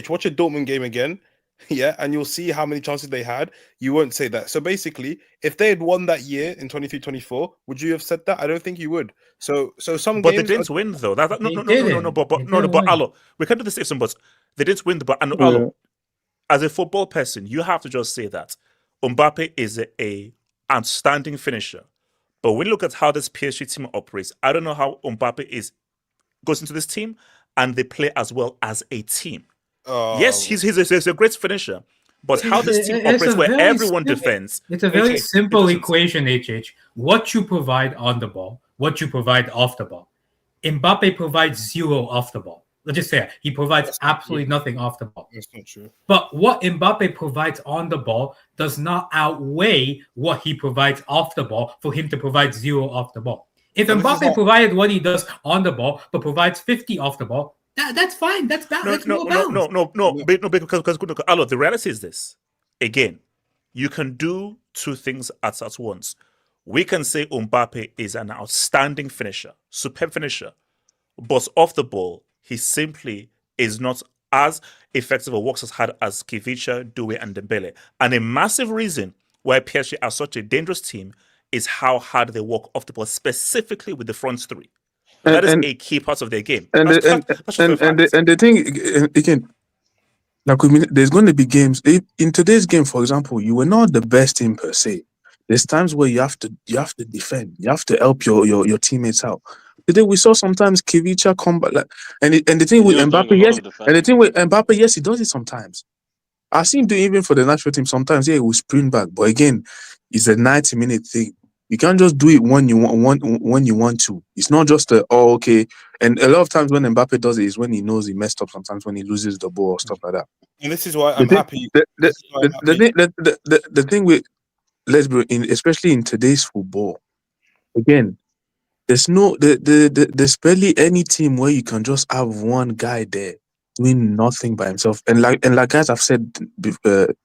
Watch a Dortmund game again. Yeah, and you'll see how many chances they had. You won't say that. So basically, if they had won that year in 23-24, would you have said that? I don't think you would. So some but games they didn't win though. But Alo, we can do this if some buts. They didn't win Alo, as a football person, you have to just say that Mbappe is a outstanding finisher. But when you look at how this PSG team operates, I don't know how Mbappe goes into this team and they play as well as a team. Yes, he's a great finisher, but how this team operates where everyone defends. It's a very simple equation, HH. What you provide on the ball, what you provide off the ball. Mbappe provides 0 off the ball. Let's just say he provides absolutely nothing off the ball. That's not true. But what Mbappe provides on the ball does not outweigh what he provides off the ball for him to provide 0 off the ball. If Mbappe provided what he does on the ball but provides 50 off the ball, that's fine. That's bad. No. Because the reality is this. Again, you can do 2 things at once. We can say Mbappe is an outstanding finisher, superb finisher, but off the ball, he simply is not as effective or works as hard as Kivicha, Doué, and Dembele. And a massive reason why PSG are such a dangerous team is how hard they work off the ball, specifically with the front 3. That is a key part of their game. And the thing again, like there's going to be games in today's game. For example, you were not the best team per se. There's times where you have to defend. You have to help your teammates out. Today we saw sometimes Kivicha come back, and the thing with Mbappe, yes, he does it sometimes. I've seen him do even for the national team. Sometimes, yeah, he will sprint back, but again, it's a 90-minute thing. You can't just do it when you want to. It's not just okay. And a lot of times when Mbappe does it is when he knows he messed up. Sometimes when he loses the ball or stuff like that. And this is why I'm happy. The thing with especially in today's football, again, there's barely any team where you can just have one guy there doing nothing by himself. And like guys have said there.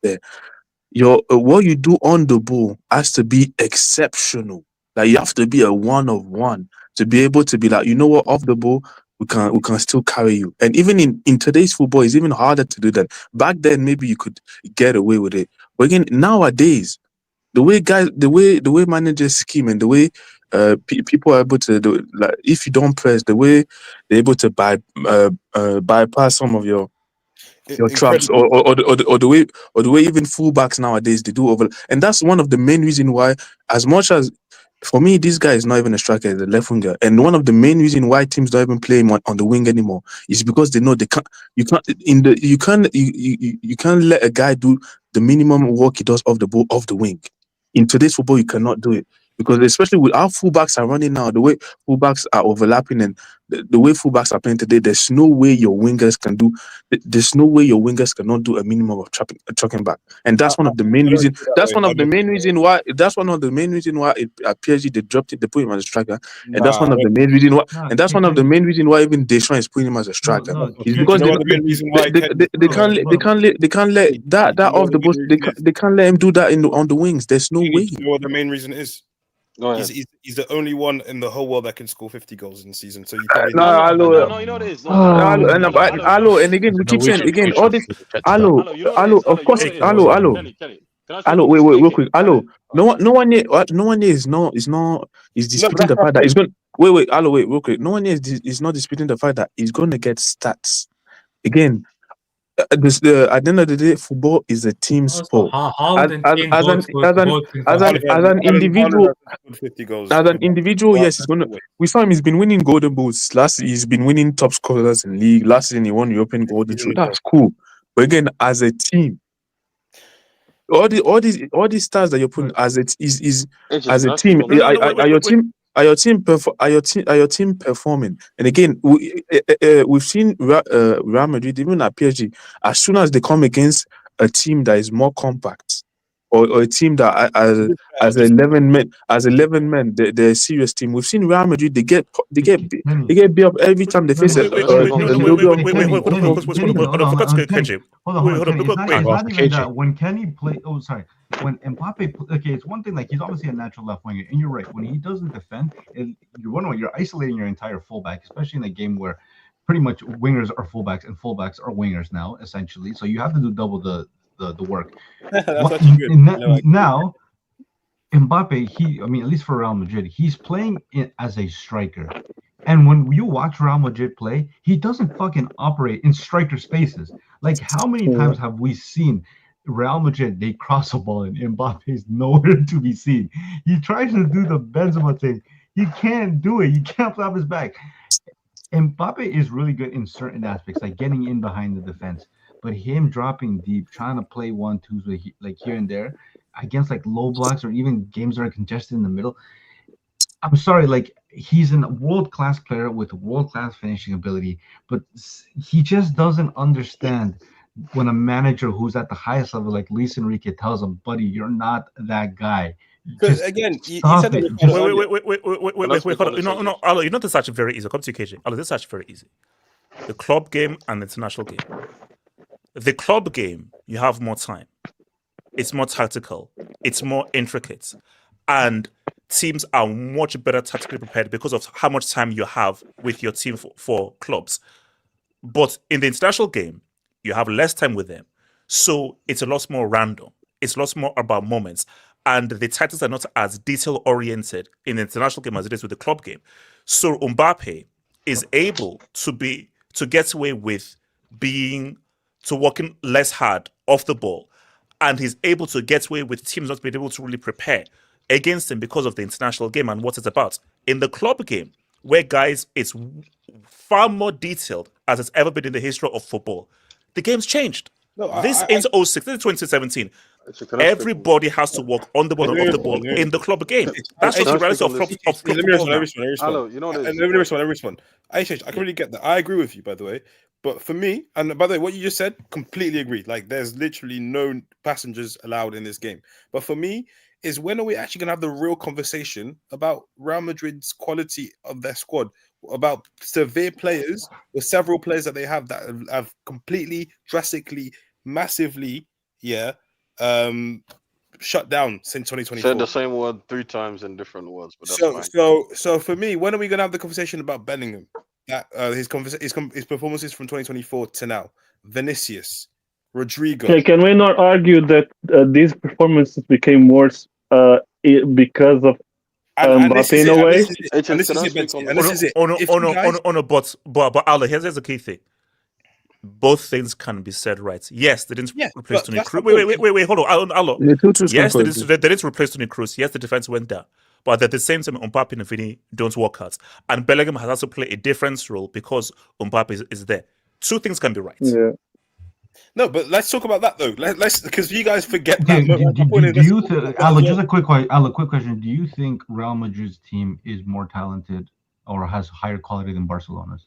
What you do on the ball has to be exceptional. Like you have to be a 1 of 1 to be able to be like, you know what, off the ball we can still carry you. And even in today's football, it's even harder to do that. Back then, maybe you could get away with it, but again, nowadays, the way managers scheme and the way people are able to do, like if you don't press, the way they're able to bypass some of your traps or the way even fullbacks nowadays they do over, and that's one of the main reasons why, as much as for me this guy is not even a striker, he's a left winger, and one of the main reasons why teams don't even play him on the wing anymore is because they know you can't let a guy do the minimum work he does off the ball off the wing. In today's football, you cannot do it. Because especially with how fullbacks are running now, the way fullbacks are overlapping and the way fullbacks are playing today, there's no way your wingers can do. There's no way your wingers cannot do a minimum of trucking back, and that's one of the main reasons. That's one of the main reason why. That's one of the main reason why at PSG they dropped it. They put him as a striker, and that's one of the main reason why. And that's one of the main reason why even Deschamps is putting him as a striker. It's because they can't let that off the bus. They can't let him do that on the wings. There's no way. You know what the main reason is? He's the only one in the whole world that can score 50 goals in the season. So you probably no, you know what it is. And again, we keep saying again all this. Of course. Wait, real quick. No one is disputing the fact that he's going. Wait, real quick. No one is not disputing the fact that he's going to get stats. Again, at the end of the day, football is a team sport. As an individual, yes, he's gonna. We saw him. He's been winning golden boots. He's been winning top scorers in league. Last season, he won European golden boot. That's cool. But again, as a team, all these stars that you're putting as a team, are your team performing? And again, we've seen Real Madrid, even at PSG, as soon as they come against a team that is more compact, or a team that as 11 men, they're a serious team. We've seen Real Madrid, they get beat up every time they face a when Kenny play. Oh, sorry. When Mbappe, okay, it's one thing, like, he's obviously a natural left winger, and you're right. When he doesn't defend, you're isolating your entire fullback, especially in a game where pretty much wingers are fullbacks and fullbacks are wingers now, essentially. So you have to do double the work. Now, Mbappe, at least for Real Madrid, he's playing it as a striker. And when you watch Real Madrid play, he doesn't fucking operate in striker spaces. Like, how many times have we seen Real Madrid, they cross a ball and Mbappe is nowhere to be seen? He tries to do the Benzema thing. He can't do it. He can't flap his back. Mbappe is really good in certain aspects, like getting in behind the defense. But him dropping deep, trying to play 1-2s like here and there against like low blocks or even games that are congested in the middle. I'm sorry, like, he's a world-class player with world-class finishing ability, but he just doesn't understand when a manager who's at the highest level, like Luis Enrique, tells him, buddy, you're not that guy. Because again, you said that. Wait, hold on. No, Alo, you know this is actually very easy. Come to KJ. Alo, this is actually very easy. The club game and the international game. The club game, you have more time. It's more tactical. It's more intricate. And teams are much better tactically prepared because of how much time you have with your team for clubs. But in the international game, you have less time with them. So it's a lot more random. It's a lot more about moments. And the tactics are not as detail-oriented in the international game as it is with the club game. So Mbappe is able to get away with working less hard off the ball. And he's able to get away with teams not being able to really prepare against him because of the international game and what it's about. In the club game, where, guys, it's far more detailed as it's ever been in the history of football, the game's changed. This into 06, this is 2017. Everybody has to work on the ball and off the ball in the club game. That's just the reality of club football. Let me respond. I can really get that. I agree with you, by the way. But for me, and by the way, what you just said, completely agree. Like, there's literally no passengers allowed in this game. But for me, is when are we actually going to have the real conversation about Real Madrid's quality of their squad, about severe players, or several players that they have that have completely, drastically, massively, shut down since 2024. Said the same word 3 times in different words, but that's fine. So for me, when are we going to have the conversation about Bellingham? That his performances from 2024 to now, Vinicius, Rodrigo. Okay, can we not argue that these performances became worse because of Mbappe in a way? But Ala, here's the key thing. Both things can be said right. Yes, they didn't replace Toni Kroos. Wait, hold on. Alo. Yes, they didn't replace Toni Kroos. Yes, the defense went down. But at the same time, Mbappe and Vini don't work out. And Bellingham has also played a different role because Mbappe is there. Two things can be right. Yeah. No, but let's talk about that though. Let's because you guys forget Okay, that. Do you Alan, just a quick question. Do you think Real Madrid's team is more talented or has higher quality than Barcelona's?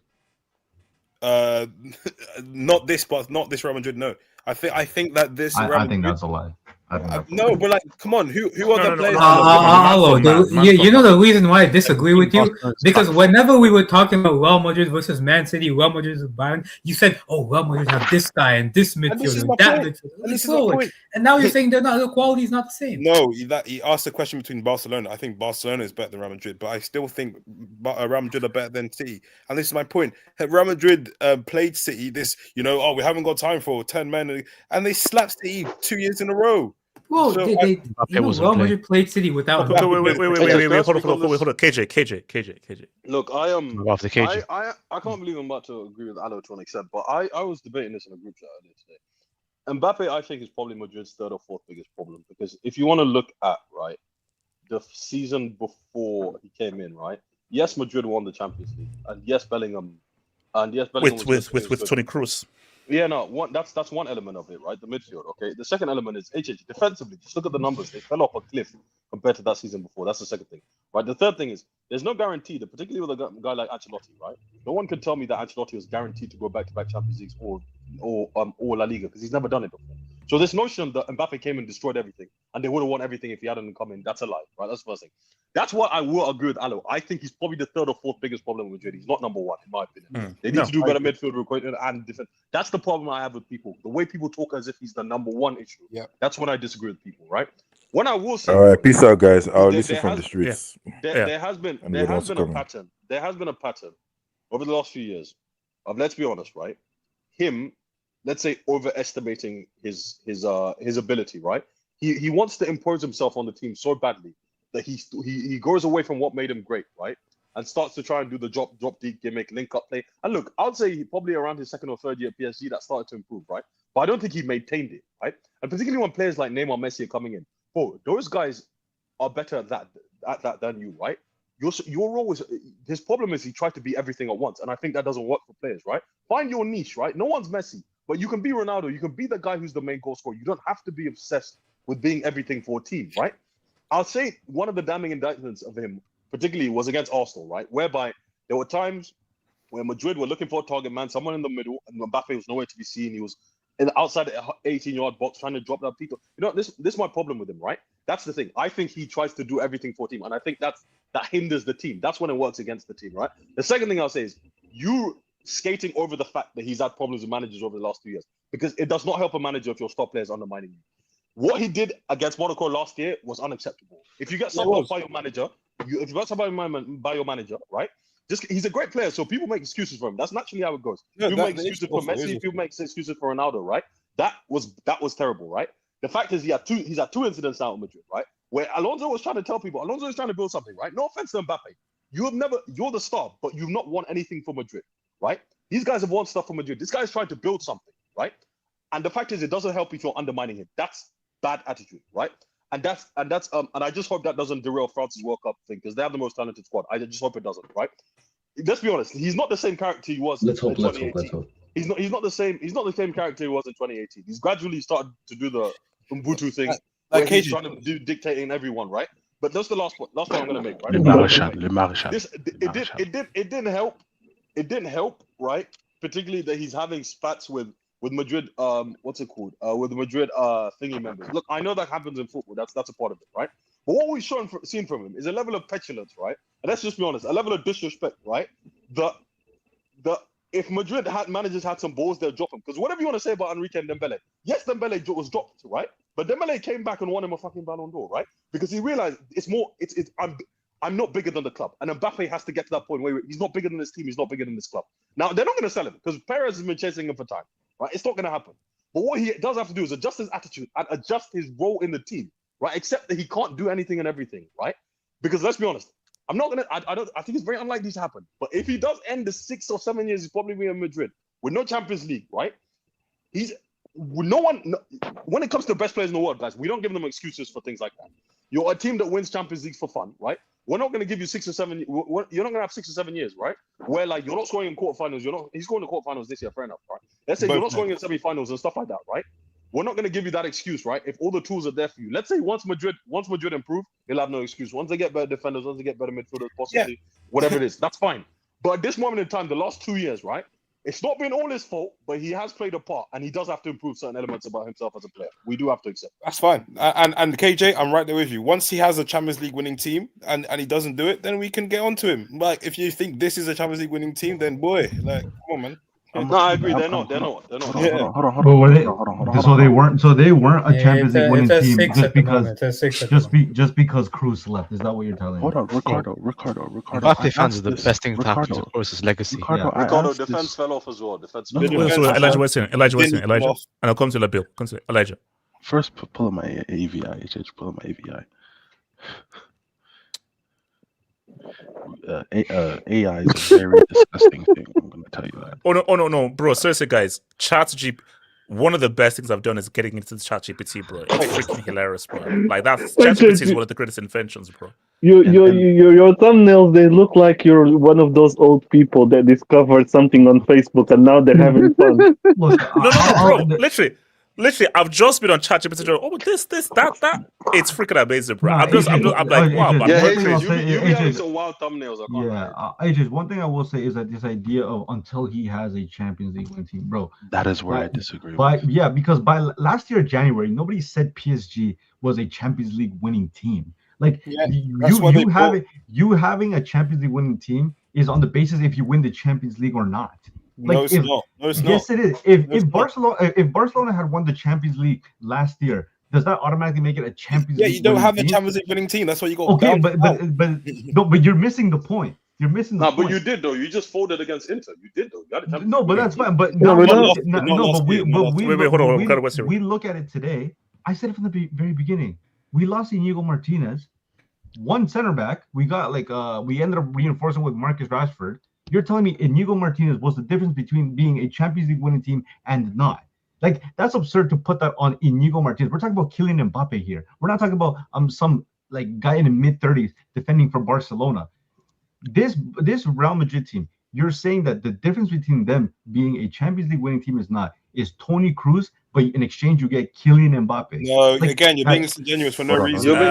Not this Real Madrid. No, I think that this. I think that's a lie. No, but like, come on, who are the players? You know the reason why I disagree with you? Because whenever we were talking about Real Madrid versus Man City, Real Madrid versus Bayern, you said, "Oh, Real Madrid have this guy and this midfielder, that midfielder," and now you're saying the quality is not the same. No, he asked a question between Barcelona. I think Barcelona is better than Real Madrid, but I still think Real Madrid are better than City. And this is my point. Real Madrid played City. We haven't got time for 10 men, and they slapped City 2 years in a row. Well, Real Madrid played City without. Wait, hold on. KJ. Look, I am. After KJ. I can't believe I'm about to agree with Alo to an extent, but I was debating this in a group chat earlier today. Mbappe, I think, is probably Madrid's third or fourth biggest problem, because if you want to look at the season before he came in, right? Yes, Madrid won the Champions League, and yes, Bellingham with Toni Kroos. Yeah, no, that's one element of it, right? The midfield, okay? The second element is defensively. Just look at the numbers. They fell off a cliff compared to that season before. That's the second thing, right? The third thing is there's no guarantee, that particularly with a guy like Ancelotti, right? No one can tell me that Ancelotti was guaranteed to go back-to-back Champions Leagues or La Liga, because he's never done it before. So this notion that Mbappe came and destroyed everything and they would have won everything if he hadn't come in, that's a lie, right? That's the first thing. That's what I will agree with Alo. I think he's probably the third or fourth biggest problem with Madrid. He's not number one, in my opinion. They need to do better midfield recruitment and defense. That's the problem I have with people. The way people talk as if he's the number one issue. Yeah. That's when I disagree with people, right? When I will say, all right, peace out, guys. I'll listen from the streets. There has been a pattern. There has been a pattern over the last few years of, let's be honest, right? Him, let's say, overestimating his ability, right? He wants to impose himself on the team so badly that he goes away from what made him great, right? And starts to try and do the drop deep gimmick, link up play. And look, I would say he probably around his second or third year at PSG that started to improve, right? But I don't think he maintained it, right? And particularly when players like Neymar, Messi are coming in, those guys are better at that than you, right? Your role is, his problem is he tried to be everything at once, and I think that doesn't work for players, right? Find your niche, right? No one's Messi, but you can be Ronaldo. You can be the guy who's the main goal scorer. You don't have to be obsessed with being everything for a team, right? I'll say one of the damning indictments of him, particularly, was against Arsenal, right? Whereby there were times where Madrid were looking for a target man, someone in the middle, and Mbappe was nowhere to be seen. He was outside the 18-yard box trying to drop that people. This is my problem with him, right? That's the thing. I think he tries to do everything for a team, and I think that hinders the team. That's when it works against the team, right? The second thing I'll say is you skating over the fact that he's had problems with managers over the last 2 years, because it does not help a manager if your star players undermining you. What he did against Monaco last year was unacceptable. If you get someone by your manager, right? He's a great player, so people make excuses for him. That's naturally how it goes. People make excuses for Messi, people make excuses for Ronaldo, right? That was terrible, right? The fact is he's had two incidents now at Madrid, right? Where Alonso was trying to tell people, Alonso is trying to build something, right? No offense to Mbappe. You're the star, but you've not won anything for Madrid, right? These guys have won stuff for Madrid. This guy's trying to build something, right? And the fact is it doesn't help if you're undermining him. That's bad attitude, right? And I just hope that doesn't derail France's World Cup thing, because they have the most talented squad. I just hope it doesn't, right? Let's be honest. He's not the same character he was in 2018. Let's hope. He's not the same character he was in 2018. He's gradually started to do the Ubuntu thing, where he's trying to do dictating everyone, right? But that's the last point I'm going to make, right? Le Maréchal. It didn't help. It didn't help, right? Particularly that he's having spats with Madrid, what's it called? With the Madrid thingy members. Look, I know that happens in football. That's a part of it, right? But what we've seen from him is a level of petulance, right? And let's just be honest, a level of disrespect, right? If Madrid managers had some balls, they'll drop him. Because whatever you want to say about Enrique and Dembele, yes, Dembele was dropped, right? But Dembele came back and won him a fucking Ballon d'Or, right? Because he realized I'm not bigger than the club. And Mbappe has to get to that point where he's not bigger than this team, he's not bigger than this club. Now, they're not going to sell him because Perez has been chasing him for time, right? It's not going to happen. But what he does have to do is adjust his attitude and adjust his role in the team, right? Except that he can't do anything and everything, right? Because let's be honest, I think it's very unlikely to happen. But if he does end the 6 or 7 years, he's probably be in Madrid with no Champions League, right? When it comes to the best players in the world, guys, we don't give them excuses for things like that. You're a team that wins Champions League for fun, right? We're not going to give you 6 or 7. You're not going to have 6 or 7 years, right? Where like you're not scoring in quarterfinals. He's scoring in quarterfinals this year, fair enough, right? Let's say you're not scoring in semi-finals and stuff like that, right? We're not going to give you that excuse, right? If all the tools are there for you. Let's say once Madrid improve, they'll have no excuse. Once they get better defenders, once they get better midfielders, possibly, whatever it is, that's fine. But at this moment in time, the last 2 years, right? It's not been all his fault, but he has played a part, and he does have to improve certain elements about himself as a player. We do have to accept. That's fine. And KJ, I'm right there with you. Once he has a Champions League winning team and he doesn't do it, then we can get onto him. Like, if you think this is a Champions League winning team, then boy, like, come on, man. No, I agree. They're not. Hold on. But were they? So they weren't. So they weren't a Champions League winning team just because Cruz left. Is that what you're telling me? Hold on, Ricardo. Mbappe fans are the best thing to happen to Kroos' legacy. Ricardo, defense fell off as well. Elijah Weston. Elijah. And I'll come to Labil. Elijah. First, pull up my AVI. Pull up my AVI. AI is a very disgusting thing. I'm going to tell you that. Oh no, bro. Seriously, guys. ChatGPT. One of the best things I've done is getting into the ChatGPT, bro. It's freaking hilarious, bro. Like ChatGPT is one of the greatest inventions, bro. Your thumbnails, they look like you're one of those old people that discovered something on Facebook and now they're having fun. No, bro. Literally, I've just been on ChatGPT. Oh, this, that. It's freaking amazing, bro. I'm like, wow. You have some wild thumbnails. AJ, one thing I will say is that this idea of until he has a Champions League winning team, bro. That is where I disagree. Because by last year, January, nobody said PSG was a Champions League winning team. Like, you having a Champions League winning team is on the basis if you win the Champions League or not. Like, no, it's not. Yes, it is. If Barcelona had won the Champions League last year, does that automatically make it a Champions League? Yeah, you don't have a Champions League winning team. That's why you got. Okay, but you're missing the point. You're missing the point. But you did though. You just folded against Inter. You did though. You had no, but that's fine. But we look at it today. I said it from the very beginning. We lost Inigo Martinez, one center back. We got we ended up reinforcing with Marcus Rashford. You're telling me Inigo Martinez was the difference between being a Champions League winning team and not? Like, that's absurd to put that on Inigo Martinez. We're talking about Kylian Mbappe here. We're not talking about some guy in the mid-30s defending for Barcelona. This Real Madrid team, you're saying that the difference between them being a Champions League winning team is Toni Kroos, but in exchange you get Kylian Mbappe. No, again, you're being disingenuous for no reason. You're being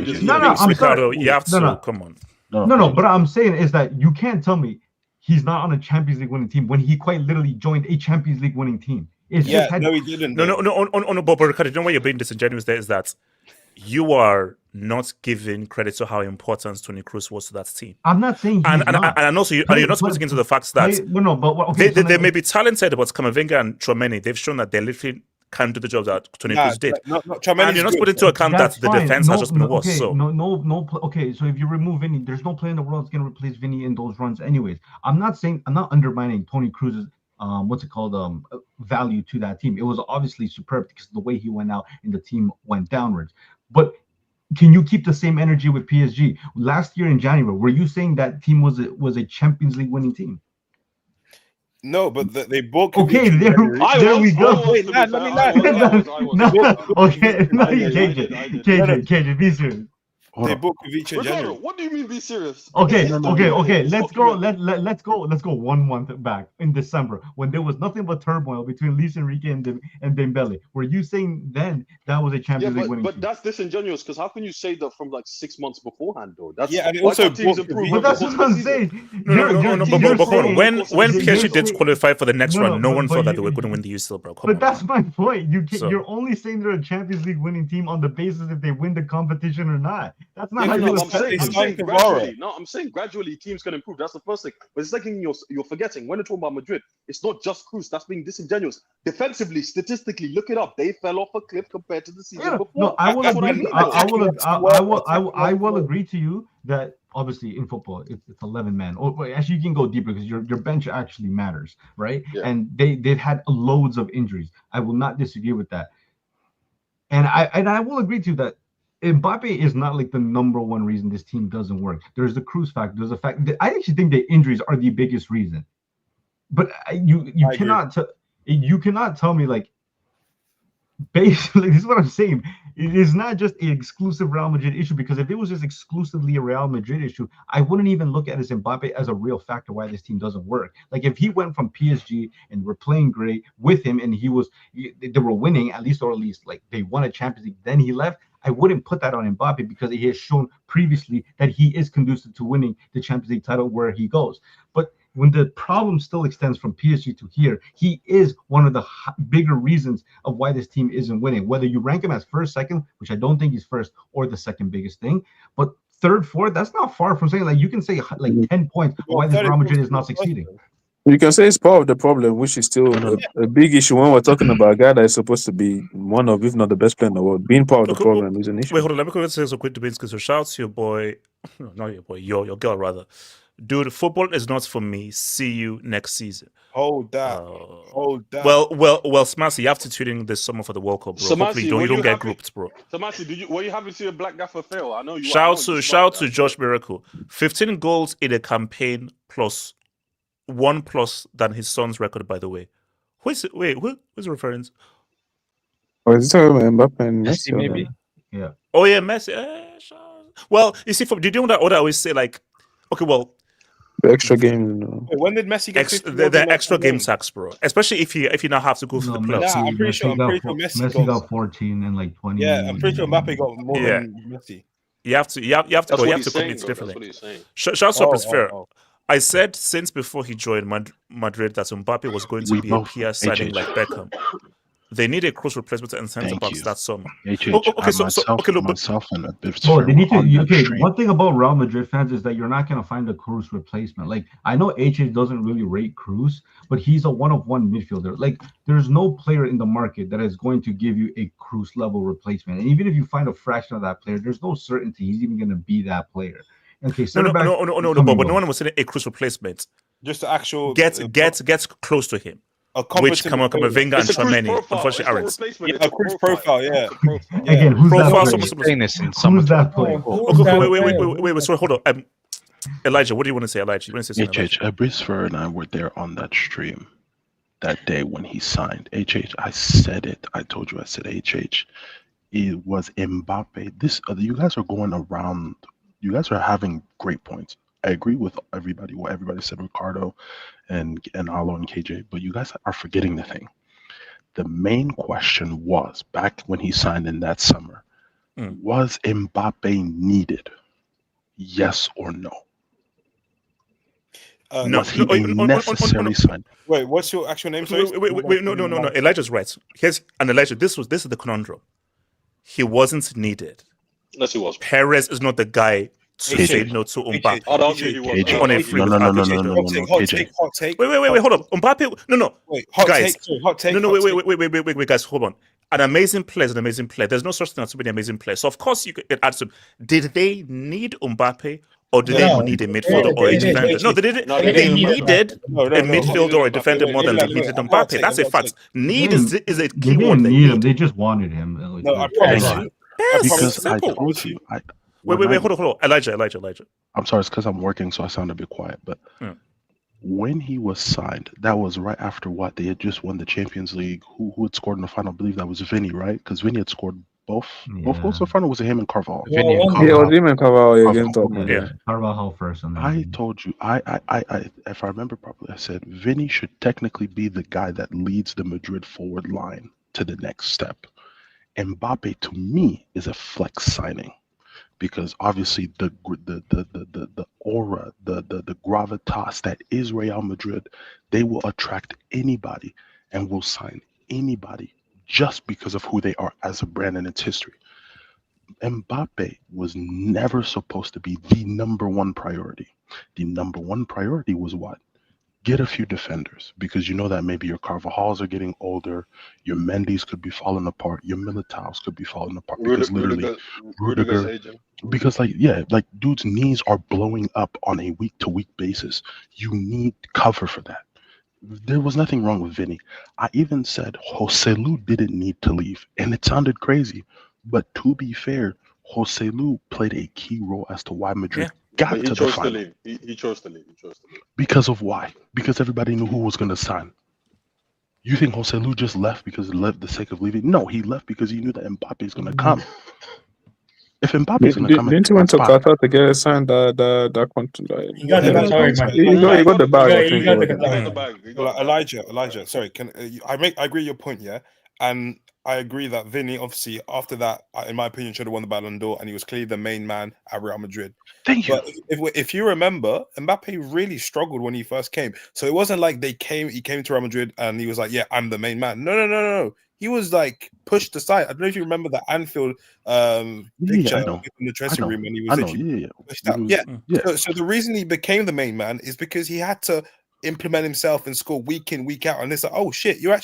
disingenuous. Ricardo, you have to. Come on. No, but I'm saying is that you can't tell me he's not on a Champions League winning team when he quite literally joined a Champions League winning team. No, he didn't. No, but Ricardo, you know why you're being disingenuous there is that you are not giving credit to how important Toni Kroos was to that team. I'm not saying and also you're not putting into the fact that they may be talented, but Camavinga and Tchouaméni, they've shown that they literally can do the job that Toni Kroos did. And you're not putting into account that the defense has just been worse. Okay, so if you remove Vinny, there's no player in the world that's going to replace Vinny in those runs anyways. I'm not undermining Toni Kroos's value to that team. It was obviously superb because of the way he went out and the team went downwards. But can you keep the same energy with PSG? Last year in January, were you saying that team was a Champions League winning team? No, but they bought. Okay, there we go. Okay, KJ, be serious. They booked Kovic in January. What do you mean be serious? Okay. Let's go 1 month back in December when there was nothing but turmoil between Luis Enrique and Dembele. Were you saying then that was a Champions League winning team? But that's disingenuous because how can you say that from 6 months beforehand though? That's and it also teams improved. But that's what I'm saying. But when PSG did qualify for the next round, no one thought that they were going to win the UCL, bro. But that's my point. You're only saying they're a Champions League winning team on the basis if they win the competition or not. That's not how you I'm saying gradually teams can improve. That's the first thing. But the second thing you're forgetting, when you're talking about Madrid, it's not just Kroos. That's being disingenuous. Defensively, statistically, look it up. They fell off a cliff compared to the season before. No, I will agree to you that obviously in football it's 11 men. Actually, you can go deeper because your bench actually matters, right? Yeah. And they've had loads of injuries. I will not disagree with that. And I will agree to you that Mbappe is not the number one reason this team doesn't work. There's the Kroos factor. There's the fact that I actually think the injuries are the biggest reason. But you cannot tell me basically this is what I'm saying. it is not just an exclusive Real Madrid issue, because if it was just exclusively a Real Madrid issue, I wouldn't even look at as Mbappe as a real factor why this team doesn't work. Like if he went from PSG and we're playing great with him and they were winning at least like they won a Champions League, then he left, I wouldn't put that on Mbappe because he has shown previously that he is conducive to winning the Champions League title where he goes. But when the problem still extends from PSG to here, he is one of the bigger reasons of why this team isn't winning. Whether you rank him as first, second, which I don't think he's first, or the second biggest thing, but third, fourth, that's not far from saying, like, you can say like 10 points why this Real Madrid is not succeeding. You can say it's part of the problem, which is still a big issue when we're talking about a guy that is supposed to be one of, if not the best player in the world. Being part of the problem is an issue. Wait, hold on. Let me go say some quick debates because shout out to your boy, not your boy, your girl rather. Dude, football is not for me. See you next season. Hold that. Hold that. Well, Smassy, you have to tune in this summer for the World Cup, bro. Hopefully you don't get grouped, bro. Smassy, were you happy to see a black gaffer fail? I know you. Shout out to Josh Miracle. 15 goals in a campaign plus 1 plus than his son's record, by the way. Who's the reference? Oh, is it talking about Mbappe and Messi? Maybe. Yeah. Oh yeah, Messi. Well, you see, did you know what I always say? Like, okay, well, the extra games. When did Messi get the extra game sacks, bro? Especially if you now have to go for the playoffs. I'm pretty sure Messi got 14 and like 20. Yeah, I'm pretty sure Mbappe got more than Messi. You have to put it differently. Shout out is fair. I said since before he joined Madrid that Mbappe was going to be a PR signing like Beckham. They need a close replacement and center backs that summer. Myself and a bit they need to. One thing about Real Madrid fans is that you're not going to find a Cruz replacement. Like I know HH doesn't really rate Cruz, but he's a one-of-one midfielder. Like there's no player in the market that is going to give you a Cruz level replacement. And even if you find a fraction of that player, there's no certainty he's even going to be that player. Okay, but no one was saying a Cruz replacement. Just the actual gets close to him. Which Camavinga and Tchouaméni unfortunately aren't. A Cruz profile, yeah. Again, who's that player? Wait, sorry, hold on. Elijah, what do you want to say, Elijah? You want to say something? Abrisfer and I were there on that stream that day when he signed. I said it. I told you, I said HH. It was Mbappe. You guys are going around. You guys are having great points. I agree with everybody, what everybody said, Ricardo and Alo and KJ, but you guys are forgetting the thing. The main question was, back when he signed in that summer, was Mbappe needed? Yes or no? Was he a necessary sign? Wait, what's your actual name? Wait, no. Elijah's right. Elijah, this is the conundrum. He wasn't needed. Yes, he was. Perez is not the guy to say no to Mbappe. I don't think he was. On a free Hot take. Wait, hold up. Mbappe. No. Wait, guys. Hot take. No, wait, guys, hold on. An amazing player is an amazing player. There's no such thing as too many amazing players. So of course you could add some. Did they need Mbappe or did they need a midfielder or a defender? No, they didn't. They needed a midfielder or a defender more than they needed Mbappe. That's a fact. Need is a key word. They didn't need him. They just wanted him. No, I promise. Because I told you. Wait, hold on. Elijah. I'm sorry, it's because I'm working, so I sound a bit quiet. But when he was signed, that was right after what? They had just won the Champions League. Who had scored in the final? I believe that was Vinny, right? Because Vinny had scored both goals in the final. Was it him and Carvalho? Yeah, it was him and Carvalho against Dortmund. Yeah, Carvalho first. I told you, I, if I remember properly, I said Vinny should technically be the guy that leads the Madrid forward line to the next step. Mbappe, to me, is a flex signing. Because obviously the aura, the gravitas that is Real Madrid, they will attract anybody and will sign anybody just because of who they are as a brand and its history. Mbappe was never supposed to be the number one priority. The number one priority was what? Get a few defenders, because you know that maybe your Carvajals are getting older, your Mendy's could be falling apart, your Militaos could be falling apart, because literally Rudiger, because like dude's knees are blowing up on a week-to-week basis. You need cover for that. There was nothing wrong with Vinny. I even said Joselu didn't need to leave, and it sounded crazy, but to be fair, Joselu played a key role as to why Madrid got to the final. He chose to leave. Because of why? Because everybody knew who was going to sign. You think Joselu just left because he left the sake of leaving? No, he left because he knew that Mbappe is going to come. If Mbappe is going to come, didn't he went to Qatar to get signed the contract? He got the Qatari money. He got the bag. He got the Qatari money. Elijah, sorry, I agree your point, yeah, and I agree that Vinny, obviously, after that, in my opinion, should have won the Ballon d'Or, and he was clearly the main man at Real Madrid. Thank you. But if you remember, Mbappe really struggled when he first came. So it wasn't like he came to Real Madrid and he was like, yeah, I'm the main man. No. He was like pushed aside. I don't know if you remember the Anfield picture in the dressing room when he was pushed out. So the reason he became the main man is because he had to implement himself and score week in, week out. And it's like, oh shit, you're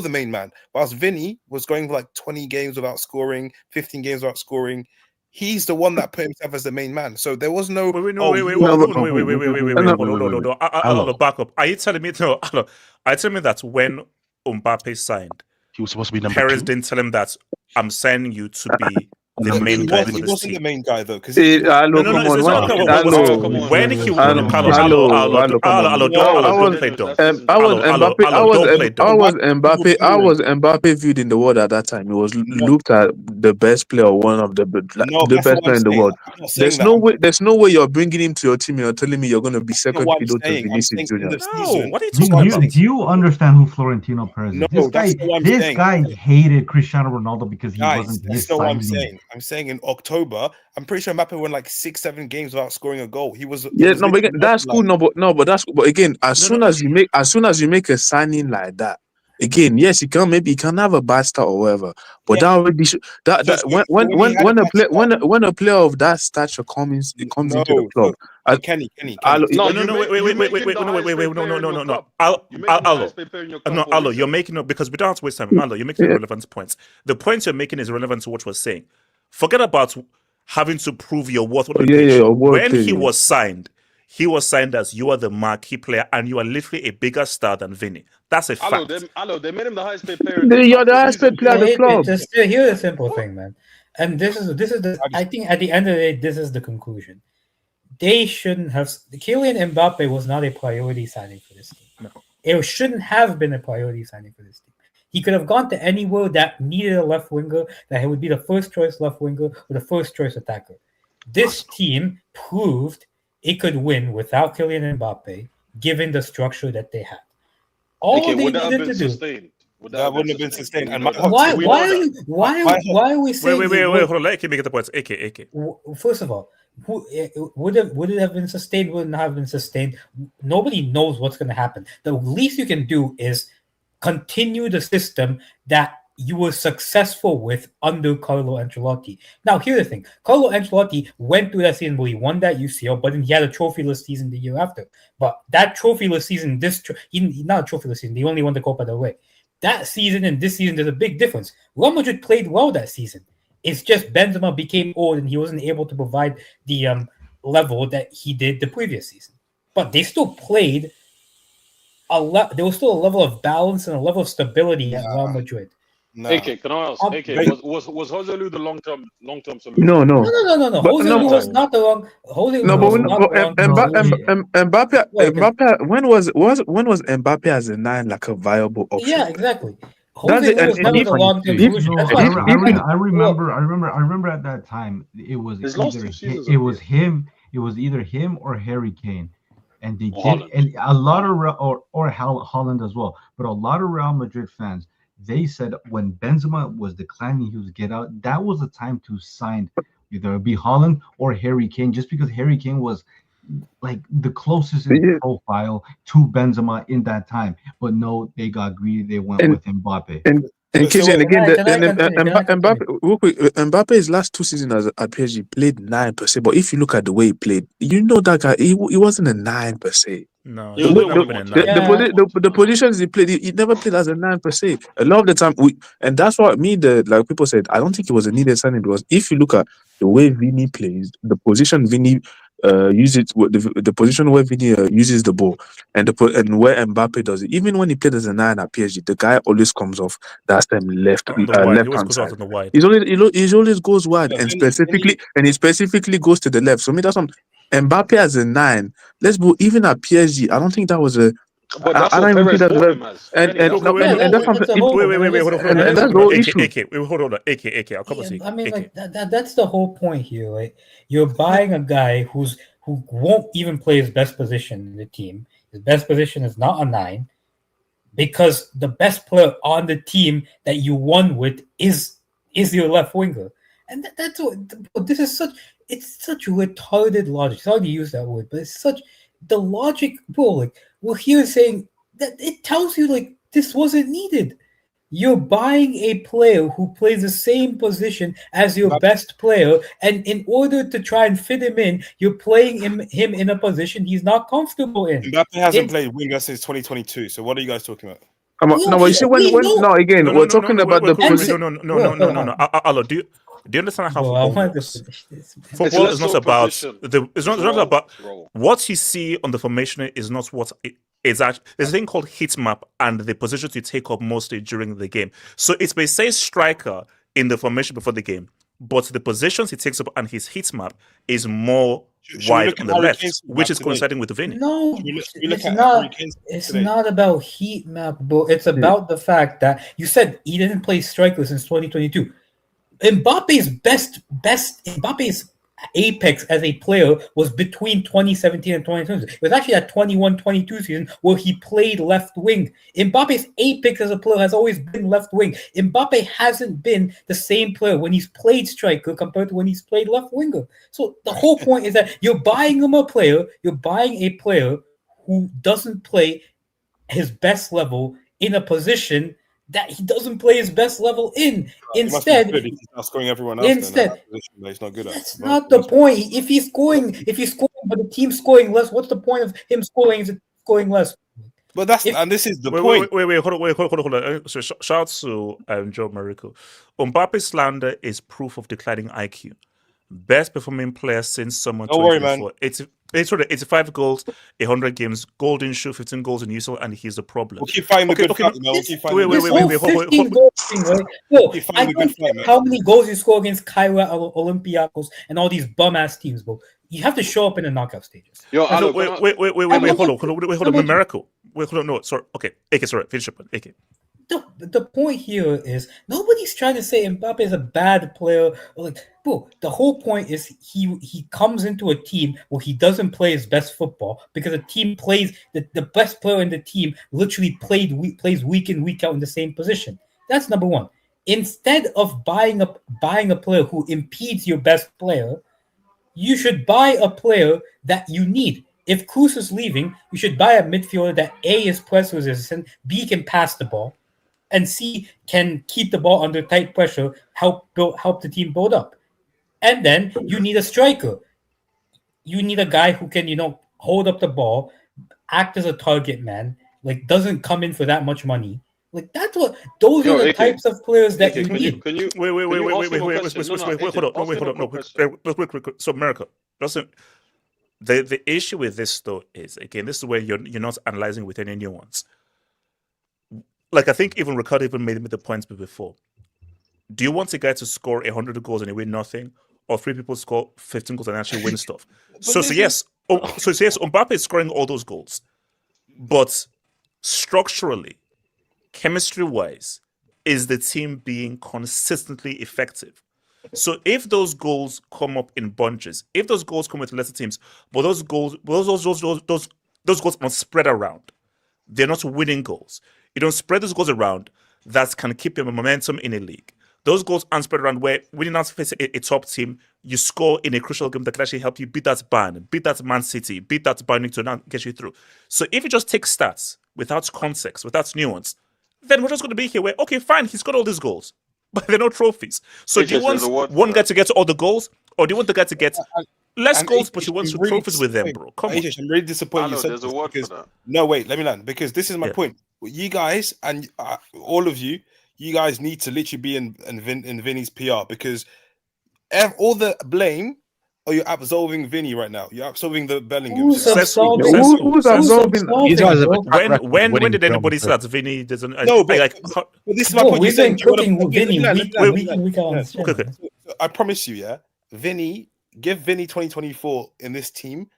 the main man. Whilst Vinny was going for like 20 games without scoring, 15 games without scoring. He's the one that put himself as the main man. So there was no. Wait. Back up. Are you telling me? No, are you telling me that when Mbappe signed, he was supposed to be number Perez 2? didn't tell him that I'm signing you to be the main guy for this team. He wasn't the main guy though, because when he was Mbappe viewed in the world at that time. He was looked at the best player, or one of the best player in the world. There's no way you're bringing him to your team and you're telling me you're going to be second fiddle to Vinicius Junior. What are you talking about? Do you understand who Florentino Perez is? This guy hated Cristiano Ronaldo because he wasn't his signing. I'm saying in October, I'm pretty sure Mbappe won like 6-7 games without scoring a goal. But again, that's cool. But again, as soon as you make a signing like that, again, yes, you can have a bad start or whatever. But that already when a player of that stature comes into the club. Kenny. Alo, you're making because we don't have to waste time. Alo, you're making relevant points. The points you're making is relevant to what we're saying. Forget about having to prove your worth. When he was signed as you are the marquee player and you are literally a bigger star than Vinny. That's a fact. They made him the highest paid player. You're the highest paid player of the club. Here's a simple thing, man. And this is I think at the end of the day, this is the conclusion. They shouldn't have. Kylian Mbappe was not a priority signing for this team. No. It shouldn't have been a priority signing for this team. He could have gone to anywhere that needed a left winger, that he would be the first choice left winger or the first choice attacker. This team proved it could win without Kylian Mbappe, given the structure that they had. All they needed to do. That wouldn't have been sustained. And why are we saying? Wait, hold on. Let me get the points. AK. First of all, would it have been sustained? Would it not have been sustained? Nobody knows what's going to happen. The least you can do is continue the system that you were successful with under Carlo Ancelotti. Now, here's the thing. Carlo Ancelotti went through that season where he won that UCL, but then he had a trophyless season the year after. But that trophyless season, not a trophyless season, he only won the Copa del Rey. That season and this season, there's a big difference. Real Madrid played well that season. It's just Benzema became old and he wasn't able to provide the level that he did the previous season. But they still played there was still a level of balance and a level of stability at Real Madrid. AK, can I ask? AK, was Joselu the long-term solution? No. Joselu was not the long. Mbappe. When was Mbappe as a 9 like a viable option? Yeah, exactly. I remember at that time it was either him or Harry Kane. And they did, and a lot of or Holland as well, but a lot of Real Madrid fans, they said when Benzema was declining, he was get out. That was the time to sign either be Holland or Harry Kane, just because Harry Kane was like the closest in profile to Benzema in that time. But no, they got greedy. They went with Mbappe. Mbappe's last 2 seasons at PSG played 9%. But if you look at the way he played, you know that guy, he wasn't a 9%. No, the positions he played, he never played as a 9%. A lot of the time, and that's what like people said, I don't think it was a needed signing, because if you look at the way Vinny plays, the position Vinny uses the position where Vinny uses the ball, and where Mbappe does it. Even when he played as a 9 at PSG, the guy always comes off that stem left hand side. He always goes wide, and he specifically goes to the left. So I mean, that's Mbappe as a 9. Let's go. Even at PSG, I don't think that was a But that's I what don't even Perez think bought him that's as. and that's Wait, hold on. and that's the whole issue. Hold on. AK. I'll come and see. I mean, like that's the whole point here, right? You're buying a guy who won't even play his best position in the team. His best position is not a 9, because the best player on the team that you won with is your left winger, and that's what this is such. It's such retarded logic. Sorry to use that word, but it's such the logic, bro. Like we're here saying that it tells you like this wasn't needed. You're buying a player who plays the same position as your best player, and in order to try and fit him in, you're playing him in a position he's not comfortable in. Mbappe hasn't played winger since 2022. So what are you guys talking about? Come on, no, but you see we're talking about the position. No. Alo, do you understand how football works? Football is not about it's not about what you see on the formation is not what it's actually. There's a thing called heat map and the positions you take up mostly during the game. So it may say striker in the formation before the game, but the positions he takes up and his heat map is more wide on the left, which is coinciding with Vinny. No, it's not about heat map, bro. It's about the fact that you said he didn't play striker since 2022. Mbappe's apex as a player was between 2017 and 2020. It was actually that 21-22 season where he played left wing. Mbappe's apex as a player has always been left wing. Mbappe hasn't been the same player when he's played striker compared to when he's played left winger. So the whole point is that you're buying a player who doesn't play his best level in a position that he doesn't play his best level in. Instead, he's not scoring everyone else. He's not good at. That's not the point. If he's scoring, but the team's scoring less, what's the point of him scoring less? But this is the point. Wait, hold on. So shout out to Joe Marico. Mbappe's slander is proof of declining IQ. Best performing player since summer 2024. It's 85 goals, 100 games, golden shoe, 15 goals in USL, and he's the problem. We'll keep finding the good fight, man. We'll keep finding how many goals you score against Kyra, Olympiacos, and all these bum-ass teams, bro. You have to show up in the knockout stages. Wait, hold on, Miracle. Hold on, no, sorry. Okay, AK, sorry, finish up, AK. The point here is nobody's trying to say Mbappe is a bad player. Like, bro, the whole point is he comes into a team where he doesn't play his best football because the team plays the best player in the team literally plays week in, week out in the same position. That's number one. Instead of buying a player who impedes your best player, you should buy a player that you need. If Kroos is leaving, you should buy a midfielder that A is press resistant, B can pass the ball, and C can keep the ball under tight pressure, help the team build up. And then you need a striker. You need a guy who can, hold up the ball, act as a target man, like doesn't come in for that much money. Like those are the types of players that you need. Wait. So America doesn't. The issue with this though is, again, this is where you're not analyzing with any nuance. Like, I think even Ricardo made the points before. Do you want a guy to score 100 goals and he win nothing, or 3 people score 15 goals and actually win stuff? So yes, Mbappe is scoring all those goals, but structurally, chemistry-wise, is the team being consistently effective? So if those goals come up in bunches, if those goals come with lesser teams, but those goals are not spread around, they're not winning goals. You don't spread those goals around that can keep your momentum in a league. Those goals aren't spread around where when you're not facing a top team, you score in a crucial game that can actually help you beat that Bayern, beat that Man City, beat that Bayern Munich to now get you through. So if you just take stats without context, without nuance, then we're just going to be here where, okay, fine, he's got all these goals, but they're not trophies. So do you want one guy to get all the goals, or do you want the guy to get less goals, but you want some trophies with them, bro? Come on. I'm really disappointed you said this because... No, wait, let me land, because this is my point. You guys, and all of you guys need to literally be in Vinny's PR, because all the blame, or you're absolving Vinny right now. You're absolving the Bellingham. Who's absolving? When did anybody say that Vinny doesn't? No, but this is my point. We've been cooking Vinny week on. I promise you, Vinny, give Vinny 2024 in this team,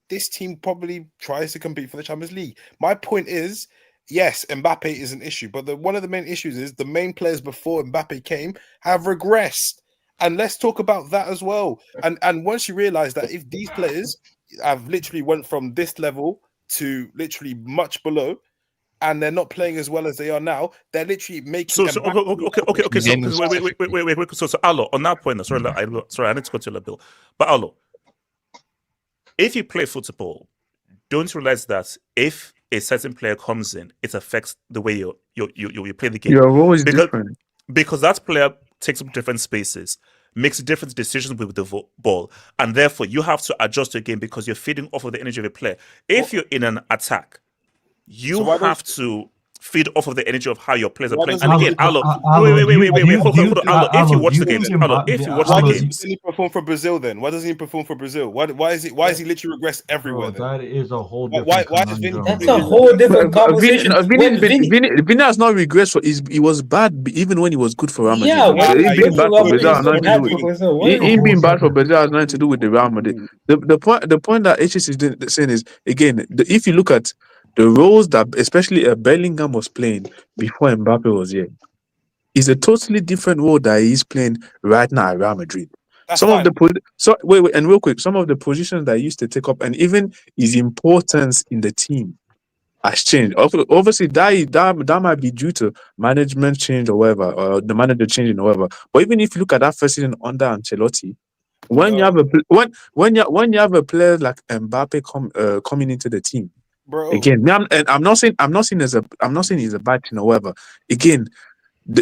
this team probably tries to compete for the Champions League. My point is, yes, Mbappe is an issue, but one of the main issues is the main players before Mbappe came have regressed. And let's talk about that as well. And once you realize that if these players have literally went from this level to literally much below, and they're not playing as well as they are now, they're literally making. Okay. So, Alo, on that point, sorry, I need to go to the bill. But Alo, if you play football, don't you realize that if a certain player comes in, it affects the way you play the game. Your role is different because that player takes up different spaces, makes different decisions with the ball, and therefore you have to adjust your game because you're feeding off of the energy of a player. If you're in an attack, you have to feed off of the energy of how your players are playing. And again, Alo, wait, hold on. Alo, if you watch the games, why doesn't he perform for Brazil then? Why doesn't he perform for Brazil? Why is he literally regressed everywhere? That is a whole different why does Vini? That's a whole different conversation. Vini has not regressed. He was bad even when he was good for Real Madrid. Yeah, being bad for Brazil has nothing to do with him being bad for Brazil has nothing to do with the Real Madrid. The point that HS is saying is, again, if you look at the roles that especially Bellingham was playing before Mbappe was here is a totally different role that he's playing right now at Real Madrid. Wait, and real quick, some of the positions that he used to take up and even his importance in the team has changed. Obviously, that might be due to management change or whatever, or the manager changing or whatever. But even if you look at that first season under Ancelotti, when you have a player like Mbappe coming into the team. Bro. Again, I'm not saying he's a bad thing or whatever. Again,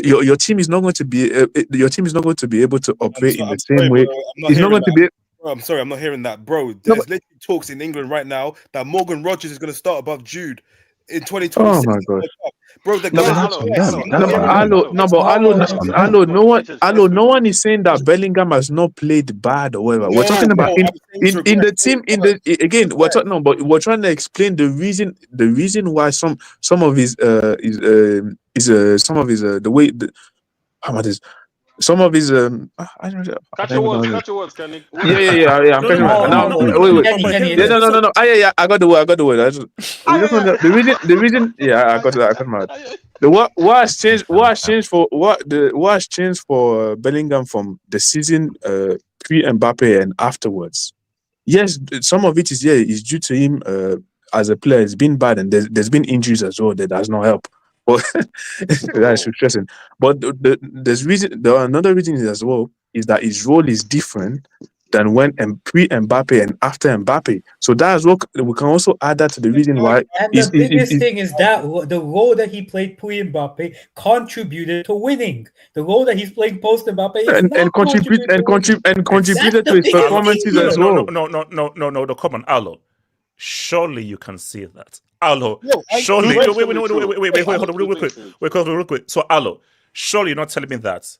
your team is not going to be able to operate in the same way. It's not going to be. Bro, I'm sorry, I'm not hearing that, bro. There's literally talks in England right now that Morgan Rogers is going to start above Jude in 2026. Oh my god, bro! The guy. No one is saying that Bellingham has not played bad or whatever. We're talking about in the team. We're trying to explain the reason why some of his Catch your words, Kenny. Yeah. I'm catching it. Now, wait. No. Yeah. I got the word. The reason. Yeah, I got it. What has changed for Bellingham from the season pre Mbappe and afterwards? Yes, some of it is due to him as a player. It's been bad, and there's been injuries as well that does not help. But that's interesting. But another reason is as well is that his role is different than when pre Mbappe and after Mbappe. So that's what we can also add that to the reason why. And the biggest thing is that the role that he played pre Mbappe contributed to winning. The role that he's playing post Mbappe contributed to his performances as well. No, come on, Alo. Surely you can see that. Alo, surely. Wait, hold on, real quick. So, Alo, surely you're not telling me that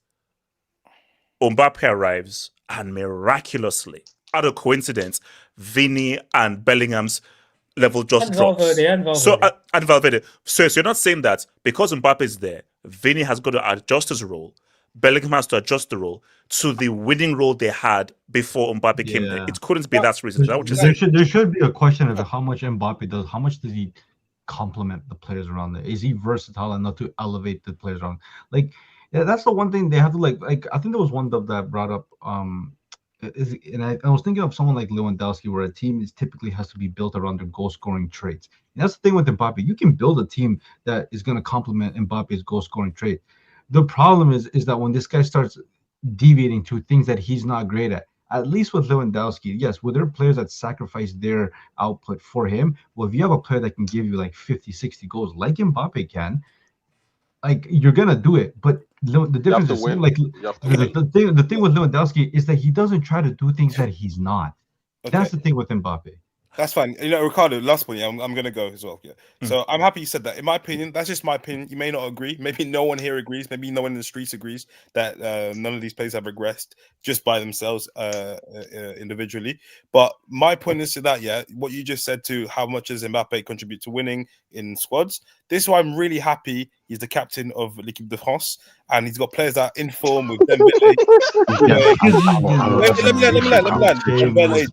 Mbappe arrives and miraculously, out of coincidence, Vini and Bellingham's level just drops. And Valverde. So you're not saying that because Mbappe is there, Vini has got to adjust his role, Bellingham has to adjust the role to the winning role they had before Mbappe came there. It couldn't be that reason. Is that what you're saying? There should be a question of how much Mbappe does. How much does he complement the players around there? Is he versatile enough to elevate the players around? Like, yeah, that's the one thing they have to like. I think there was one that brought up. And I was thinking of someone like Lewandowski, where a team typically has to be built around their goal-scoring traits. And that's the thing with Mbappe. You can build a team that is going to complement Mbappe's goal-scoring trait. The problem is that when this guy starts deviating to things that he's not great at least with Lewandowski, yes, with their players that sacrifice their output for him, well, if you have a player that can give you like 50, 60 goals, like Mbappe can, like, you're going to do it. But the difference is, like, the thing with Lewandowski is that he doesn't try to do things that he's not. Okay. That's the thing with Mbappe. That's fine. You know, Ricardo, last point, I'm going to go as well. Yeah. So I'm happy you said that. In my opinion, that's just my opinion. You may not agree. Maybe no one here agrees. Maybe no one in the streets agrees that none of these players have regressed just by themselves individually. But my point is to that, yeah, what you just said to how much does Mbappe contribute to winning in squads. This is why I'm really happy He's the captain of L'équipe de France, and he's got players that are in form with Dembele. Let me land. Dembele,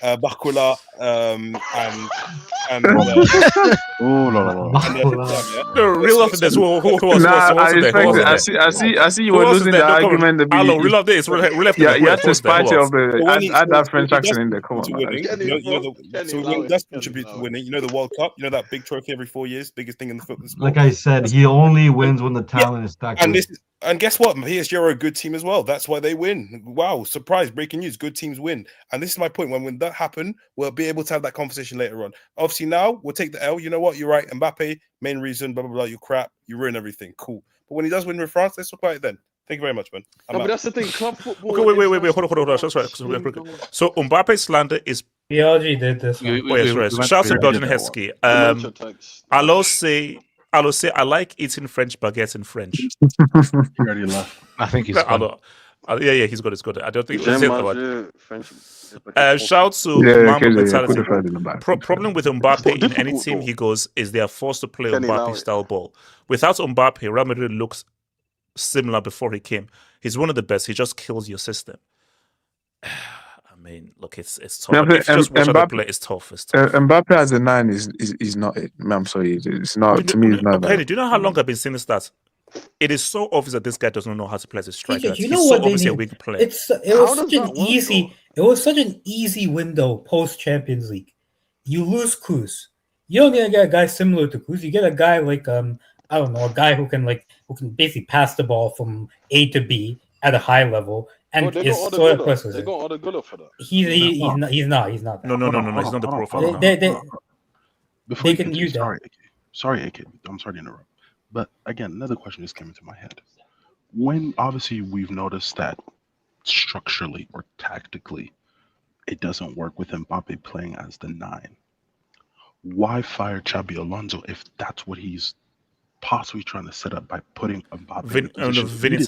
Bakula, real off this. Who was there? I see you were losing the argument. Hello, real off this. You had to spice it up. Add that French accent in there. Come on. So that's contribute to winning. You know the World Cup. You know that big trophy every 4 years, biggest thing in the football sport. Like I said, he only wins when the talent is stacked. And guess what? PSG are a good team as well. That's why they win. Wow, surprise, breaking news. Good teams win. And this is my point. When that happens, we'll be able to have that conversation later on. Obviously, now we'll take the L. You know what? You're right. Mbappe, main reason, blah, blah, blah. You're crap. You ruin everything. Cool. But when he does win with France, let's talk about it then. Thank you very much, man. But that's the thing. Club football. Okay, wait. Hold on. That's right. So Mbappe slander is. BLG did this. Shout out to Belgian Hesky. I'll say I like eating French baguettes in French. He already left. I think he's yeah, he's good. I don't think it's shout to Mambo mentality. Problem with Mbappe in any team he goes is they are forced to play Mbappe style ball. Without Mbappe, Real Madrid looks similar before he came. He's one of the best. He just kills your system. I mean, look, it's tough. If you just watch Mbappe play, it's tough. Mbappe as a 9 is not it. I'm sorry, it's not to me. It's not. Hey, do you know how long I've been seeing this stats? It is so obvious that this guy doesn't know how to play as a striker. You know what? Obviously a weak player. It was such an easy window post Champions League. You lose Kroos. You don't get a guy similar to Kroos. You get a guy like I don't know, a guy who can basically pass the ball from A to B at a high level. And they got Other Guller for that. He's not. No, he's not the profile. They can use that. Sorry, AK. I'm sorry to interrupt. But again, another question just came into my head. When obviously we've noticed that structurally or tactically, it doesn't work with Mbappe playing as the 9. Why fire Xabi Alonso if that's what he's possibly trying to set up by putting Mbappe in Vinny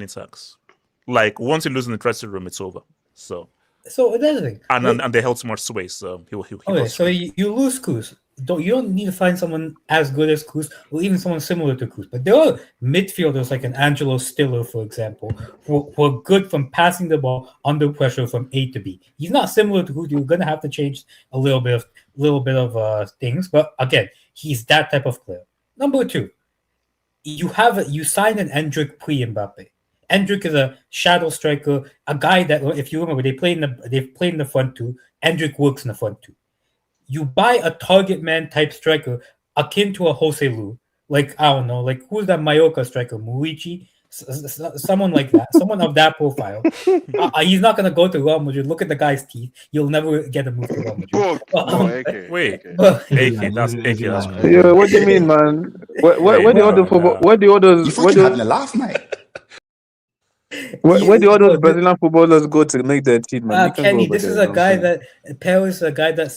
tax. Like once he loses in the dressing room, it's over. So that's the thing. And they held so much sway, so he okay, so you lose Kroos. You don't need to find someone as good as Kroos or even someone similar to Kroos. But there are midfielders like an Angelo Stiller, for example, who are good from passing the ball under pressure from A to B. He's not similar to Kroos. You're gonna have to change a little bit of things, but again, he's that type of player. Number 2, you signed an Endrick pre-Mbappe. Endrick is a shadow striker, a guy that, if you remember, they've played in the front 2. Endrick works in the front 2. You buy a target man type striker akin to a Jose Lu, like I don't know, like who's that Mallorca striker, Murici, someone like that, someone of that profile. He's not gonna go to Real Madrid. Look at the guy's teeth. You'll never get a move to Real Madrid. Wait, that's yeah. What do you mean, man? Where the other football? Where the others? You fucking having a laugh, mate. Where do all those Brazilian footballers go to make their team, man? Kenny, this is a guy that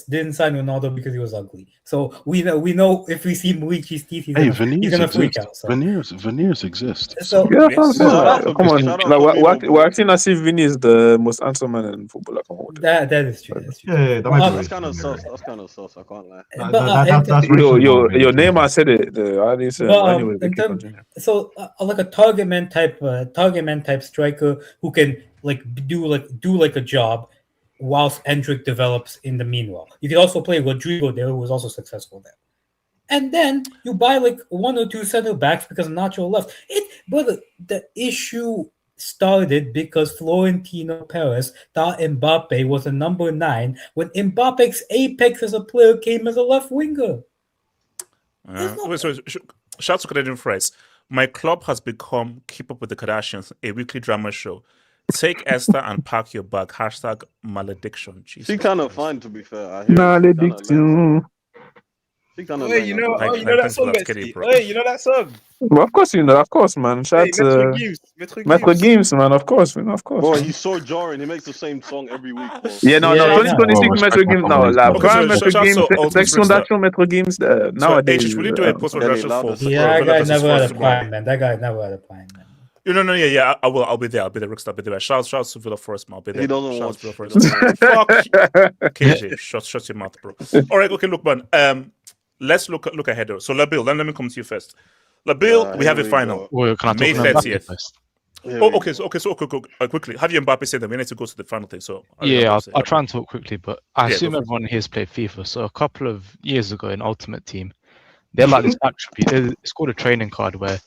didn't sign Ronaldo because he was ugly. So we know if we see Muichi's teeth, he's gonna freak out. So. Veneers exist. So yeah, come on. We're acting as if Vinny is the most handsome man in football. That is true. That's true. Yeah, that's kind of sauce. I can't lie. Your name, I said it. Anyway, so like a target man type striker who can do a job whilst Endrick develops in the meanwhile. You can also play Rodrigo there, who was also successful there. And then you buy 1 or 2 center backs because Nacho left. But the issue started because Florentino Perez thought Mbappe was a number 9 when Mbappe's apex as a player came as a left winger. Shout to Canadian Friends. My club has become Keep Up with the Kardashians, a weekly drama show. Take Esther and pack your bag. #malediction. She kind of fine, to be fair. Malediction. Hey, you know that song, Hey, you know that song? Well, of course, man. Shout to Metro Games, man. Of course. Boy, he's so jarring. He makes the same song every week. Bro. Yeah, no. 2026 Metro Games. No, prime Metro Games. Section Metro Games. Nowadays, will you do a post-production for? Yeah, that guy never had a prime, man. Yeah, I will. I'll be there. Rick's. I'll be there. Shout to Villa Forest, man. I'll be there. He doesn't watch. Fuck KJ. Shut your mouth, bro. All right. Okay, look, man. let's look ahead. So Labil, let me come to you first. Labil, we have a final. Well, can I May talk about 30th. first? Quickly. Have you Mbappe said that we need to go to the final thing? So I'll try and talk quickly, but I Yeah, assume go for it. everyone here's played FIFA. So a couple of years ago in Ultimate Team, they had like this attribute. It's called a training card where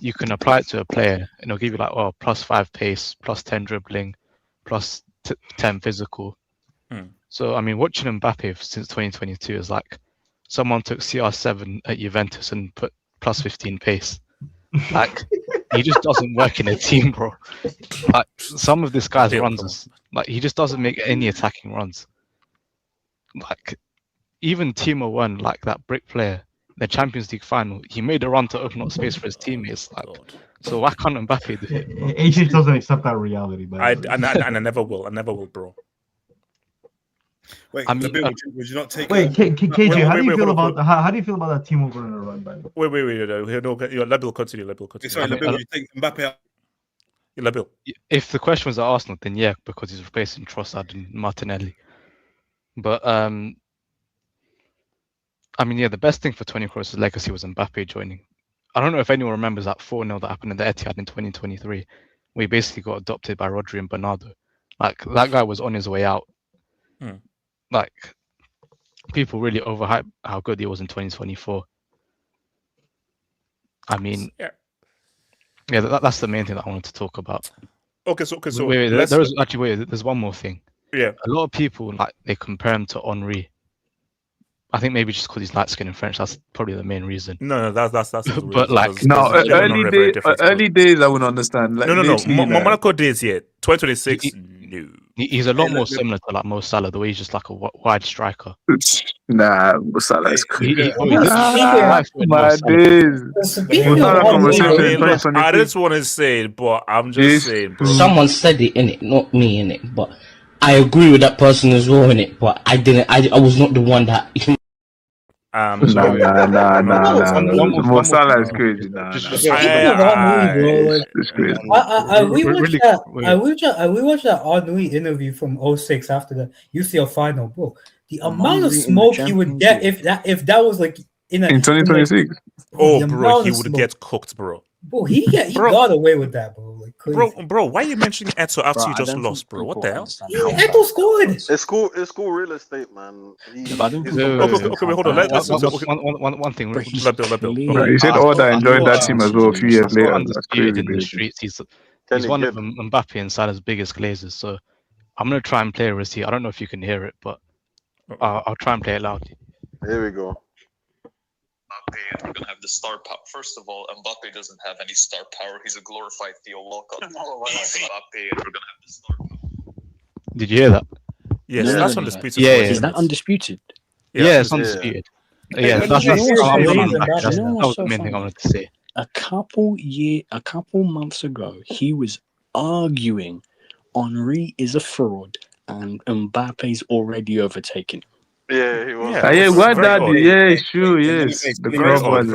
you can apply it to a player and it'll give you like, oh, +5 pace, +10 dribbling, +10 physical. So I mean, watching Mbappe since 2022 is like someone took CR7 at Juventus and put +15 pace. Like he just doesn't work in a team, bro. Like some of this guy's runs is like he just doesn't make any attacking runs. Like even Timo Werner, like that brick player, the Champions League final, he made a run to open up space for his teammates. Like, so why can't Mbappe do it? AJ doesn't accept that reality, but and I never will. I never will, bro. Wait, I mean, would you not take? Wait, KJ, how do you feel about how do you feel about that Timo Werner run? By the way, wait. No, Labil, continue. Sorry, Labil, would you take Mbappe out? Labil. If the question was at Arsenal, then yeah, because he's replacing Trossard and Martinelli. But I mean, yeah, the best thing for Toni Kroos' legacy was Mbappe joining. I don't know if anyone remembers that 4-0 that happened in the Etihad in 2023, where he basically got adopted by Rodri and Bernardo. Like that guy was on his way out. Like people really overhype how good he was in 2024. I mean, yeah, that's the main thing that I wanted to talk about. Okay, so wait, there's one more thing. Yeah, a lot of people like they compare him to Henry. I think maybe just because he's light skinned in French, that's probably the main reason. No, that's but like no, early days I wouldn't understand. Like, no. Monaco days, yeah. 2026, no. He's a lot more similar to like Mo Salah, the way he's just like a wide striker. Nah, Mo Salah is crazy. My days. I just want to say it, but I'm just saying, bro. Someone said it, innit? Not me, innit? But I agree with that person as well, innit? But I didn't. I was not the one that. Nah. Mo Salah is crazy. We watched that Henry interview from 06 after the UCL final, bro. The amount of smoke he would get if that was like in 2026. Oh, bro, he would get cooked, bro. Bro, he got away with that, bro. Like, bro, why are you mentioning Eto after you just lost, bro? What the hell? Eto scored. It's cool real estate, man. Okay, hold on. Let's one thing. He said all that enjoyed that team as well a few years later. That's crazy. In the streets, he's one of Mbappe and Salah's biggest glazers. So I'm gonna try and play a receipt. I don't know if you can hear it, but I'll try and play it loud. Here we go. Mbappe, we're gonna have the star power. First of all, Mbappe doesn't have any star power. He's a glorified Theo Walcott. He's Mbappe, and we're gonna have the star power. Did you hear that? Yes, that's undisputed. Yeah, is that undisputed? Yeah, it's undisputed. Yeah, that's the main thing I wanted to say. A couple months ago, he was arguing Henry is a fraud and Mbappe's already overtaken. Yeah, he was. Yeah, what that? Yeah, sure, yes. The crowd was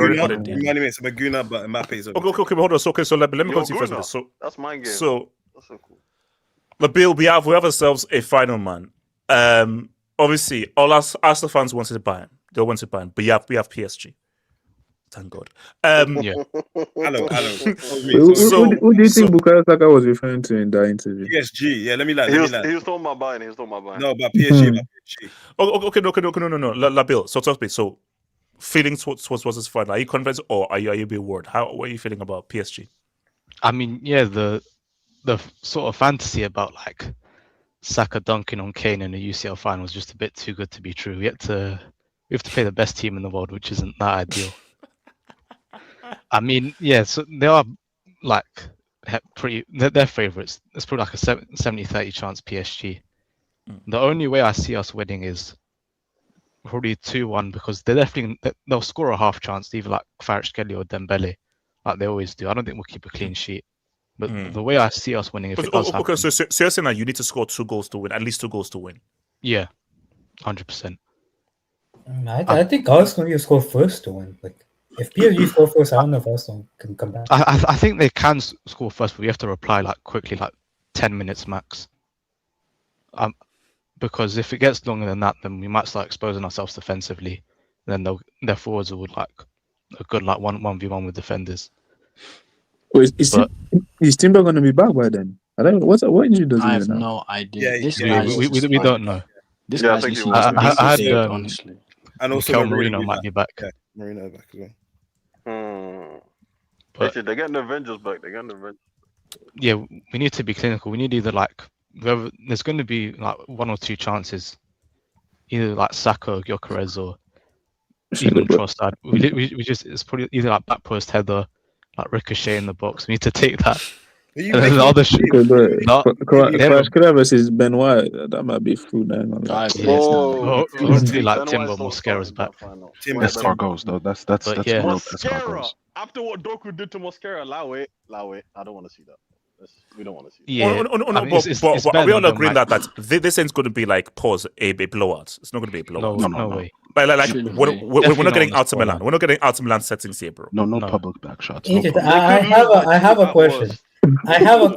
Maguna, but Mbappe's okay, hold on. So let me continue first. So that's my game. So that's so cool. Labil, we have ourselves a final, man. Obviously, all us Arsenal fans wanted Bayern. They wanted Bayern, but we have PSG. Thank God. Hello. Who do you think Bukayo Saka was referring to in that interview? PSG. Yeah, let me He was talking about Bayern. No, but PSG. Okay, no. Labil. So talk to me. So feelings towards this final. Are you convinced or are you a bit worried? What are you feeling about PSG? I mean, yeah, the sort of fantasy about like Saka dunking on Kane in the UCL final was just a bit too good to be true. We have to play the best team in the world, which isn't that ideal. I mean, yeah, so they are like they're favourites. It's probably like a 70-30 chance PSG. The only way I see us winning is probably 2-1 because they'll score a half chance, either like Kvaratskhelia or Dembele, like they always do. I don't think we'll keep a clean sheet. But the way I see us winning, if it does happen... So you're saying that you need to score 2 goals to win, at least 2 goals to win? Yeah, 100%. I think Arsenal will score first to win. Like, if PSG score first, I don't know if Arsenal can come back. I think they can score first, but we have to reply like quickly, like 10 minutes max. Because if it gets longer than that, then we might start exposing ourselves defensively. then their forwards will like a good like 1v1 with defenders. Wait, is Timber going to be back by then? I don't know. What injury does he I have have now? no idea. We don't know. This Yeah, I guy's think he used was. to I had big, honestly. And also Mikel Marino Marino will be might be back. Yeah, Marino back as well. But They're getting the Avengers back. They're getting the Avengers. yeah, we need to be clinical. We need either like whoever, there's going to be like 1 or 2 chances, either like Saka or Gyökeres or even Trossard. We just it's probably either like back post header, like ricochet in the box. We need to take that. And then the other Crash versus Ben White, that might be food. Hopefully, like Timber Mosquera's back. Escargots though. That's yeah. real Escargots. After what Doku did to Mosquera, allow it. I don't want to see that. We don't want to see that. Yeah. But are we all agreeing that this ain't going to be like a blowout? It's not going to be a blowout. No way. Like we're not getting out of Milan. We're not getting out of Milan settings here, bro. No public back shots. I have a question. I have a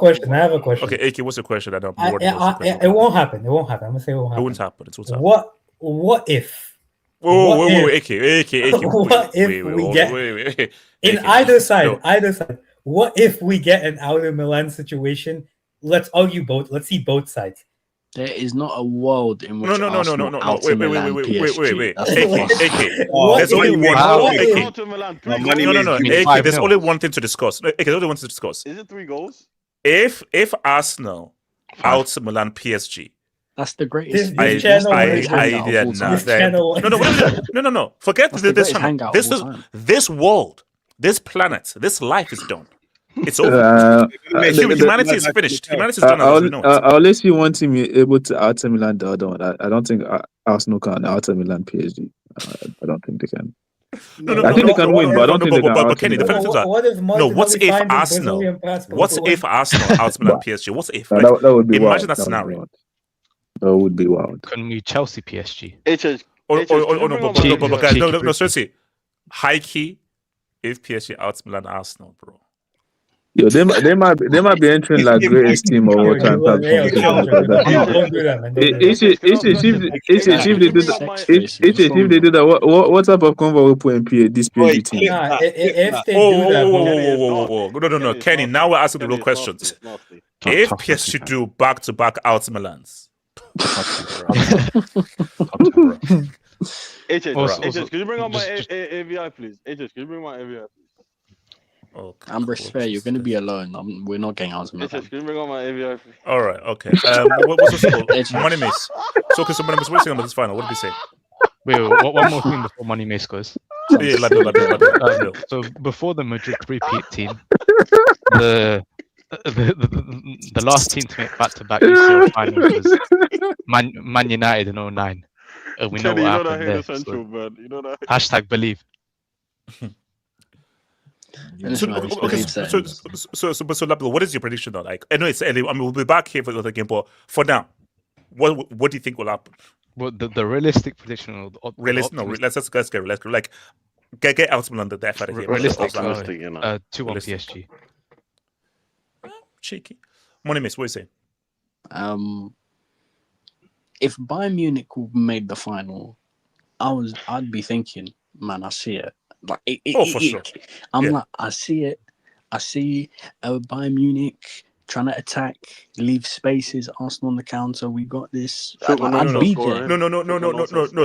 question. Okay, AK, what's your question? It won't happen. I'm gonna say it won't happen. It won't happen. It won't happen. What if? Whoa, AK. What if we get in either side? What if we get an out of Milan situation? Let's argue both. Let's see both sides. There is not a world in which No. Wait. AK. There's only one. AK. There's only one thing to discuss. AK, there's only one thing to discuss. Is it 3 goals? If Arsenal out Milan PSG. That's the greatest. No. Forget this channel. This world, this planet, this life is done. It's over. Humanity is finished. Humanity is done. I'll let you one team able to out Milan the other one. I don't think Arsenal can out Milan PSG. I don't think they can. I think they can win, but I don't think they can. But Kenny, the funny thing is that what's if Arsenal? What's if Arsenal out Milan PSG? What's if? That would be imagine wild. that scenario. That would be wild. Can we Chelsea PSG? No, seriously. High key, if PSG out Milan Arsenal, bro. Yo, they might be entering like greatest team of all time. If they do that, what type of convo will put in this PSG team? If they do that, no, Kenny. Now we're asking the real questions. If PSG do back-to-back out Milans. HS, can you bring on my AVI, please? HS, can you bring my AVI, please? Okay, Amber's fair. You're going to be alone. We're not getting out of Milan. Can you bring on my AVI, please? All right, okay. What's the score? Money Mace. So, okay, so Money Mace, what's on this final? What did we say? Wait, one more thing before Money Mace goes. Yeah, so before the Madrid repeat team, the last team to make back-to-back UCL finals was Man United in 2009. We know what happened there. Hashtag believe. So, Lablo, what is your prediction though? Like, I know it's early. I mean, we'll be back here for the other game, but for now, what do you think will happen? Well, the realistic prediction. Let's get realistic. Like, get out Milan the death out of here. Realistic, 2-1 PSG. Cheeky. Money Miss, what are you saying? If Bayern Munich made the final, I'd be thinking, man, I see it. Like, for sure. Like, I see it. I see Bayern Munich trying to attack, leave spaces, Arsenal on the counter. We got this. No.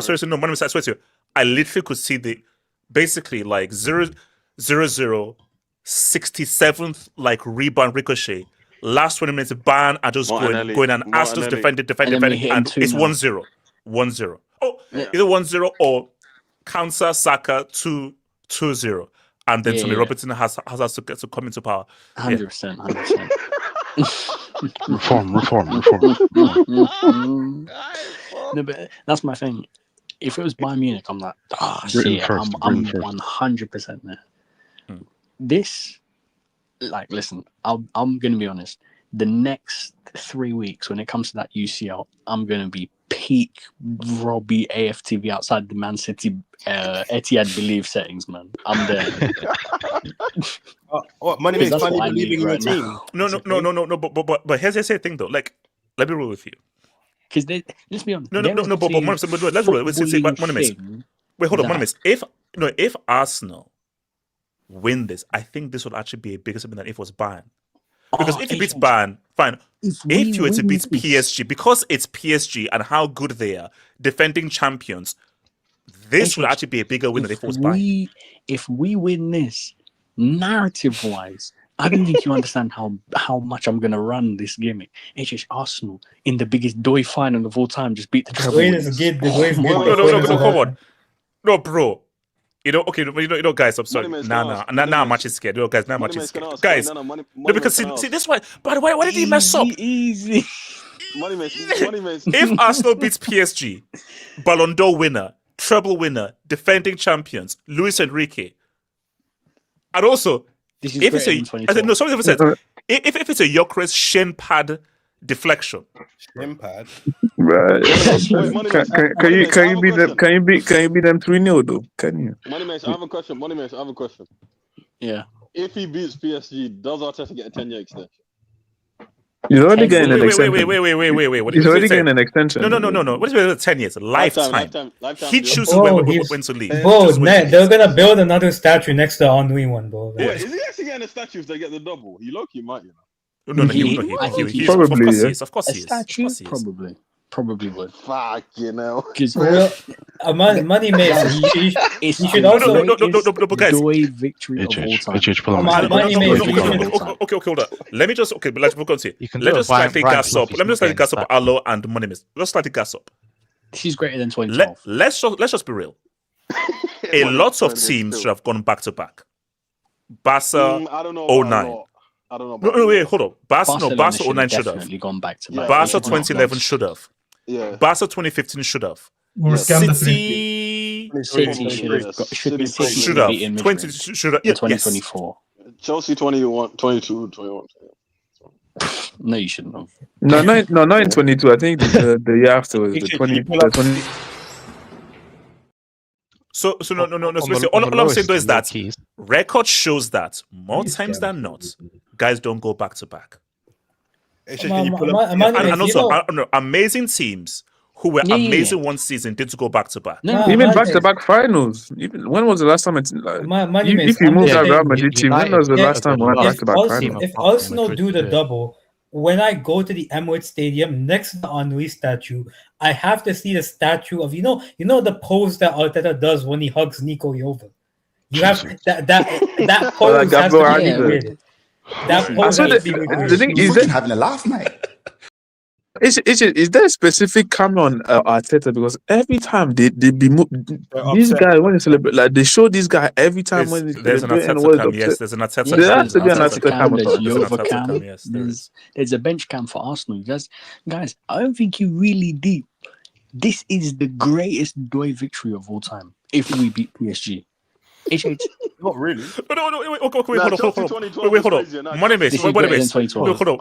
Seriously, no. I swear to you, I literally could see basically like 0-0, 67th like rebound ricochet. Last 20 minutes, Bayern are just going and Arsenal's defending, and it's 1-0. 1-0. Oh, either 1-0 or counter Saka 2-0, and then Tommy Robertson has to come into power. 100%. Reform. No, but that's my thing. If it was Bayern Munich, I'm like, I'm 100% there. This, like, listen, I'm gonna be honest. The next 3 weeks, when it comes to that UCL, I'm gonna be peak Robbie AFTV outside the Man City Etihad Believe settings, man. I'm there. Money makes funny believing in your team. No. But here's the thing though. Like, let me roll with you. Because let's be honest. But let's roll. Let's say Money makes. Wait, hold on, Monimus. If Arsenal win this, I think this would actually be a bigger statement than if it was Bayern. Because if you beat Bayern, fine. If you were to beat PSG, because it's PSG and how good they are, defending champions, this would actually be a bigger win than if it was Bayern. If we win this, narrative-wise, I don't think you understand how much I'm going to run this gimmick. It's just Arsenal in the biggest DOI final of all time just beat the treble. No, come on. No, bro. Guys, I'm sorry. Now I'm actually scared. Guys, now I'm actually scared. Guys, because see, this why. By the way, why did he mess up? Easy. Money miss. If Arsenal beats PSG, Ballon d'Or winner, treble winner, defending champions, Luis Enrique, and also if it's a Gyökeres shin pad deflection. Shin pad. Right. Can you beat them 3-0 though? Can you? Money Mace, I have a question. Yeah. If he beats PSG, does Arteta get a 10-year extension? He's already getting an extension. Wait. He's already getting an extension. No. What is it? 10 years? Lifetime. He chooses when to leave. Bro, they're gonna build another statue next to Henry one, bro. Wait, is he actually getting a statue if they get the double? He low-key might, you know. No, he probably is. Of course he is. Statue, probably would. Fuck, you know. Money Mason. He should also. No, guys. DOI victory of all time. Okay, hold on. Let me just let's go on here. Let us slightly gas up. Let me just slightly gas up Alo and Monimus. Let's slightly gas up. This is greater than 2012. Let's just be real. A lot of teams should have gone back to back. Barca, I don't know. 09. I don't know. No, wait, hold on. Barca 09 should have. Gone back to back. Barca 2011 should have. Yeah. Barca 2015 should have. City should have. 20 should have. 2024. Chelsea 21, 22, 21. No, you shouldn't have. No, not in 22. I think the year after was the 20. So no. All I'm saying though is that record shows that more times than not, guys don't go back to back. And also, amazing teams who were amazing one season did go back to back. Even back to back finals. When was the last time? If you move that Real Madrid team, when was the last time we went back to back finals? If Arsenal do the double, when I go to the Emirates Stadium next to the Henry statue, I have to see the statue of you know the pose that Arteta does when he hugs Nico Jovic. You have that pose has to be recreated. That pose has to be recreated. Is having a laugh, mate? Is there a specific camera on Arteta? Because every time they be these guys when they celebrate, like they show this guy every time when there's an Arteta cam. Yes, there's an Arteta. There has to be an Arteta camera. There's a bench cam for Arsenal. Guys, I don't think you really deep. This is the greatest DOI victory of all time. If we beat PSG. Not really. No, wait, hold on. Money Mace, hold on.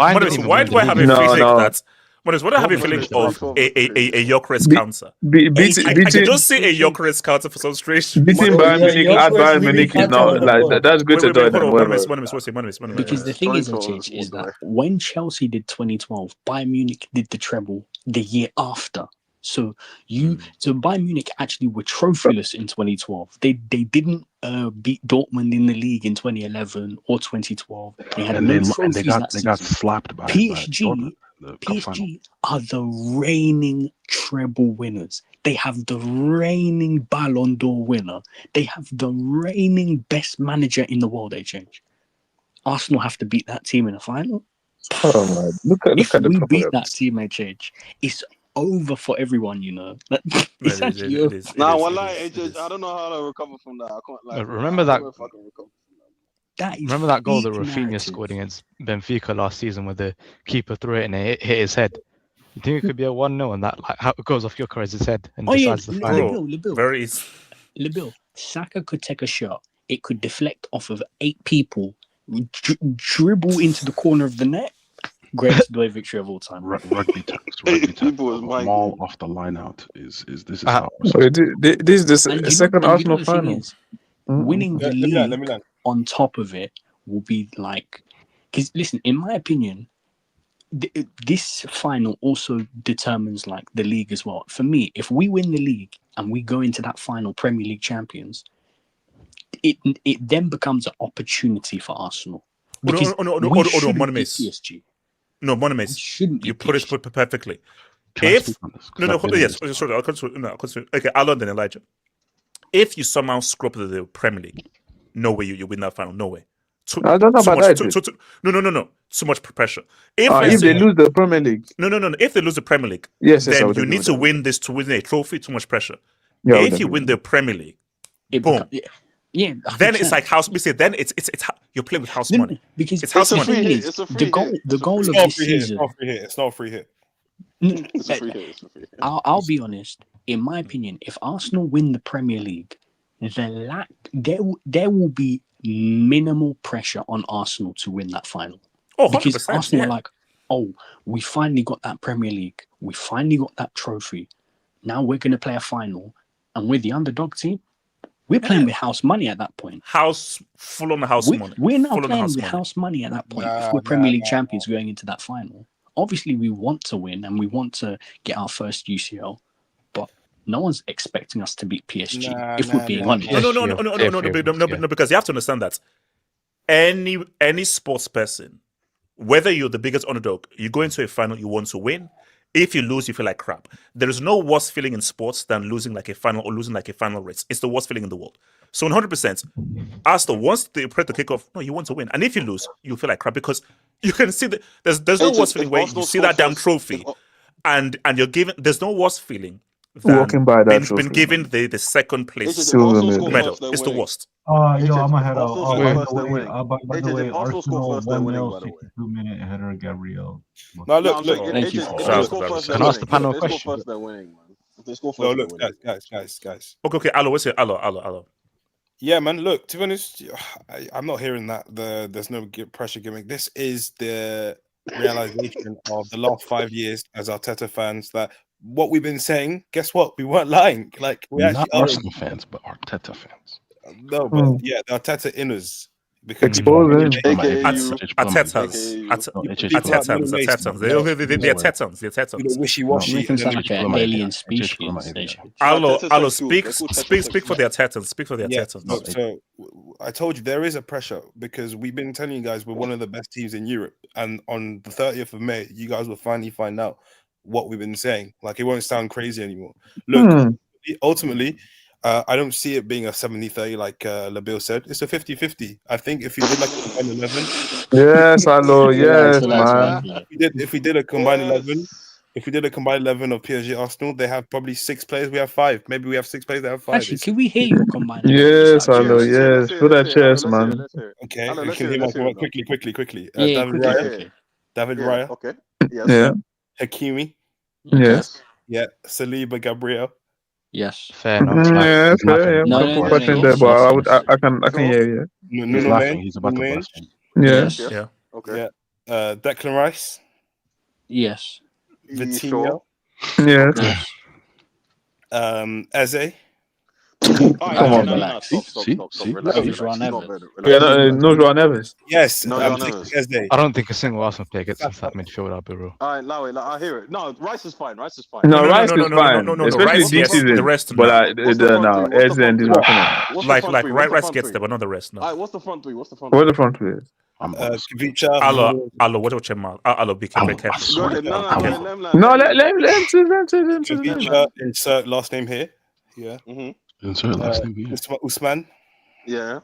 Why do I have a feeling that? What do I have a feeling of a Gyökeres counter? I can just say a Gyökeres counter for some strange. Beating Bayern Munich at Bayern Munich is not like that's good to do. Because the thing is that when Chelsea did 2012, Bayern Munich did the treble the year after. So Bayern Munich actually were trophyless in 2012. They didn't beat Dortmund in the league in 2011 or 2012. They had they got slapped by PSG. PSG are the reigning treble winners. They have the reigning Ballon d'Or winner. They have the reigning best manager in the world. Arsenal have to beat that team in the final. Oh my! Look at we beat that team, HH, it's over for everyone, you know. It's actually over. I don't know how to recover from that. I can't remember that. Remember that goal that Rafinha scored against Benfica last season, where the keeper threw it and it hit his head. You think it could be a 1-0 and that how it goes off Gyökeres' head and decides the final? Lebil. Saka could take a shot. It could deflect off of 8 people, dribble into the corner of the net. Greatest DOI victory of all time. Rugby tax. Ball off the line out is this is how. This is the second Arsenal final. Winning the league on top of it will be like, because listen, in my opinion, this final also determines like the league as well. For me, if we win the league and we go into that final Premier League champions, it then becomes an opportunity for Arsenal. Because PSG. No, Monument. You put it perfectly. If sorry, I'll continue. Okay, Alon then Elijah. If you somehow screw up the Premier League, no way you win that final. No way. I don't know about that. No. Too much pressure. If they lose the Premier League, no. If they lose the Premier League, yes, then you need to win this to win a trophy. Too much pressure. Yeah, if you win the Premier League, boom. Yeah. Then it's like house. We say then it's you're playing with house money because it's house money. The goal of this season. It's not a free hit. It's a free hit. I'll be honest. In my opinion, if Arsenal win the Premier League, there will be minimal pressure on Arsenal to win that final. Because Arsenal are like, we finally got that Premier League. We finally got that trophy. Now we're going to play a final, and we're the underdog team. We're playing with house money at that point. Full on the house money. We're now playing with house money at that point. If we're Premier League champions going into that final, obviously we want to win and we want to get our first UCL, but no one's expecting us to beat PSG. If we're being honest, no, because you have to understand that any sports person, whether you're the biggest underdog, you go into a final, you want to win. If you lose, you feel like crap. There is no worse feeling in sports than losing like a final or losing like a final race. It's the worst feeling in the world. So 100%, Arsenal, once they press the kickoff, no, you want to win. And if you lose, you feel like crap because you can see that there's no worse feeling where you see that damn trophy and you're given. There's no worse feeling than walking by that trophy. Been given the second place medal. It's the worst. I'm gonna head out. By the way, Arsenal 1-0, 62-minute header, Gabriel. No, look. Thank you. Can I ask the panel a question? No, look, guys. Okay. Allo, what's it? Allo. Yeah, man. Look, to be honest, I'm not hearing that. There's no pressure gimmick. This is the realization of the last 5 years as Arteta fans that what we've been saying. Guess what? We weren't lying. Like we not actually Arsenal fans, but Arteta fans. No, but yeah, the Arteta inners. Because The wishy-washy. Alien species. Allo, speak for the Artetans. Speak for the Artetans. So I told you there is a pressure because we've been telling you guys we're one of the best teams in Europe, and on the 30th of May, you guys will finally find out what we've been saying. Like it won't sound crazy anymore. Look, ultimately. I don't see it being a 70-30 like Labil said. It's a 50-50. I think if you did like a combined 11... Yes, hello, yes, man. If we did a combined 11... If we did a combined 11 of PSG Arsenal, they have probably 6 players. We have 5. Maybe we have 6 players. They have 5. Actually, can we hear you combine? Yes, hello, yes. Put that chest, man. Okay, we can hear more quickly. David Raya. Okay. Yeah. Hakimi. Yes. Yeah. Saliba Gabriel. Yes. Fair enough. Yeah, fair. I can hear you. He's about to blast me. Yes. Yeah. Okay. Yeah. Declan Rice. Yes. Vitinho. Yes. Eze. Come on, relax. See? No, João Neves. Yes. I don't think a single Arsenal player gets into that midfield, I'll be real. All right, Lawi, I hear it. No, Rice is fine. No, Rice is fine. Especially this season. The rest, but now, Eze and this one come on. Like Rice gets there, but not the rest. No. All right, what's the front three? What's the front three? Kavicha. Allo, what your man? Allo, be careful. No, let him. Kavicha, insert last name here. Yeah. Insert last name here. Ousmane. Yeah.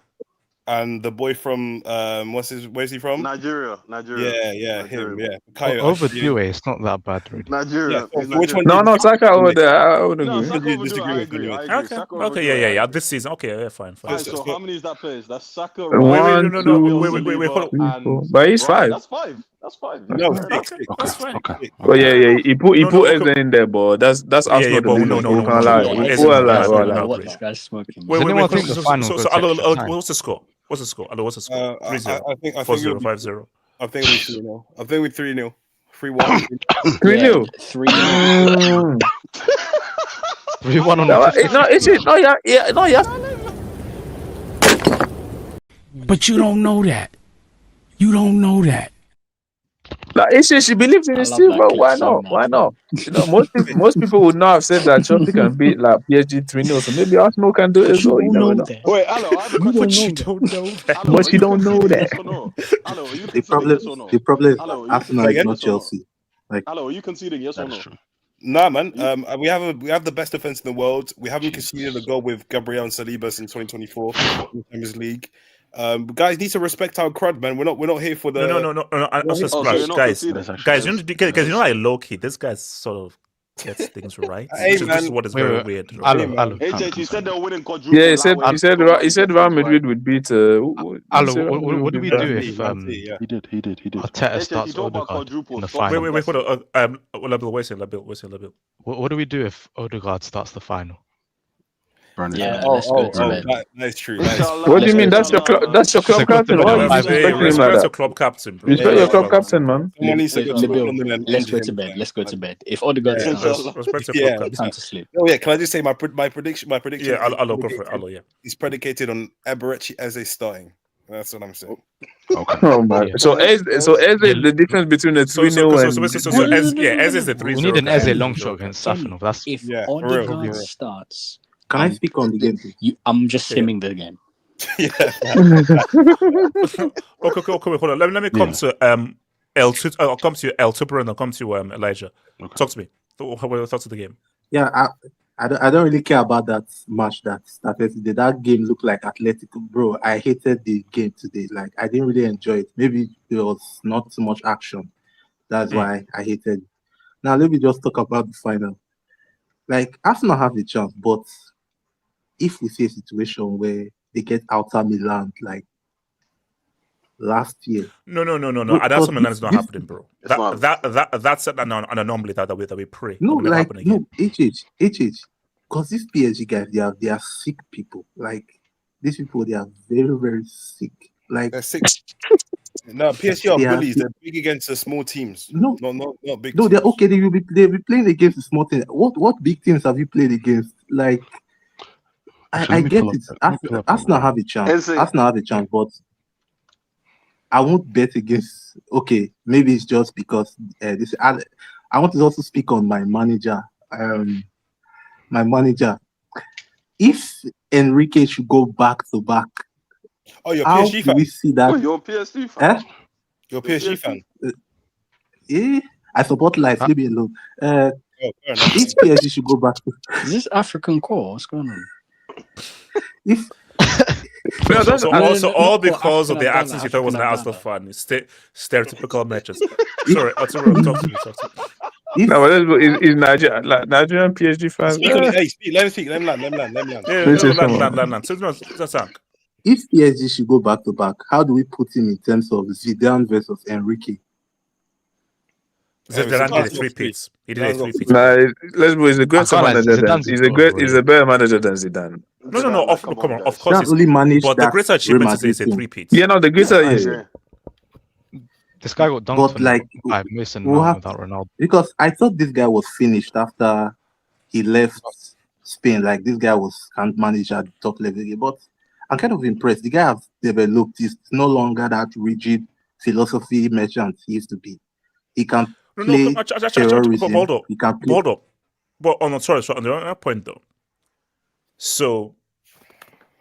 And the boy from where's he from? Nigeria. Yeah, him. Yeah. Over Dewey, it's not that bad, really. Nigeria. Yeah. Which one? No, Saka over there. I would agree. Disagree. Okay, yeah. This season, okay, yeah, fine. Right, so how many is that players? That's Saka. One, wait, hold on. But he's 5. That's 5. No, that's fine. Okay. Well, yeah. He put Eze in there, but that's Arsenal. No. What this guy's smoking? Wait. So, what's the score? What's the score? 3-0. I think 4-0, 5-0. I think we 3-0. I think we 3-0. 3-1. 3-0. 3-0. 3-1 on No, yeah. But you don't know that. Like she believes in his team, but why not? Why not? You know, most people would not have said that Chelsea can beat like PSG 3-0, so maybe Arsenal can do it as well. You never know. Wait, hello, I have a question. You don't know that. But you don't know that. Yes or no? Hello, are you The conceding problem, yes or no? the problem is Hello, are you Arsenal is conceding not yes or no? Chelsea. Like, Hello, are you conceding yes or no? Nah, man. We have the best defense in the world. We haven't conceded a goal with Gabriel and Saliba since 2024 in the Champions League. Guys need to respect our crowd, man. We're not here for the No. Guys, you know, like low key, this guy's sort of gets things right. Hey, This is what is very weird. AJ, you said they're winning quadruple. Yeah, he said Real Madrid would beat. What do we do if He did. Arteta starts Odegaard in the final? Wait, hold on. Where's your level? What do we do if Odegaard starts the final? Yeah, let's go to bed. That's true. What do you mean? That's your club captain. Why are you respecting him like Respect your that? club captain, bro. Respect your club captain, man. Let's go to bed. If Odegaard starts, respect your club captain. time to sleep. Oh yeah, can I just say my prediction? Yeah, I'll go for it. Yeah. It's predicated on Eberechi as a starting. That's what I'm saying. Okay. Oh my. So Eze is the difference between a 3-0 and. Eze is the 3-0. We need an Eze long shot against Safanov. That's If Odegaard starts, can I speak on the game? I'm just simming the game. Okay, hold on. Let me come to I'll come to El Tupper and I'll come to Elijah. Talk to me. What are your thoughts of the game? Yeah, I don't really care about that match that started today. That game looked like Atletico, bro. I hated the game today. Like, I didn't really enjoy it. Maybe there was not too much action. That's why I hated it. Now let me just talk about the final. Like, Arsenal have a chance, but if we see a situation where they get Inter Milan like last year. No. That's Milan is not happening, bro. That's an anomaly that we pray. No, like no, HH. Because these PSG guys, they are sick people. Like these people, they are very, very sick. Like they're sick. No, PSG are bullies. They're big against the small teams. No, not big. No, they're okay. They'll be playing against the small teams. What big teams have you played against? Like I get it. Arsenal have a chance. Arsenal have a chance, but I won't bet against. Okay, maybe it's just because this. I want to also speak on my manager. If Enrique should go back to back, you're PSG fan. We see that? You're a PSG fan. You're a PSG fan. Yeah, I support life. Leave me alone. If PSG should go back, is this African core? What's going on? If all because of the accents you thought was an Arsenal fan. Stereotypical matches. Sorry, talk to me. No, is Nigerian PSG fans? Let me speak. Let me land. If PSG should go back to back, how do we put him in terms of Zidane versus Enrique? Zidane did 3 peats. He did 3 peats. He's a great manager. He's a better manager than Zidane. No. Of course. But the greater achievement is a 3 peats. Yeah, no, the greater. This guy got dunked but like Mason without Ronaldo. Because I thought this guy was finished after he left Spain. Like this guy can't manage at the top level. But I'm kind of impressed. The guy has developed. He's no longer that rigid philosophy merchant he used to be. He can play terrorism. He can play. Hold up. But on the other point though. So,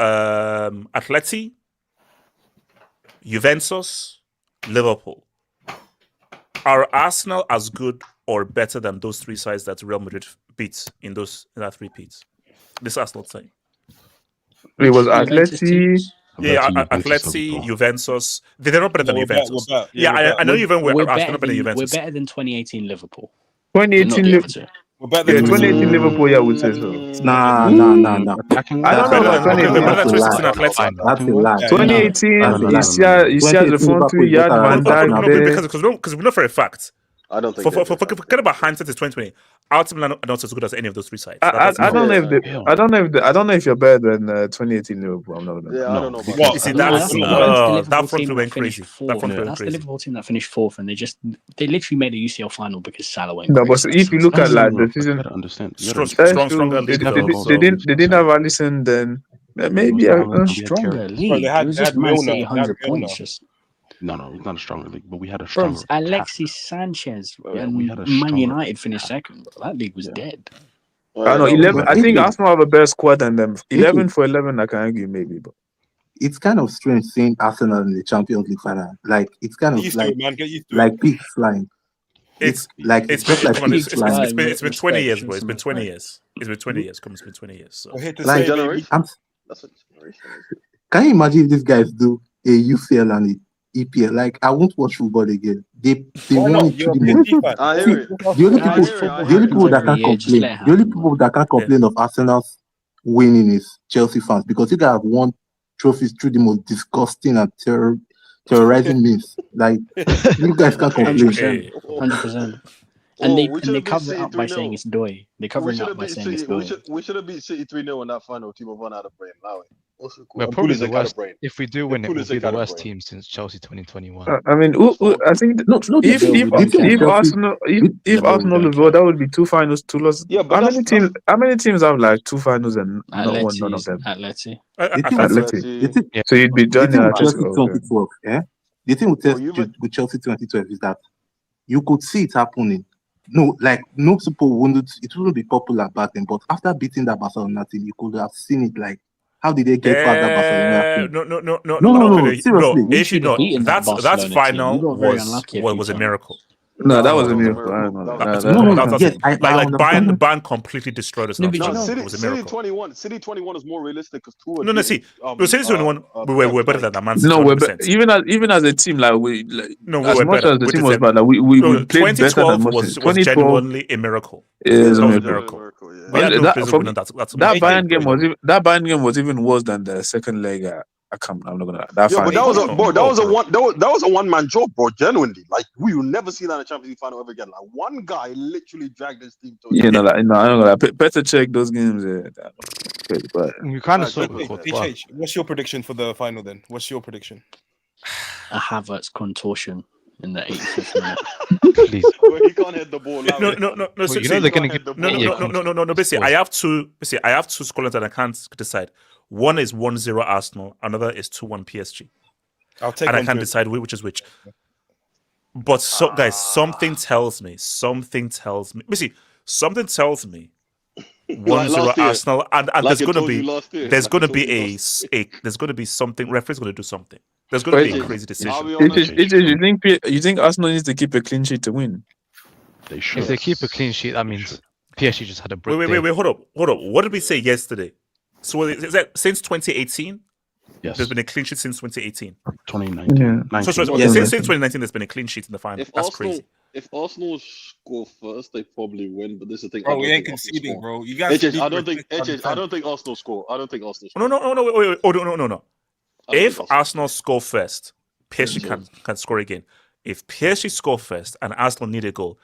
Atleti, Juventus, Liverpool. Are Arsenal as good or better than those 3 sides that Real Madrid beat in that 3 peats? This Arsenal time. It was Atleti. Yeah, Atleti, Juventus. They're not better than Juventus. I know Juventus were better than Juventus. We're better than 2018 Liverpool. 2018 Liverpool. 2018 Liverpool, yeah, would say so. Nah. I don't know about 2018. You see the front 3 yard Van Dijk because we know for a fact. I don't think. Forget about hindsight is 2020. Ultimately, not as good as any of those 3 sides. I don't know if you're better than 2018 Liverpool. I'm not. Yeah, I don't know. You see, that front went crazy. That's the Liverpool team that finished 4th, and they literally made a UCL final because Salah went. No, but if you look at like the season, stronger league. They didn't have Alisson then. Maybe stronger league. It was just Man City 100 points. No, it's not a stronger league, but we had a stronger. Alexis Sanchez and we had a Man stronger United finished second, bro. That league was dead. I know 11. I think Arsenal have a better squad than them. 11 for 11, I can argue maybe, but it's kind of strange seeing Arsenal in the Champions League final. Like it's kind of like pigs flying. It's like it's just like pigs flying. It's been 20 years, bro. It's been 20 years. It's been 20 years. Come on, it's been 20 years. So. Like, can you imagine if these guys do a UCL and the EPL? Like, I won't watch football again. They won it to the only people that can complain. The only people that can complain of Arsenal's winning is Chelsea fans, because you guys have won trophies through the most disgusting and terrorizing means. Like, you guys can't complain. 100%. And they cover it up by saying it's Doi. They cover it up by saying it's Doi. We should have beat City 3-0 in that final. Team of one out of brain. We're probably the worst. If we do win it, we'll be the worst team since Chelsea 2021. I mean, I think if Arsenal as well, that would be 2 finals, 2 losses. Yeah, but how many teams have like 2 finals and not won none of them? Atleti. So you'd be done in Chelsea 2012. Yeah. The thing with Chelsea 2012 is that you could see it happening. No, like no people wouldn't. It wouldn't be popular back then, but after beating that Barcelona team, you could have seen it. Like, how did they get past that Barcelona team? No. Seriously, that's final was a miracle. No, that was a miracle. Like Bayern completely destroyed us. It was a miracle. City 21 is more realistic because City 21 we were better than that, man. No, we're even as a team, like we as much as the team was bad, like we played better than most. 2012 was genuinely a miracle. It is a miracle. That Bayern game was even worse than the second leg. I'm not gonna. That was a one-man job, bro. Genuinely, like we will never see that in a Champions League final ever again. Like one guy literally dragged his team to. I don't know. Better check those games. But you kind of saw. What's your prediction for the final then? What's your prediction? A Havertz contortion in the 85th minute. Please. He can't hit the ball. No. They're gonna get no. Basically, I have two scorelines that I can't decide. One is 1-0 Arsenal, another is 2-1 PSG. And I can't decide which is which. But guys, something tells me. Basically, something tells me 1-0 Arsenal, and there's gonna be something. Referee's gonna do something. There's gonna be a crazy decision. You think Arsenal needs to keep a clean sheet to win? They should. If they keep a clean sheet, that means PSG just had a break. Wait, hold up. What did we say yesterday? So is that since 2018? Yes. There's been a clean sheet since 2018. 2019. Yeah. Since 2019, there's been a clean sheet in the final. That's crazy. If Arsenal score first, they probably win. But this is the thing. Bro, we ain't conceding, bro. You guys. I don't think Arsenal score. No. If Arsenal score first, PSG can score again. If PSG score first and Arsenal need a goal,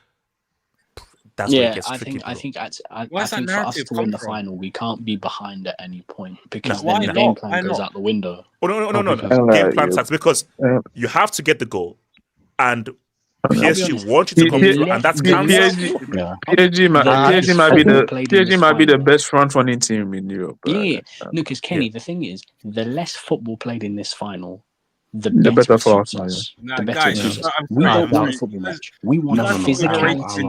that's where it gets tricky. I think for us to win the final, we can't be behind at any point because then the game plan goes out the window. No. Game plan starts because you have to get the goal, and PSG want you to come through, and that's PSG might be the best front-running team in Europe. Yeah, no, because Kenny, the thing is, the less football played in this final, the better for us. The better for us. We don't want a football match. We want a physicality.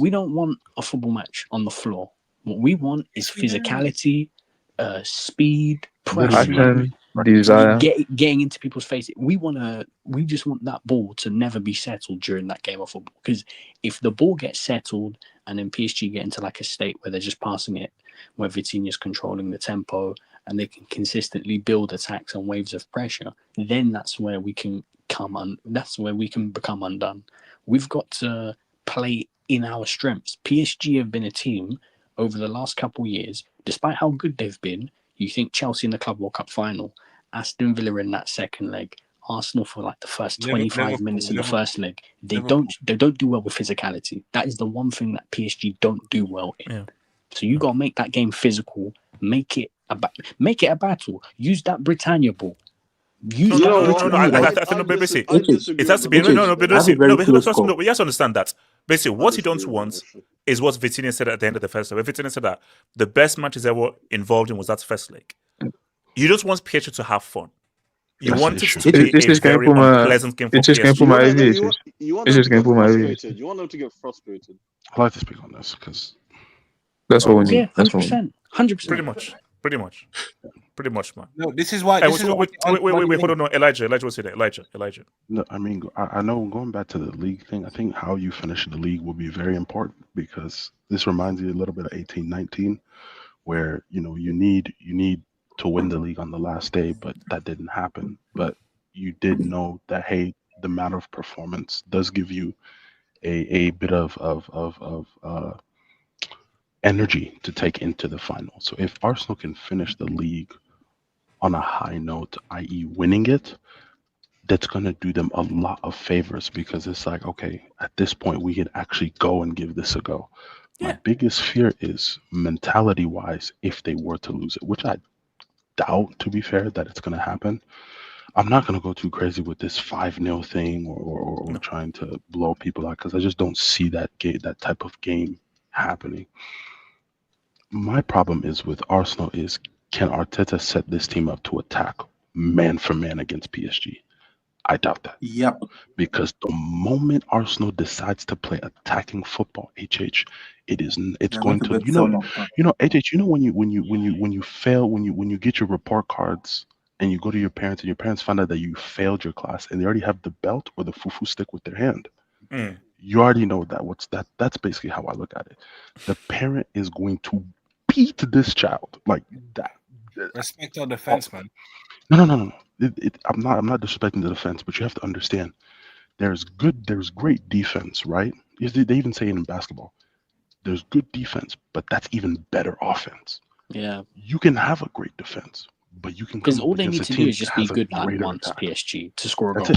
We don't want a football match on the floor. What we want is physicality, speed, pressure, desire, getting into people's faces. We just want that ball to never be settled during that game of football. Because if the ball gets settled and then PSG get into like a state where they're just passing it, where Vitinha's controlling the tempo and they can consistently build attacks and waves of pressure, then that's where we can become undone. We've got to play in our strengths. PSG have been a team over the last couple of years, despite how good they've been. You think Chelsea in the Club World Cup final, Aston Villa in that second leg, Arsenal for like the first 25 minutes in the first leg. They don't do well with physicality. That is the one thing that PSG don't do well in. Yeah. So you gotta make that game physical. Make it a battle. Use that Britannia ball. It has to be no. But you have to understand that basically what you don't want is what Vitinha said at the end of the first leg. Vitinha said that the best match he's ever involved in was that first leg. You just want PSG to have fun. You want it to be a very unpleasant game for PSG. You want them to get frustrated. You want them to get frustrated. I'd like to speak on this because that's what we need. Yeah, 100%. 100%. Pretty much, man. No, this is why. Wait, hold on. No, Elijah was saying that. Elijah. No, I mean, I know going back to the league thing, I think how you finish the league will be very important because this reminds you a little bit of 18-19, where you need to win the league on the last day, but that didn't happen. But you did know that, hey, the matter of performance does give you a bit of energy to take into the final. So if Arsenal can finish the league on a high note, i.e. winning it, that's going to do them a lot of favors because it's like, okay, at this point we can actually go and give this a go. Yeah. My biggest fear is mentality-wise, if they were to lose it, which I doubt, to be fair, that it's going to happen. I'm not going to go too crazy with this 5-0 thing or trying to blow people out because I just don't see that type of game happening. My problem is with Arsenal is, can Arteta set this team up to attack man for man against PSG? I doubt that. Yep. Because the moment Arsenal decides to play attacking football, it's going to when you fail, when you get your report cards and you go to your parents and your parents find out that you failed your class and they already have the belt or the fufu stick with their hand. You already know that. That's basically how I look at it. The parent is going to beat this child like that. Respect our defense, man. No. I'm not disrespecting the defense, but you have to understand there's great defense, right? They even say it in basketball. There's good defense, but that's even better offense. Yeah. You can have a great defense, but you can because all they need to do is just be good like once PSG to score a goal.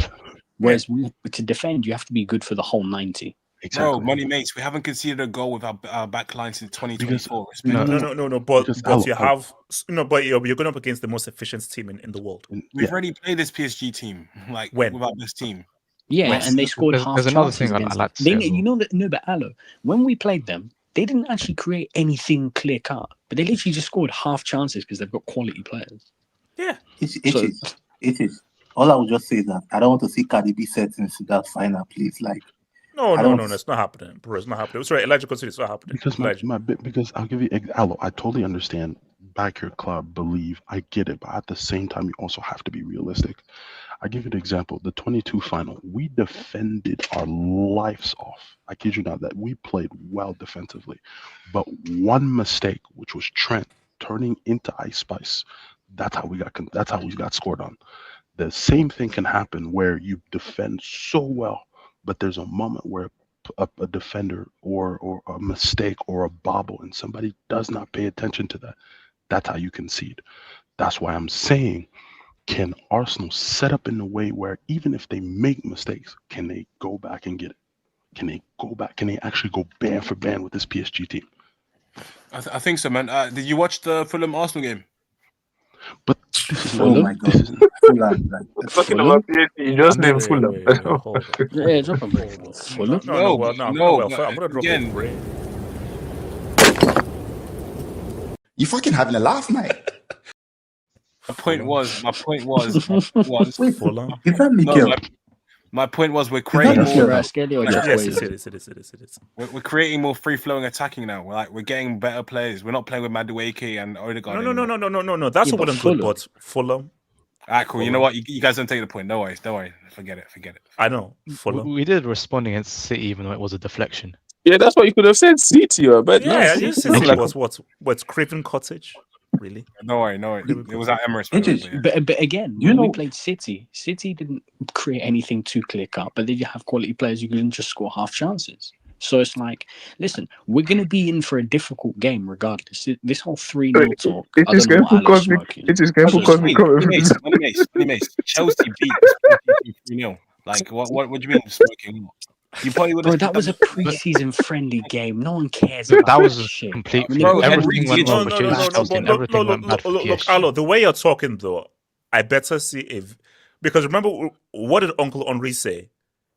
Whereas to defend, you have to be good for the whole 90. Exactly. Bro, money mates, we haven't conceded a goal with our back line since 2024. No. But you have but you're going up against the most efficient team in the world. We've already played this PSG team, like with our best team. Yeah, and they scored half chances. There's another thing I like to say. But Alo, when we played them, they didn't actually create anything clear cut, but they literally just scored half chances because they've got quality players. Yeah, it is. All I would just say is that I don't want to see Cardi B set into that final, please. Like. No, it's not happening, bro. It's not happening. Sorry, Elijah, consider it's not happening. Because I'll give you, Alo, I totally understand. Back your club, believe, I get it, but at the same time, you also have to be realistic. I give you an example. The 22 final, we defended our lives off. I kid you not that we played well defensively, but one mistake, which was Trent turning into Ice Spice, that's how we got scored on. The same thing can happen where you defend so well, but there's a moment where a defender or a mistake or a bobble and somebody does not pay attention to that. That's how you concede. That's why I'm saying, can Arsenal set up in a way where even if they make mistakes, can they go back and get it? Can they go back? Can they actually go band for band with this PSG team? I think so, man. Did you watch the Fulham Arsenal game? But this is oh my god, Fulham, talking about PSG, you just named Fulham. Yeah, drop a break. Fulham? No, I'm gonna drop again. You fucking having a laugh, mate. My point was Fulham. Is that Miguel? My point was we're creating more. Yes, it is. We're creating more free-flowing attacking now. We're getting better players. We're not playing with Madueke and Odegaard. No. That's what I'm good. But Fulham. Alright, cool. You know what? You guys don't take the point. No worries. Forget it. I know. Fulham. We did respond against City, even though it was a deflection. Yeah, that's what you could have said. City, but City was what's Craven Cottage. Really? No worry. It was at Emirates. But again, when we played City didn't create anything too clear cut, but then you have quality players who can just score half chances. So it's like, listen, we're going to be in for a difficult game regardless. This whole 3-0 talk. It is going to cause me. Chelsea beat 3-0. Like, what do you mean smoking? You probably would have. Bro, that was a pre-season friendly game. No one cares about that. Was shit. Complete. Everything went wrong with Chelsea. Everything went bad for PSG. Look, Alo, the way you're talking though, I better see if because remember what did Uncle Henri say?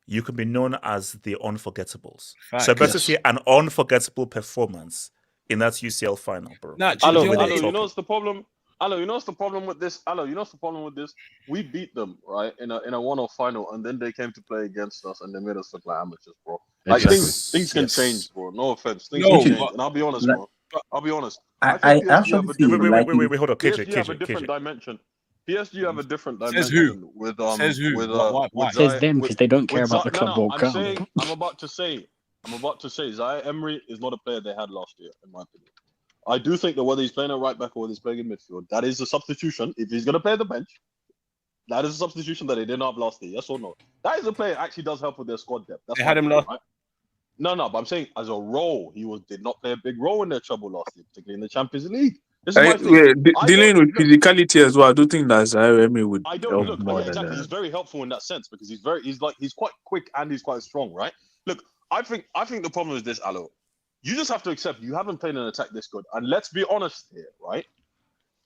you can be known as the unforgettables. Facts. So better see an unforgettable performance in that UCL final, bro. Hello, you know what's the problem? Hello, you know what's the problem with this? Hello, you know what's the problem with this? We beat them, right, in a one-off final, and then they came to play against us, and they made us look like amateurs, bro. Like things can change, bro. No offense, things can change. And I'll be honest, bro. I'll be honest. I think PSG have a actually different. feel like Wait, hold on, PSG have a KJ. different dimension. PSG have a different Says dimension who? with Says who? with Why? Says them because they don't care about the Club World Cup. I'm about to say Zaire Emery is not a player they had last year, in my opinion. I do think that whether he's playing a right back or whether he's playing in midfield, that is a substitution. If he's going to play the bench, that is a substitution that they didn't have last year. Yes or no? That is a player that actually does help with their squad depth. That's They had him last. Right? No, but I'm saying as a role, he did not play a big role in their trouble last year, particularly in the Champions League. This is my thing. Dealing with physicality as well. I do think that Zaire Emery would help more than exactly. He's very helpful in that sense because he's quite quick and he's quite strong, right? Look, I think the problem is this, Alo. You just have to accept you haven't played an attack this good. And let's be honest here, right?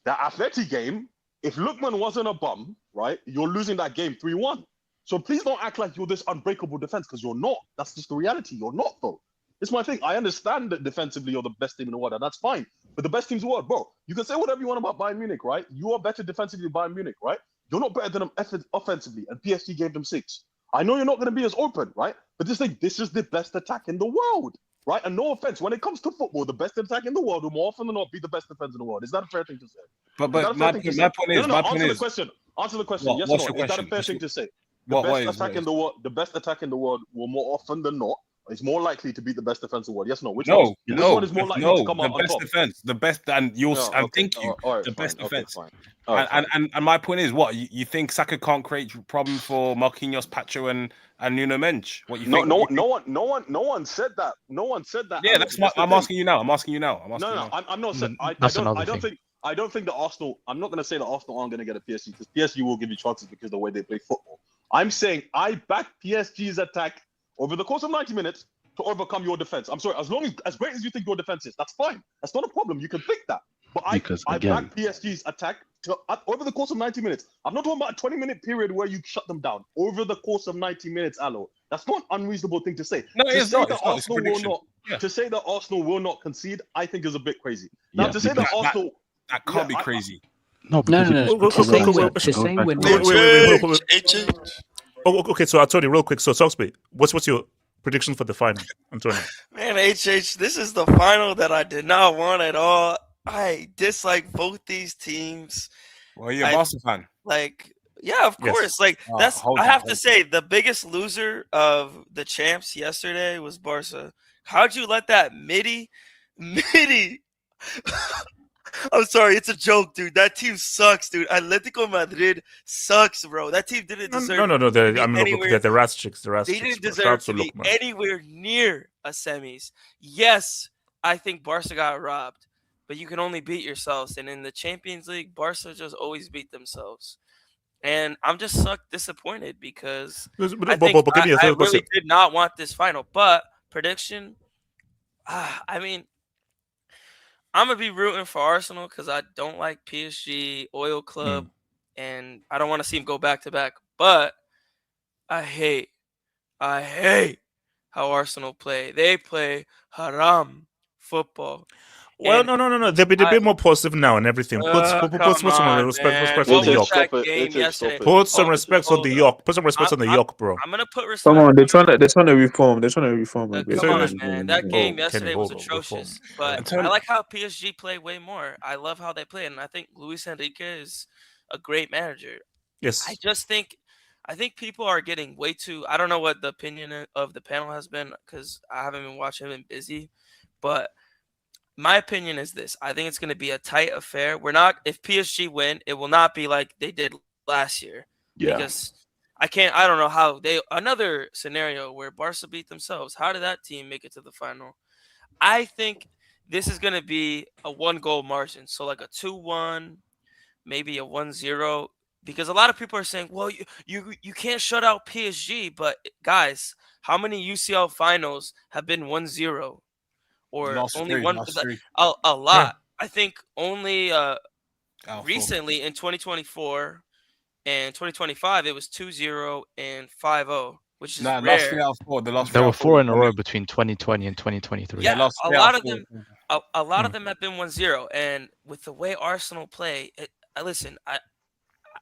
That Atleti game, if Lookman wasn't a bum, right, you're losing that game 3-1. So please don't act like you're this unbreakable defense because you're not. That's just the reality. You're not, though. It's my thing. I understand that defensively you're the best team in the world, and that's fine. But the best teams in the world, bro, you can say whatever you want about Bayern Munich, right? You are better defensively than Bayern Munich, right? You're not better than them offensively, and PSG gave them 6. I know you're not going to be as open, right? But this is the best attack in the world. Right, and no offense, when it comes to football, the best attack in the world will more often than not be the best defense in the world. Is that a fair thing to say? But my point is, answer the question. Answer the question. Yes or no? Is that a fair thing to say? The best attack in the world will more often than not is more likely to beat the best defense in the world. Yes or no? Which one is more likely to come out on top? The best defense. The best, and you'll. And thank you. The best defense. And my point is, what you think Saka can't create problems for Marquinhos, Pacho, and Nuno Mensch? What you think? No one said that. No one said that. Yeah, I'm asking you now. I'm not saying. I don't think the Arsenal. I'm not going to say that Arsenal aren't going to get a PSG because PSG will give you chances because of the way they play football. I'm saying I back PSG's attack over the course of 90 minutes to overcome your defense. I'm sorry, as great as you think your defense is, that's fine. That's not a problem. You can think that. But I back PSG's attack over the course of 90 minutes. I'm not talking about a 20-minute period where you shut them down. Over the course of 90 minutes, Alo. That's not an unreasonable thing to say. No, it's not. To say that Arsenal will not concede, I think is a bit crazy. Now, to say that Arsenal... That can't be crazy. Okay, so Antonio, real quick. So, Soxby, what's your prediction for the final, Antonio? Man, HH, this is the final that I did not want at all. I dislike both these teams. Well, you're a Barca fan. Yeah, of course. I have to say, the biggest loser of the champs yesterday was Barca. How'd you let that Midi? I'm sorry, it's a joke, dude. That team sucks, dude. Atletico Madrid sucks, bro. That team didn't deserve. No. The Rats chicks. They didn't deserve to be anywhere near a semis. Yes, I think Barca got robbed, but you can only beat yourselves. And in the Champions League, Barca just always beat themselves. And I'm just disappointed because I really did not want this final. But prediction, I mean, I'm going to be rooting for Arsenal because I don't like PSG, Oil Club, and I don't want to see them go back-to-back. But I hate how Arsenal play. They play haram football. Well, no. They'll be a bit more positive now and everything. Put some respect on the York. Put some respect on the York. Put some respect on the York, bro. I'm gonna put respect. Come on, they're trying to reform. a bit. Come on, man. That game yesterday was atrocious. But I like how PSG play way more. I love how they play, and I think Luis Enrique is a great manager. Yes. I think people are getting way too. I don't know what the opinion of the panel has been because I haven't been watching. I've been busy, but. My opinion is this. I think it's going to be a tight affair. If PSG win, it will not be like they did last year. Yeah. Because I don't know how another scenario where Barca beat themselves. How did that team make it to the final? I think this is going to be a 1-goal margin. So like a 2-1, maybe a 1-0. Because a lot of people are saying, well, you can't shut out PSG. But guys, how many UCL finals have been 1-0? Or only one, a lot. Yeah. I think only recently in 2024 and 2025 it was 2-0 and 5-0. which is last rare. 3 out of 4. The last There 3 out were of 4 in a won row it. between 2020 and 2023. Yeah, last a 3 out lot of of 4. them, a lot of them have been 1-0, and with the way Arsenal play, listen,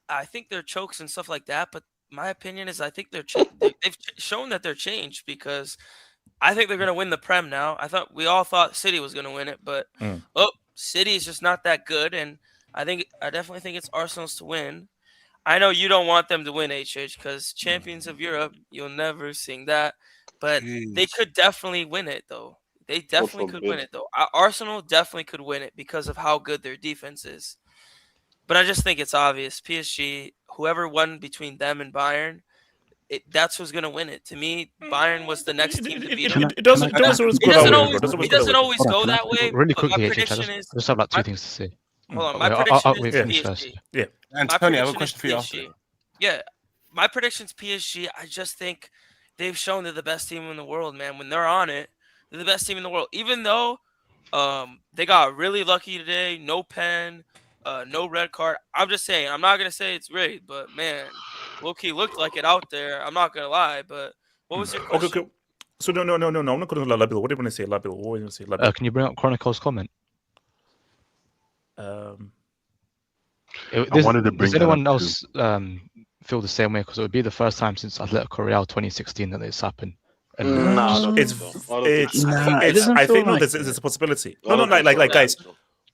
I think they're chokes and stuff like that, but my opinion is I think they've shown that they're changed because I think they're going to win the Prem now. We all thought City was going to win it, but City is just not that good, and I definitely think it's Arsenal's to win. I know you don't want them to win, HH, because champions of Europe, you'll never sing that, but they could definitely win it though. They definitely could win it though. Arsenal definitely could win it because of how good their defense is. But I just think it's obvious. PSG, whoever won between them and Bayern, that's who's going to win it. To me, Bayern was the next team to beat them. It doesn't always go that way. It doesn't always go that way. Really but my quickly, prediction I is. just have like 2 things to say. Hold on. My prediction is finish PSG. first. Yeah. Antonio, I have a question for you after. Yeah. My prediction's PSG. I just think they've shown they're the best team in the world, man. When they're on it, they're the best team in the world. Even though they got really lucky today, no pen, no red card. I'm just saying, I'm not gonna say it's rigged, but man, low-key looked like it out there. I'm not gonna lie, but what was your question? Okay. So no. I'm not going to Labil. What do you want to say, Labil? What do you want to say, Labil? Can you bring up Chronicle's comment? I wanted to bring does anyone else feel the same way? Because it would be the first time since Atletico Real 2016 that this happened. I think there's a possibility. No, guys.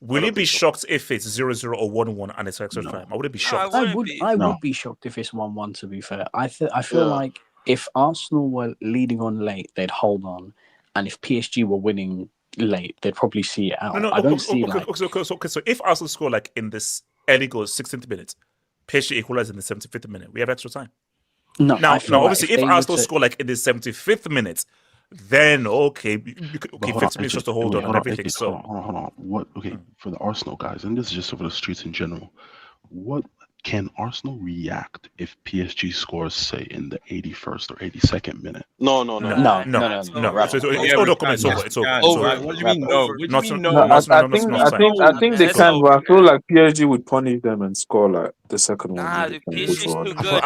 Will you be shocked if it's 0-0 or 1-1 and it's extra time? I wouldn't be shocked. I would be shocked if it's 1-1. To be fair, I feel like if Arsenal were leading on late, they'd hold on, and if PSG were winning late, they'd probably see it out. I don't see Okay. So if Arsenal score like in this early goal, 16th minute, PSG equalize in the 75th minute, we have extra time. No, obviously, if Arsenal score like in the 75th minute, then 50 minutes just to hold on and everything. Hold on. What? Okay, for the Arsenal guys, and this is just over the streets in general. What can Arsenal react if PSG scores, say, in the 81st or 82nd minute? No. It's over. What do you mean no? I think they can, but I feel like PSG would punish them and score like the second one. Nah, dude, PSG's too good.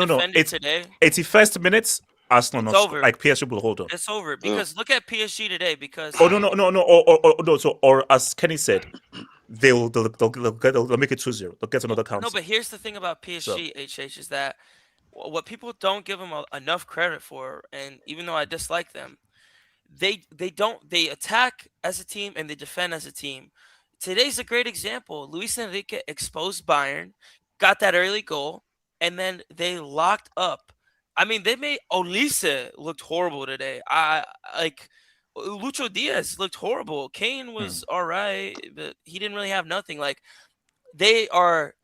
No. It's 81st minutes. Arsenal not over. Like PSG will hold on. It's over because look at PSG today. Because no. Or as Kenny said, they'll make it 2-0. They'll get another counter. No, but here's the thing about PSG, HH, is that what people don't give them enough credit for, and even though I dislike them, they attack as a team and they defend as a team. Today's a great example. Luis Enrique exposed Bayern, got that early goal, and then they locked up. I mean, they made Olise looked horrible today. Lucho Diaz looked horrible. Kane was all right, but he didn't really have nothing. Like, they are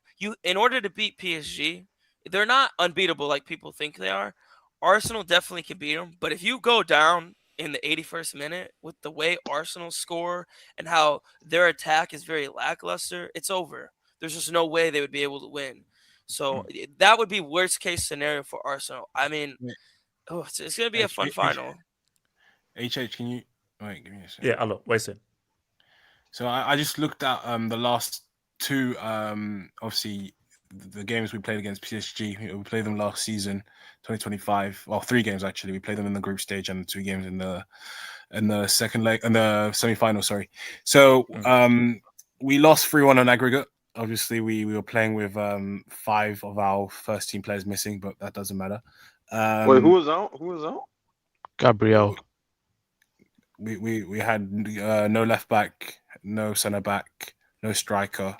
in order to beat PSG, they're not unbeatable like people think they are. Arsenal definitely can beat them, but if you go down in the 81st minute with the way Arsenal score and how their attack is very lackluster, it's over. There's just no way they would be able to win. So that would be worst case scenario for Arsenal. I mean, it's going to be a fun final. HH, can you wait? Give me a second. Yeah, hello. Wait a second. So I just looked at the last two, obviously the games we played against PSG. We played them last season, 2025. Well, 3 games actually. We played them in the group stage and 2 games in the second leg and the semi-final. Sorry. So we lost 3-1 on aggregate. Obviously, we were playing with 5 of our first team players missing, but that doesn't matter. Wait, who was out? Gabriel. We had no left back, no centre back, no striker,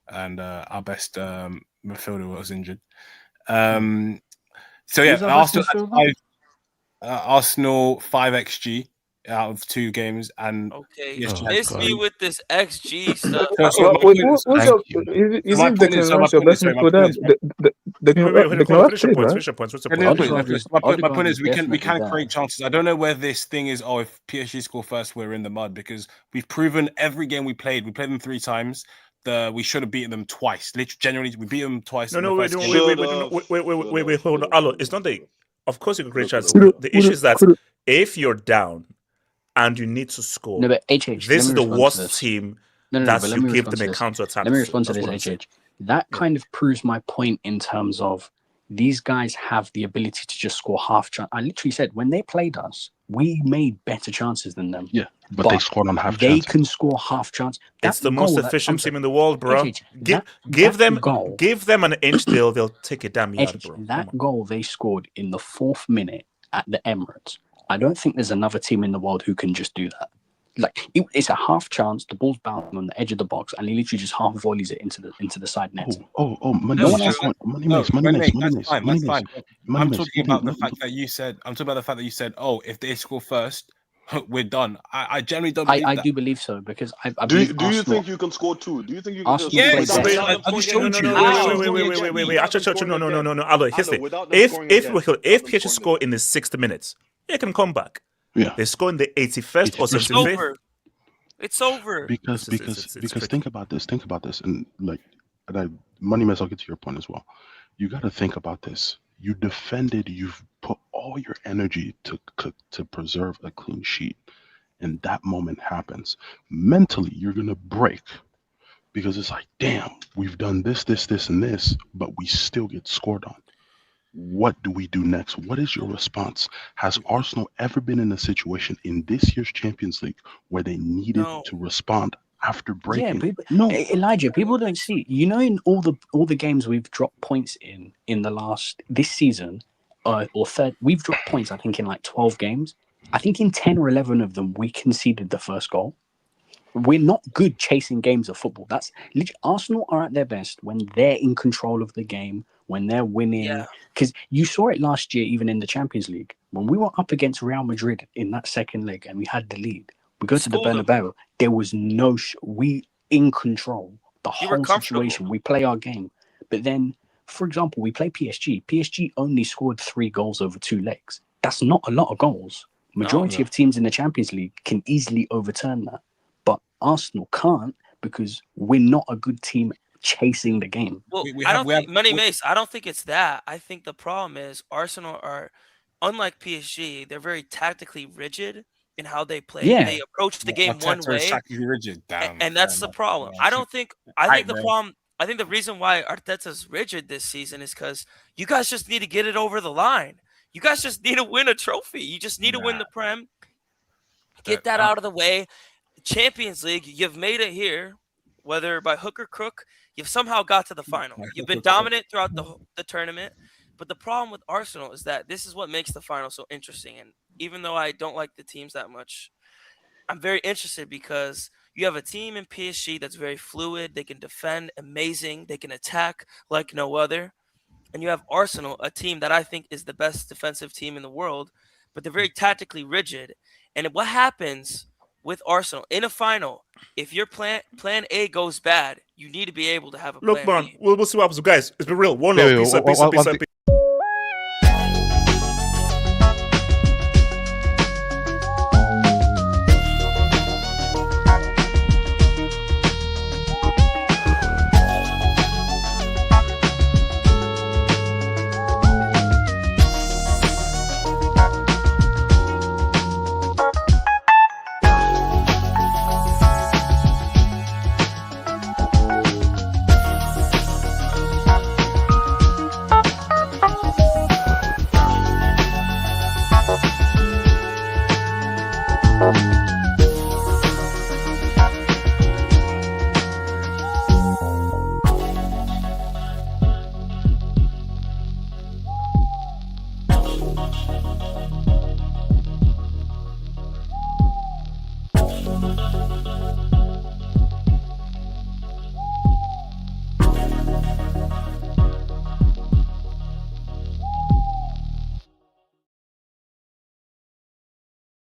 and our best midfielder was injured. So yeah, Arsenal 5 XG out of 2 games, and miss me with this XG stuff. Isn't Declan your best midfielder? My point is we can create chances. I don't know where this thing is. Oh, if PSG score first, we're in the mud, because we've proven every game we played them 3 times. We should have beaten them twice. Literally, genuinely, we beat them twice. Wait, hold on. Alo, it's not the. Of course, you can create chances. The issue is that if you're down and you need to score, but HH, this is the worst team that you give them a counter attack. Let me respond to this, HH. That kind of proves my point in terms of these guys have the ability to just score half chance. I literally said when they played us, we made better chances than them. Yeah, but they scored on half They chances. can score half chance. It's the most efficient team in the world, bro. Give them an inch, they'll take a damn yard, bro. That goal they scored in the 4th minute at the Emirates. I don't think there's another team in the world who can just do that. Like it's a half chance. The ball's bouncing on the edge of the box, and he literally just half volleys it into the side net. Money Mace. That's fine. I'm talking about the fact that you said, oh, if they score first, we're done. I generally don't. I do believe so because I do believe you think you can score 2? Do you think you can? Wait. I just showed you. No. Aloy, here's the if PSG score in the 60 minutes, they can come back. Yeah, they score in the 81st or 75th. It's over. Because think about this, and Money Mess, I'll get to your point as well. You got to think about this. You defended. You've put all your energy to preserve a clean sheet, and that moment happens. Mentally, you're gonna break because it's like, damn, we've done this, and this, but we still get scored on. What do we do next? What is your response? Has Arsenal ever been in a situation in this year's Champions League where they needed to respond after breaking? Elijah, people don't see. In all the games we've dropped points in this season, or third, we've dropped points. I think in 12 games. I think in 10 or 11 of them we conceded the first goal. We're not good chasing games of football. That's Arsenal are at their best when they're in control of the game, when they're winning. Because you saw it last year, even in the Champions League, when we were up against Real Madrid in that second leg and we had the lead. We go to the Bernabeu. There was no we in control the whole situation. We play our game, but then, for example, we play PSG. PSG only scored 3 goals over 2 legs. That's not a lot of goals. Majority of teams in the Champions League can easily overturn that. But Arsenal can't because we're not a good team chasing the game. Well, I don't think Money Mace. I don't think it's that. I think the problem is Arsenal are, unlike PSG, they're very tactically rigid in how they play. Yeah. They approach the game one way, rigid. And that's the problem. I think the reason why Arteta's rigid this season is because you guys just need to get it over the line. You guys just need to win a trophy. You just need to win the Prem. Get that out of the way. Champions League, you've made it here, whether by hook or crook, you've somehow got to the final. You've been dominant throughout the tournament. But the problem with Arsenal is that this is what makes the final so interesting. And even though I don't like the teams that much, I'm very interested because you have a team in PSG that's very fluid. They can defend amazing. They can attack like no other. And you have Arsenal, a team that I think is the best defensive team in the world, but they're very tactically rigid. And what happens with Arsenal in a final, if your plan A goes bad, you need to be able to have a plan Look, man, B. we'll see what happens. Guys, it's been real. One love. Peace out.